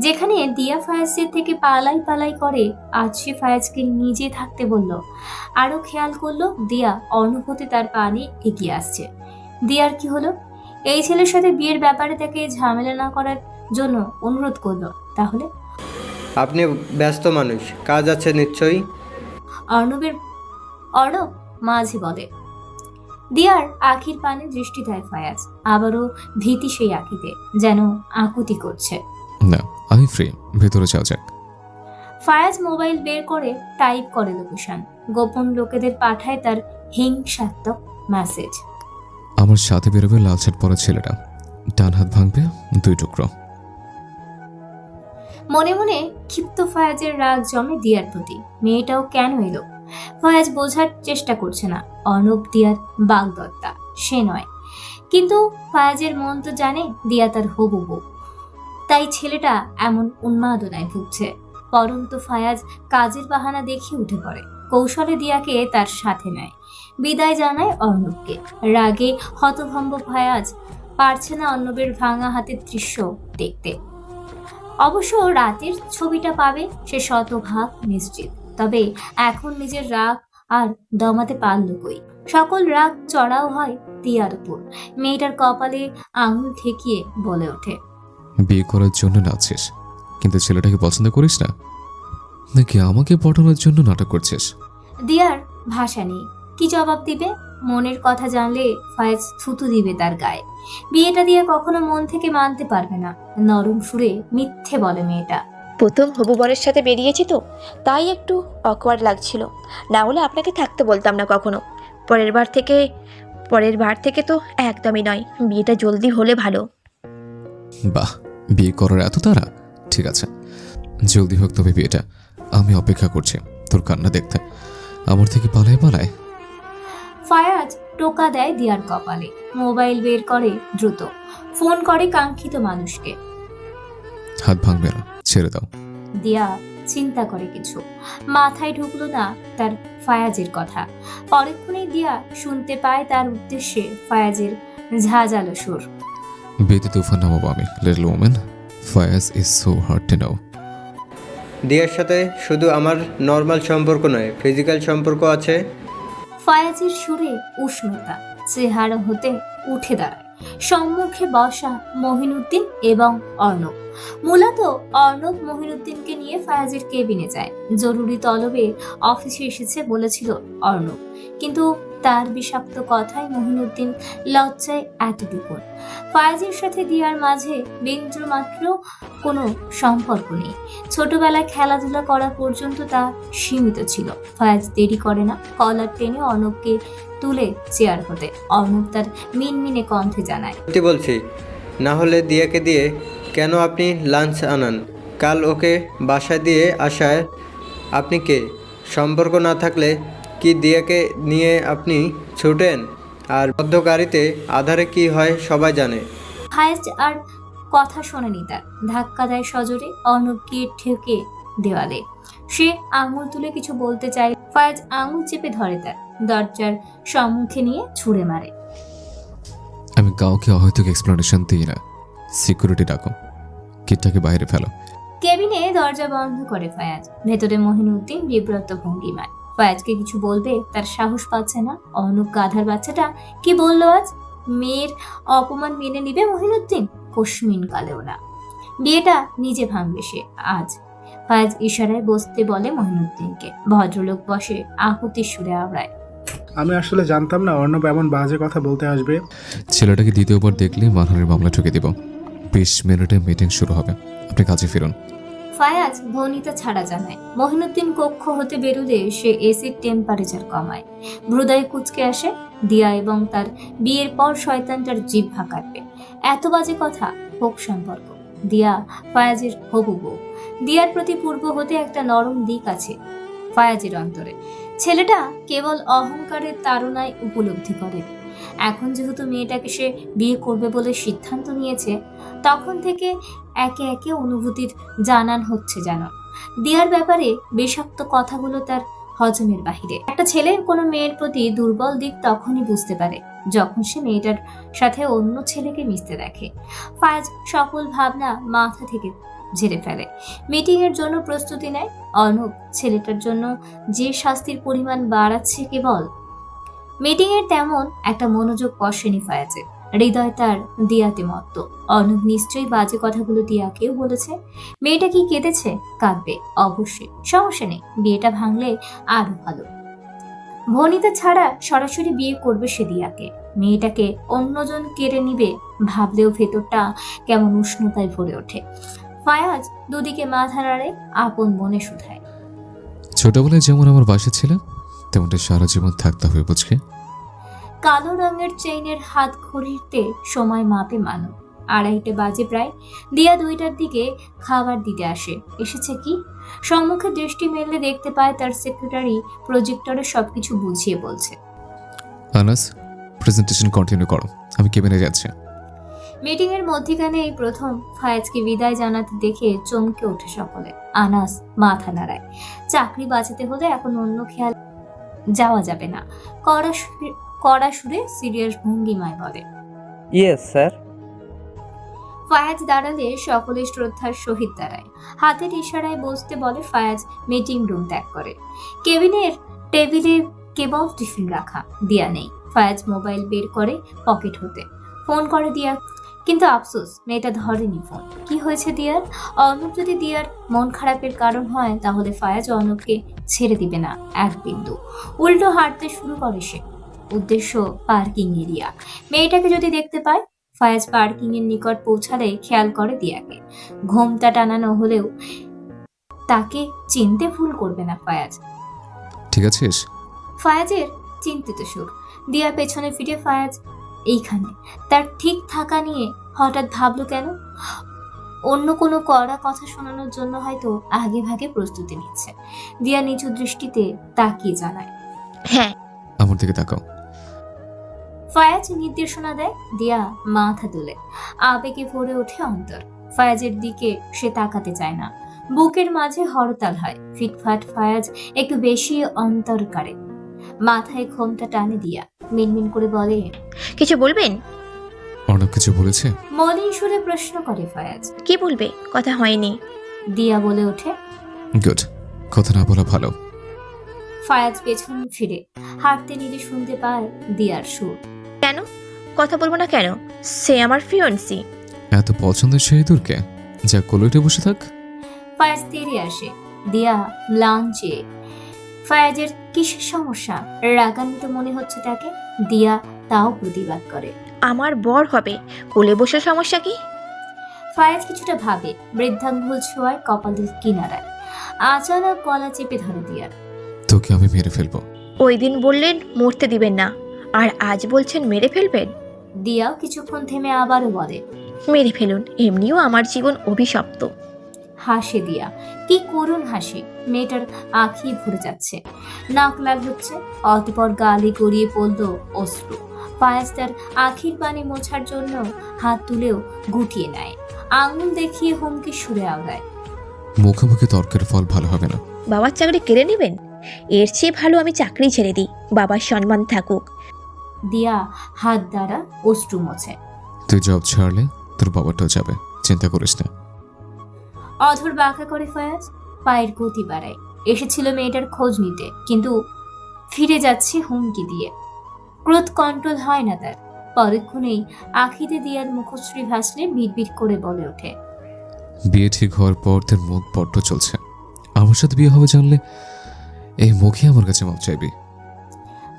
যেখানে দিয়া ফায়াজের থেকে পালাই পালাই করে, আজ সে ফায়াজকে নিজে থাকতে বলল। আরো খেয়াল করলো দিয়া অর্ণব হতে তার পানে এগিয়ে আসছে। দিয়ার কি হলো? এই ছেলের সাথে বিয়ের ব্যাপারে তাকে ঝামেলা না করার জন্য অনুরোধ করলো। তাহলে আপনি ব্যস্ত মানুষ, কাজ আছে নিশ্চয়ই। অর্ণব মাঝে বলে। দিয়ার আখির পানে দৃষ্টি দেয় ফায়াজ। আবারও ভীতি সেই আখিতে, যেন আকুতি করছে। না, আমি ফ্রি, ভেতরে যাও যাক। ফায়াজ মোবাইল বের করে টাইপ করে লোকেশন। গোপন লোকেদের পাঠায় তার হিংসাত্মক মেসেজ। আমার সাথে বেরোবে লাল শার্ট পরা ছেলেটা, ডান হাত ভাঙবে 2 টুকরো। মনে মনে ক্ষিপ্ত ফায়াজের রাগ জমে দিয়ার প্রতি। মেয়েটাও কেন এলো? ফায়াজ বোঝার চেষ্টা করছে না। অর্ণব দিয়ার বাগদত্তা, সে নয়। কিন্তু ফায়াজের মন তো জানে দিয়া তার হবু বউ। তাই ছেলেটা এমন উন্মাদনায় ভুগছে। পরন্তু ফায়াজ কাজের বাহানা দেখিয়ে উঠে পড়ে। কৌশলে দিয়াকে তার সাথে নেয়। বিদায় জানায় অর্ণবকে। রাগে হতভম্ব ফায়াজ পারছে না অর্ণবের ভাঙা হাতের দৃশ্য দেখতে। অবশ্য রাতের ছবিটা পাবে সে শতভাগ নিশ্চিত। তবে এখন নিজের রাগ আর দমাতে পারল কই। সকল রাগ চড়াও হয় দিয়ার উপর। মেয়েটার কপালে আঙুল ঠেকিয়ে বলে ওঠে, বিয়ে করার জন্য নাচছিস, কিন্তু ছেলেটাকে পছন্দ করিস না নাকি আমাকে পটানোর জন্য নাটক করছিস? দিয়ার ভাষা নেই, কি জবাব দিবে? মনের কথা জানলে ফায়াজ থুতু দিবে তার গায়ে। বিয়েটা দিয়ে কখনো মন থেকে মানতে পারবে না। নরম সুরে মিথ্যে বলে মেয়েটা। প্রথম হবু বরের সাথে বেরিয়েছি তো, তাই একটু অকওয়ার্ড লাগছিল। না হলে আপনাকে থাকতে বলতাম না কখনো। পরের বার থেকে তো একদমই নয়। বিয়েটা জলদি হলে ভালো। বাহ, বিয়ে করার এত তাড়া? ঠিক আছে, জলদি হোক তবে বিয়েটা। আমি অপেক্ষা করছি তোর কান্না দেখতে। আমার থেকে পালায় পালায়। ফায়াজ টোকা দেয় দিয়ার কপালে। মোবাইল বের করে দ্রুত। ফোন করে কাঙ্ক্ষিত মানুষকে। হাত ভাঙবে না, ছেড়ে দাও। দিয়া চিন্তা করে কিছু। মাথায় ঢুকলো না তার ফায়াজের কথা। পরক্ষণেই দিয়া শুনতে পায় তার উদ্দেশ্যে ফায়াজের ঝাঁঝালো সুর। বিয়েতে তুফান নামাবো আমি, little woman. Fayaz is so hard to know. দিয়ার সাথে শুধু আমার নর্মাল সম্পর্ক নয়, ফিজিক্যাল সম্পর্ক আছে। ফায়াজের সুরে উষ্ণতা চেহারা হতে উঠে দাঁড়ায় সম্মুখে বসা মহিনুদ্দিন এবং অর্ণব। মূলত অর্ণব মহিনুদ্দিনকে নিয়ে ফায়াজের কেবিনে যায়। জরুরি তলবে অফিসে এসেছে বলেছিল অর্ণব, কিন্তু তার বিষাক্ত কথায় মহিনুদ্দিন লজ্জায় এতটুকু। ফায়াজের সাথে দিয়ার মাঝে বিন্দু মাত্র কোনো সম্পর্ক নেই। ছোটবেলায় খেলাধুলা করা পর্যন্ত তা সীমিত ছিল। ফায়াজ দেরি করে না, কলার টেনে অর্ণবকে তুলে চেয়ার হতে। অর্ণব তার মিনমিনে কণ্ঠে জানায়, সত্যি বলছি, না হলে দিয়াকে দিয়ে কেন আপনি লাঞ্চ আনান? কাল ওকে বাসায় দিয়ে আসায় আপনি কে? সম্পর্ক না থাকলে কি দিয়াকে নিয়ে আপনি ছুটেন? আর বদ্ধ গাড়িতে আধারে কি হয় সবাই জানে। ফায়াজ আর কথা শোনেনি তার, ধাক্কা দেয় সজোরে অর্ণবকে ঠেকে দেওয়ালে। সে আঙুল তুলে কিছু বলতে চায়, ফায়াজ আঙুল চেপে ধরে তার, দরজার সম্মুখে নিয়ে ছুঁড়ে মারে। আমি কাউকে অহৈতুক এক্সপ্লেনেশন দিই না। সিকিউরিটি ডাকো, কিটটাকে বাইরে ফেলো। কেবিনে দরজা বন্ধ করে ফায়াজ। ভেতরে মহিনুদ্দিন বিব্রত ভঙ্গিমায়। ফায়াজকে কিছু বলবে তার সাহস পাচ্ছে না। অর্ণব গাধার বাচ্চাটা কি বললো আজ? মেয়ের অপমান মেনে নিবে মহিনুদ্দিন? কশ্মিন কালেও না। বিয়েটা নিজে ভাঙবে সে আজ। ফায়াজ ইশারায় বসতে বলে মহিনুদ্দিনকে। ভদ্রলোক বসে আকুতির সুরে আওড়ায়, আমি আসলে জানতাম না অর্ণব এমন বাজে কথা বলতে আসবে। ছেলেটাকে দ্বিতীয়বার দেখলে মানহানির মামলা ঠুকে দিব। 20 মিনিটে মিটিং শুরু হবে, আপনি কাজে ফিরুন। ফায়াজ ভনিতা ছাড়া জানায়। মহিনুদ্দিন কক্ষ হতে বেরুলে সে এসির টেম্পারেচার কমায়। হৃদয় কুচকে আসে। দিয়া এবং তার বিয়ের পর শয়তানটার জিহ্বা কাটবে। এত বাজে কথা, হোক সম্পর্ক। দিয়া ফায়াজের হবু বউ। দিয়ার প্রতি পূর্ব হতে একটা নরম দিক আছে ফায়াজের অন্তরে। ছেলেটা কেবল অহংকারের তাড়নায় উপলব্ধি করে। এখন যেহেতু মেয়েটাকে সে বিয়ে করবে বলে সিদ্ধান্ত নিয়েছে, তখন থেকে একে একে অনুভূতির জানান হচ্ছে যেন। দিয়ার ব্যাপারে বিষাক্ত কথাগুলো তার হজমের বাহিরে। একটা ছেলের কোনো মেয়ের প্রতি দুর্বল দিক তখনই বুঝতে পারে যখন সে মেয়েটার সাথে অন্য ছেলেকে মিশতে দেখে। ফায়াজ সকল ভাবনা মাথা থেকে ঝেড়ে ফেলে। মিটিং এর জন্য প্রস্তুতি নেয়। অর্ণব ছেলেটার জন্য যে শাস্তির পরিমাণ বাড়াচ্ছে কেবল। মিটিং এর তেমন একটা মনোযোগ বসেনি ফায়াজের। হৃদয় তার দিয়াতে মত্ত। অর্ণব নিশ্চয়ই বাজে কথাগুলো দিয়াকেও বলেছে। মেয়েটা কি কেঁদেছে? কাঁদবে অবশ্যই, সমস্যা নেই। বিয়েটা ভাঙলে আরো ভালো। ভনিতা ছাড়া সরাসরি বিয়ে করবে সে দিয়াকে। মেয়েটাকে অন্যজন কেড়ে নিবে ভাবলেও ভেতরটা কেমন উষ্ণতায় ভরে ওঠে। ফায়াজ দুদিকে মাথা নাড়ে, আপন মনে শুধায়, ছোটবেলায় যেমন আমার বাসা ছিল তেমনটা সারা জীবন থাকতে হবে বুঝকে। কালো রঙের চেইনের হাত ঘড়িতে সময় মাপে মানব। 2:30 বাজে প্রায়। দিয়া 2টার দিকে খাবার দিতে আসে। এসেছে কি? সম্মুখে দৃষ্টি মেললে দেখতে পায় তার সেক্রেটারি প্রজেক্টরে সবকিছু বুঝিয়ে বলছে। আনাস, প্রেজেন্টেশন কন্টিনিউ করো, আমি কেবিনে যাচ্ছি। মিটিং এর মধ্যখানে এই প্রথম ফায়াজকে বিদায় জানাতে দেখে চমকে ওঠে সকলে। আনাস মাথা নাড়ায়। চাকরি বাঁচাতে হলে এখন অন্য খেয়াল যাওয়া যাবে না। কড়া সুরে সিরিয়াস ভঙ্গিমায় বলে, ইয়েস স্যার। ফায়াজ দাঁড়ালে সকলে শ্রদ্ধার সহিত দাঁড়ায়। হাতের ইশারায় বসতে বলে। ফায়াজ মিটিং রুম ত্যাগ করে। কেবিনের টেবিলে কেবল টিফিন রাখা। দিয়া নেই। ফায়াজ মোবাইল বের করে পকেট হতে ফোন করে দিয়া, কিন্তু আফসোস মেয়েটা ধরেনি ফোন। কি হয়েছে দিয়ার? অর্ণব যদি দিয়ার মন খারাপের কারণ হয় তাহলে ফায়াজ অর্ণবকে ছেড়ে দিবে না এক বিন্দু। উল্টো হাঁটতে শুরু করে সে। উদ্দেশ্য পার্কিং এরিয়া। মেয়েটাকে যদি দেখতে পায়। ফায়াজ পার্কিং এর নিকট পৌঁছালে খেয়াল করে দিয়াকে। ঘোমটা টানানো হলেও তাকে চিনতে ভুল করবে না ফায়াজ। ঠিক আছিস? ফায়াজের চিন্তিত সুর। দিয়া পেছনে ফিরে ফায়াজ এইখানে। তার ঠিক থাকা নিয়ে হঠাৎ ভাবলো কেন? অন্য কোনো কড়া কথা শোনানোর জন্য হয়তো আগে ভাগে প্রস্তুতি নিচ্ছে। দিয়া নিচু দৃষ্টিতে তাকিয়ে জানায়, হ্যাঁ। আমার দিকে তাকাও। ফায়াজ নির্দেশনা দেয়। দিয়া মাথা তুলে। আবেগে ভরে ওঠে অন্তর। ফায়াজের দিকে সে তাকাতে চায় না। বুকের মাঝে হরতাল হয়। ফিটফাট ফায়াজ একটু বেশি অন্তর কাড়ে। মাথায় ঘোমটা টানে দিয়া মিনমিন করে বলে, কিছু বলবেন? অর্ণব কিছু বলেছে? মলিন সুরে প্রশ্ন করে ফায়াজ। কি বলবে? কথা হয়নি। দিয়া বলে ওঠে, গুড, কথা না বলা ভালো। ফায়াজ পেছন ফিরে হাঁটতে নিলে শুনতে পায় দিয়ার সুর। কেন কথা বলবো না কেন? সে আমার ফিয়ন্সি। এত পছন্দের সেই দূরকে যা কোলেটে বসে থাক। ফায়াজ তেড়ে আসে। দিয়া ম্লান চেয়ে। ফায়াজের কিসের সমস্যা? রাগান্বিত মনে হচ্ছে তাকে। দিয়া তাও প্রতিবাদ করে। আমার বর হবে, কোলে বসে সমস্যা কি? ফায়াজ কিছুটা ভাবে, বৃদ্ধাঙ্গুল ছোঁয়ায় কপালের কিনারায়। আচানক গলা চেপে ধরে দিয়ার। তোকে আমি মেরে ফেলবো। ওই দিন বললেন মরতে দিবেন না, আর আজ বলছেন মেরে ফেলবেন। দিয়াও কিছুক্ষণ থেমে আবারও বলে, মেরে ফেলুন, এমনিও আমার জীবন অভিশপ্ত। হাসে দিয়া, কি করুণ হাসি। মেয়েটার আঁখি ভরে যাচ্ছে, নাক লাল হচ্ছে। অতপর গালে গড়িয়ে পড়ল অশ্রু। ফায়াজ তার আখির পানি মোছার জন্য হাত তুলেও গুটিয়ে নেয়। আঙুল দেখিয়ে হুমকি সুরে আওড়ায়, মুখোমুখি তর্কের ফল ভালো হবে না। বাবার চাকরি কেড়ে নেবেন? এর চেয়ে ভালো আমি চাকরি ছেড়ে দিই, বাবার সম্মান থাকুক। দিয়া হাত দ্বারা অশ্রু মোছে। তুই জব ছাড়লে তোর বাবাটাও যাবে, চিন্তা করিস না। অধর বাঁকা করে ফায়াজ পায়ের গতি বাড়ায়। এসেছিল মেয়েটার খোঁজ নিতে, কিন্তু ফিরে যাচ্ছে হুমকি দিয়ে। ক্রোধ কন্ট্রোল হয় না তার। পরক্ষণেই আখিতে দিয়ার মুখশ্রী ভাসলে বিড়বিড় করে বলে ওঠে, বিয়ে ঠিক হওয়ার পর তোর মুখ বড্ড চলছে। আমার সাথে বিয়ে হবে জানলে এই মুখে আমার কাছে মাপ চাইবি।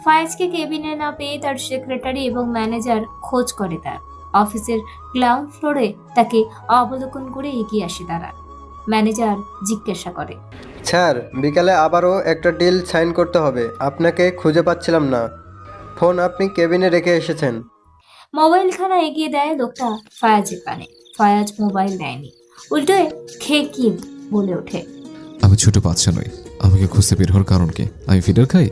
ফায়াজকে কেবিনে না পেয়ে তার সেক্রেটারি এবং ম্যানেজার খোঁজ করে তার। অফিসের গ্রাউন্ড ফ্লোরে তাকে অবলোকন করে এগিয়ে আসে তারা। ম্যানেজার জিজ্ঞাসা করে, স্যার বিকালে আবারও একটা ডিল সাইন করতে হবে, আপনাকে খুঁজে পাচ্ছিলাম না। ফোন আপনি কেবিনে রেখে এসেছেন। মোবাইলখানা এগিয়ে দেয় লোকটা ফায়াজের কানে। ফায়াজ মোবাইল দেয়নি, উল্টো খেয়ে কি বলে ওঠে, আমি ছোট বাচ্চা নই, আমাকে খুঁজতে বের হওয়ার কারণ কি? আমি ফিডার খাই?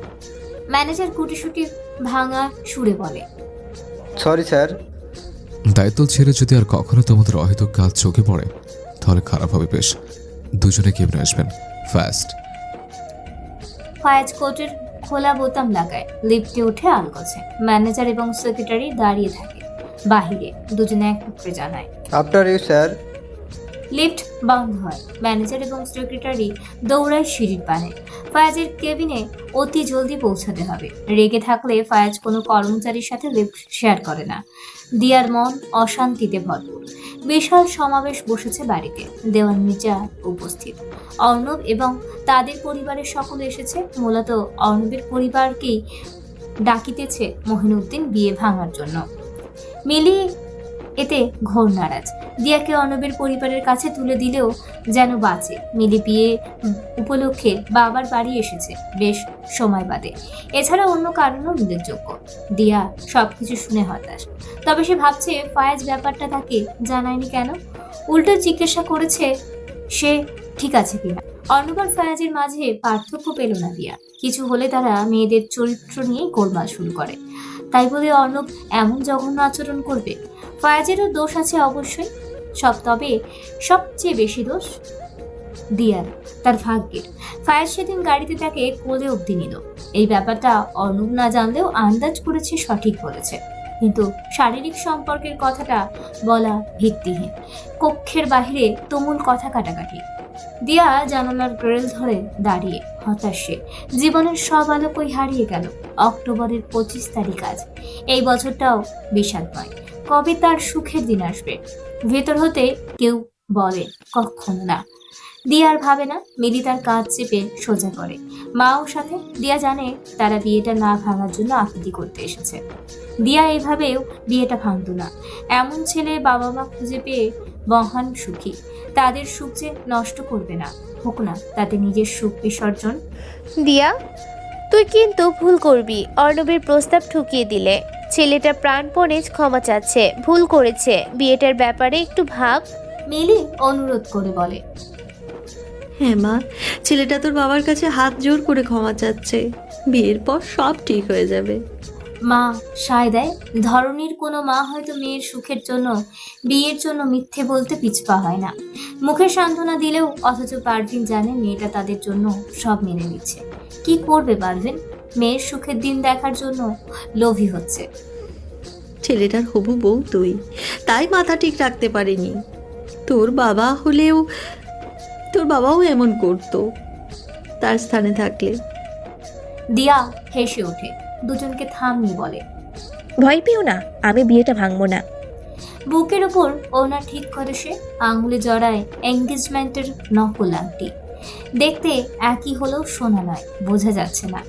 ম্যানেজার গুটিসুটি ভাঙা সুরে বলে, সরি স্যার। দায়িত্ব ছেড়ে যদি আর কখনো তোমাদের অহেতুক কাজ চোখে পড়ে তাহলে খারাপ হবে বেশ। দুজনে কেবিনে আসবেন, ফাস্ট। ফায়াজ কোটের খোলা বোতাম লাগায়, লিফটে উঠে আলগোছে। ম্যানেজার এবং সেক্রেটারি দাঁড়িয়ে থাকে বাহিরে। দুজনে এক টুকরে জানায়, আফটার ইউ স্যার। লিফট বন্ধ হয়। ম্যানেজার এবং সেক্রেটারি দৌড়ায় সিঁড়ির পানে। ফায়াজের কেবিনে অতি জলদি পৌঁছাতে হবে। রেগে থাকলে ফায়াজ কোনো কর্মচারীর সাথে লিফট শেয়ার করে না। দিয়ার মন অশান্তিতে ভরপুর। বিশাল সমাবেশ বসেছে বাড়িতে। দেওয়ান মির্জা উপস্থিত। অর্ণব এবং তাদের পরিবারের সকলে এসেছে। মূলত অর্ণবের পরিবারকেই ডাকিতেছে মহিনুদ্দিন বিয়ে ভাঙার জন্য। মিলি এতে ঘোর নারাজ। দিয়াকে অর্ণবের পরিবারের কাছে তুলে দিলেও যেন বাঁচে। মিলি বিয়ে উপলক্ষে বাবার বাড়ি এসেছে বেশ সময় বাদে। এছাড়া অন্য কারণও উল্লেখযোগ্য। দিয়া সবকিছু শুনে হতাশ। তবে সে ভাবছে ফায়াজ ব্যাপারটা তাকে জানায়নি কেন। উল্টো জিজ্ঞাসা করেছে সে ঠিক আছে কিনা। অর্ণব আর ফায়াজের মাঝে পার্থক্য পেল না দিয়া। কিছু হলে তারা মেয়েদের চরিত্র নিয়ে গোলমাল শুরু করে। তাই বলে অর্ণব এমন জঘন্য আচরণ করবে? ফায়াজেরও দোষ আছে অবশ্যই, তবে সবচেয়ে বেশি দোষ দিয়ার, তার ভাগ্যের। ফায়াজ সেদিন গাড়িতে তাকে কোলে অব্দি নিল। এই ব্যাপারটা অর্ণব না জানলেও আন্দাজ করেছে সঠিক বলেছে, কিন্তু শারীরিক সম্পর্কের কথাটা বলা ভিত্তিহীন। কক্ষের বাহিরে তুমুল কথা কাটাকাটি। দিয়া জানালার গ্রিল ধরে দাঁড়িয়ে হতাশে। জীবনের সব আলোকই হারিয়ে গেল। অক্টোবরের 25 তারিখ আজ। এই বছরটাও বিষাদময়। কবে তার সুখের দিন আসবে? ভেতর হতে কেউ বলে কখনো না। দিয়ার ভাবে না। মিলি তার কাজ চেপে সোজা করে। মাও সাথে। দিয়া জানে তারা বিয়েটা না ভাঙার জন্য আকুতি করতে এসেছে। দিয়া এভাবেও বিয়েটা ভাঙত না। এমন ছেলে বাবা মা খুঁজে পেয়ে মহান সুখী। তাদের সুখ যে নষ্ট করবে না, হোক না তাতে নিজের সুখ বিসর্জন। দিয়া, তুই কিন্তু ভুল করবি। অর্ণবের প্রস্তাব ঠুকিয়ে দিলে। ছেলেটা প্রাণপণে ক্ষমা চাচ্ছে, ভুল করেছে। বিয়েটার ব্যাপারে একটু ভাব। মিলি অনুরোধ করে বলে, হ্যাঁ মা, ছেলেটা তোর বাবার কাছে হাত জোর করে ক্ষমা চাচ্ছে। বিয়ের পর সব ঠিক হয়ে যাবে। মা সায় দেয়। ধরনীর কোনো মা হয়তো মেয়ের সুখের জন্য বিয়ের জন্য মিথ্যে বলতে পিছপা হয় না। মুখে সান্ত্বনা দিলেও অথচ পারভিন জানে মেয়েটা তাদের জন্য সব মেনে নিচ্ছে। কি করবে পারভিন? মেয়ের সুখের দিন দেখার জন্য লোভী হচ্ছে। ছেলেটার হবু বউ তুই, তাই মাথা ঠিক রাখতে পারিনি। তোর বাবাও এমন করতো তার স্থানে থাকলে। দিয়া হেসে ওঠে, দুজনকে থামিয়ে বলে, ভয় পেও না, আমি বিয়েটা ভাঙবো না। বুকের উপর ওনা ঠিক করে সে আঙুলে জড়ায় এঙ্গেজমেন্টের নকল আংটি। দেখতে একই হলেও সোনা নয়, বোঝা যাচ্ছে না।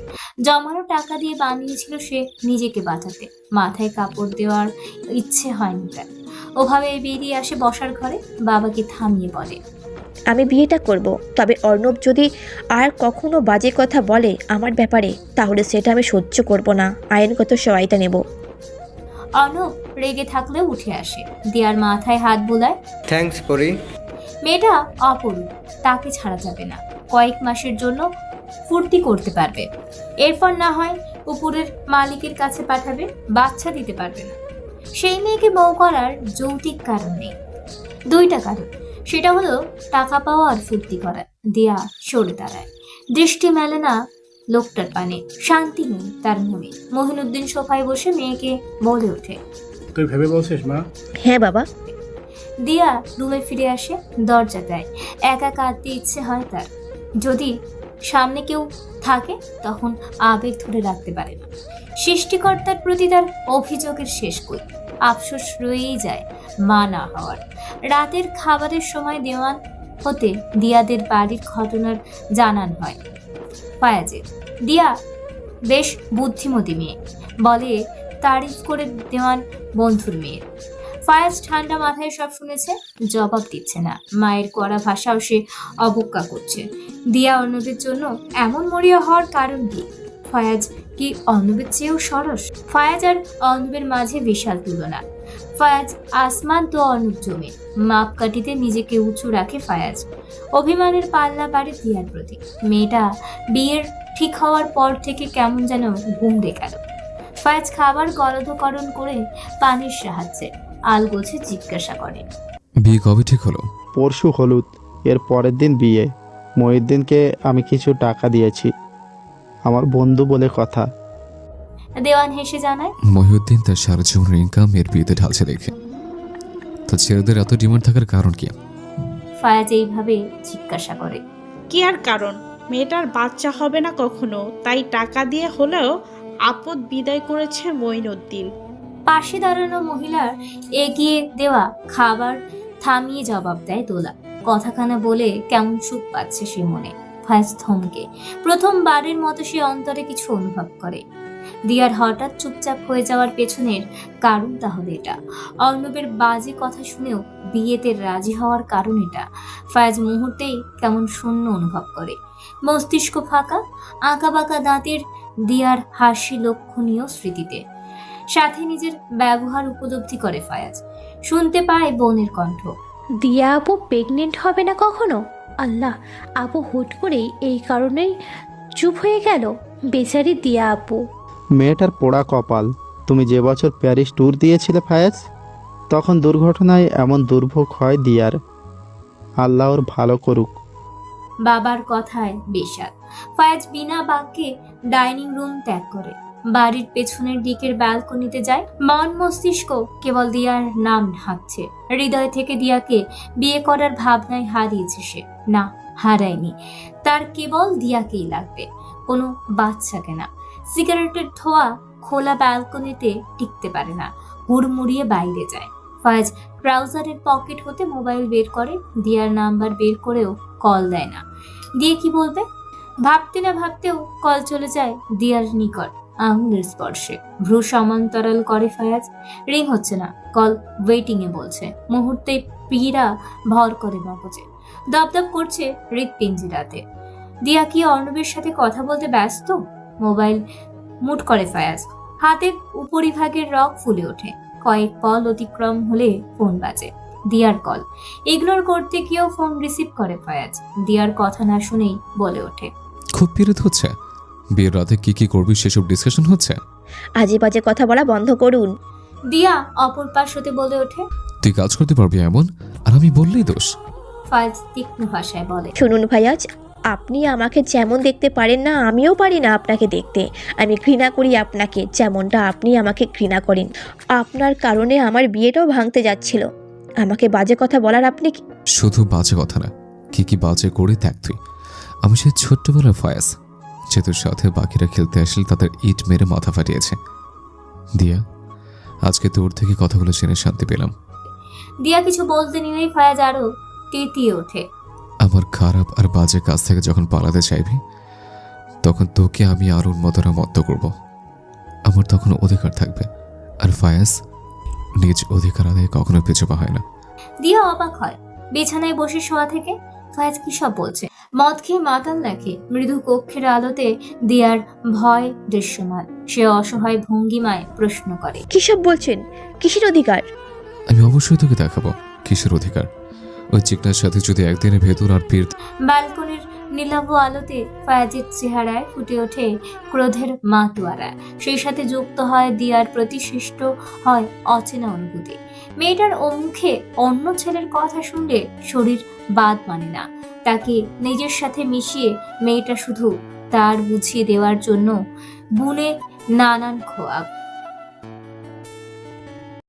জমানো টাকা দিয়ে বানিয়েছিল সে নিজেকে বাঁচাতে। মাথায় কাপড় দেওয়ার ইচ্ছে হয়নি তার। ওভাবে বেরিয়ে আসে বসার ঘরে, বাবাকে থামিয়ে বলে, আমি বিয়েটা করব, তবে অর্ণব যদি আর কখনো বাজে কথা বলে আমার ব্যাপারে, তাহলে সেটা আমি সহ্য করব না, আইনগত সহায়তা নেব। অর্ণব রেগে থাকলেও উঠে আসে, দিয়ার মাথায় হাত বুলায়। থ্যাঙ্কস পরি। মেয়েটা অপরূপ, তাকে ছাড়া যাবে না। কয়েক মাসের জন্য ফুর্তি করতে পারবে, এরপর না হয় উপরের মালিকের কাছে পাঠাবে, বাচ্চা দিতে পারবে না। সেই মেয়েকে বউ করার যৌক্তিক কারণ নেই, দুইটা কারণ। সেটা হলো টাকা পাওয়া আর ফুর্তি করা। দিয়া সরে দাঁড়ায়, দৃষ্টি মেলে না লোকটার পানে, শান্তি নেই তার মনে। মহিনুদ্দিন সোফায় বসে মেয়েকে বলে ওঠে, তুই ভেবে বলছিস মা? হ্যাঁ বাবা। দিয়া রুমে ফিরে আসে, দরজা দেয়। একা কাঁদতে ইচ্ছে হয় তার। যদি সামনে কেউ থাকে তখন আবেগ ধরে রাখতে পারে না। সৃষ্টিকর্তার প্রতি তার অভিযোগের শেষ কই, আফসোস রয়েই যায় মা না হওয়ার। রাতের খাবারের সময় দেওয়ান হতে দিয়াদের বাড়ির ঘটনার জানান হয় ফায়াজের। দিয়া বেশ বুদ্ধিমতী মেয়ে, বলে তারিফ করে দেওয়ান বন্ধুর মেয়ে। ফায়াজ ঠান্ডা মাথায় সব শুনেছে, জবাব দিচ্ছে না। মায়ের কড়া ভাষাও সে অবজ্ঞা করছে। দিয়া অর্ণবের জন্য এমন মরিয়া হওয়ার কারণ কি? ফায়াজ কি অর্ণবের চেয়েও সরস? ফায়াজ আর অর্ণবের মাঝে বিশাল তুলনা। ফায়াজ আসমান তো অর্ণব জমে। মাপকাঠিতে নিজেকে উঁচু রাখে ফায়াজ। অভিমানের পাল্লা বাড়ে দিয়ার প্রতি। মেয়েটা বিয়ের ঠিক হওয়ার পর থেকে কেমন যেন গুমড়ে গেল। ফায়াজ খাবার গলদকরণ করে পানির সাহায্যে আলগোছে জিজ্ঞাসা করে, বিয়ে কবে ঠিক হলো? পরশু হলুদ, এর পরের দিন বিয়ে। মহিউদ্দিনকে আমি কিছু টাকা দিয়েছি, আমার বন্ধু বলে কথা। দেওয়ান হেসে জানায়, মহিউদ্দিন তার সারা জীবনের ইনকাম এর বিয়েতে ঢালছে দেখে। তো ছেলেদের এত ডিমান্ড থাকার কারণ কি? ফায়াজ এইভাবে জিজ্ঞাসা করে। কি আর কারণ, মেয়েটার বাচ্চা হবে না কখনো, তাই টাকা দিয়ে হলেও আপদ বিদায় করেছে মঈনুদ্দিন। পাশে দাঁড়ানো মহিলার এগিয়ে দেওয়া খাবার থামিয়ে জবাব দেয় দোলা। কথাখানা বলে কেমন সুখ পাচ্ছে সে মনে। ফায়াজ থমকে। প্রথমবারের মতো সে অন্তরে কিছু অনুভব করে। দিয়ার হঠাৎ চুপচাপ হয়ে যাওয়ার পেছনের কারণ তাহলে এটা। অর্ণবের বাজে কথা শুনেও বিয়েতে রাজি হওয়ার কারণ এটা। ফায়াজ মুহূর্তেই কেমন শূন্য অনুভব করে। মস্তিষ্ক ফাঁকা, আঁকাবাঁকা দাঁতের দিয়ার হাসি লক্ষণীয় স্মৃতিতে। সাথে নিজের ব্যবহার উপলব্ধি করে ফায়াজ। শুনতে পায় বোনের কণ্ঠ, দিয়া আপু প্রেগনেন্ট হবে না কখনো? আল্লাহ, আপু হুট করেই এই কারণেই চুপ হয়ে গেল। বেচারি দিয়া আপু। মেয়েটার পোড়া কপাল। তুমি যে বছর প্যারিস ট্যুর দিয়েছিলে ফায়াজ, তখন দুর্ঘটনায় এমন দুর্ভোগ হয় দিয়ার। আল্লাহ ওর ভালো করুক। বাবার কথায় বিষাদ। ফায়াজ বিনা বাক্যে ডাইনিং রুম ত্যাগ করে বাড়ির পেছনের দিকের ব্যালকনিতে যায়। মন মস্তিষ্ক কেবল দিয়ার নাম ঢাকছে। হৃদয় থেকে দিয়াকে বিয়ে করার ভাবনায় হারিয়েছে সে। না, হারায়নি। তার কেবল দিয়াকেই লাগবে, কোনো বাচ্চাকে না। সিগারেটের ধোঁয়া খোলা ব্যালকনিতে টিকতে পারে না, হুড়মুড়িয়ে বাইরে যায়। ফায়াজ ট্রাউজারের পকেট হতে মোবাইল বের করে। দিয়ার নাম্বার বের করেও কল দেয় না। দিয়ে কি বলবে? ভাবতে না ভাবতেও কল চলে যায় দিয়ার নিকট আঙুলের স্পর্শে। ভ্রু সমান্তরাল করে ফায়াজ। রিং হচ্ছে না, কল ওয়েটিং এ বলছে। মুহূর্তে পীড়া ভর করে মগজে, দপদপ করছে হৃৎপিঞ্জিরাতে। দিয়া কি অর্ণবের সাথে কথা বলতে ব্যস্ত? মোবাইল মুট করে ফায়াজ। হাতের উপরিভাগের রগ ফুলে ওঠে। কয়েক পল অতিক্রম হলে ফোন বাজে। দিয়ার কল। ইগনোর করতে গিয়েও ফোন রিসিভ করে ফায়াজ। দিয়ার কথা না শুনেই বলে ওঠে, খুব পীড়িত হচ্ছে। বিয়ের রাতে কি কি করবি সেসব ডিসকাশন হচ্ছে? আজে বাজে কথা বলা বন্ধ করুন। দিয়া অপর পাশ হতে বলে ওঠে, তুই কাজ করতে পারবি এমন, আর আমি বললেই দোষ? ফায়াজ তীক্ষ্ণ ভাষায় বলে, শুনুন ফায়াজ, আপনি আমাকে যেমন দেখতে পারেন না, আমিও পারি না আপনাকে দেখতে। আমি ঘৃণা করি আপনাকে যেমনটা আপনি আমাকে ঘৃণা করেন। আপনার কারণে আমার বিয়েটাও ভাঙতে যাচ্ছিল। আমাকে বাজে কথা বলার আপনি শুধু বাজে কথা না, কি কি বাজে করে দেখ তুই। আমি সে ছোট্টবেলার ফায়াজ, যে তোর সাথে বাকিরা খেলতে আসলে তাদের ইট মেরে মাথা ফাটিয়েছে। দিয়া, আজকে তোর থেকে কথাগুলো জেনে শান্তি পেলাম। দিয়া কিছু বলতে নিলেই ফায়াজ আরো তেতিয়ে ওঠে। আমার খারাপ আর বাজে কাজ থেকে যখন পালাতে চাইবি, তখন তোকে আমি আরও উন্মতরা মত্ত করব। আমার তখন অধিকার থাকবে, আর ফায়াজ নিজ অধিকার আদায় কখনো পিছু পা হয় না। দিয়া অবাক হয়, বিছানায় বসে শোয়া থেকে ফায়াজ কি সব বলছে। মদ খেয়ে মাতাল নাকি? মৃদু কক্ষের আলোতে দিয়ার ভয় দৃশ্যমান। সে অসহায় ভঙ্গিমায় প্রশ্ন করে, কী সব বলছেন? কিসের অধিকার? আমি অবশ্যই তোকে দেখাবো কিসের অধিকার। ওই চিকনার সাথে যদি একদিনের ভেতর আর পীর। ব্যালকনির নীলাভ আলোতে ফায়াজের চেহারায় ফুটে ওঠে ক্রোধের মাতোয়ারা। সেই সাথে যুক্ত হয় দিয়ার প্রতি সৃষ্ট হয় অচেনা অনুভূতি। মেয়েটার মুখে অন্য ছেলের কথা শুনলে শরীর বাদ মানে না। তাকে নিজের সাথে মিশিয়ে মেয়েটা শুধু তার বুঝিয়ে দেওয়ার জন্য বুনে নানান খোয়াব।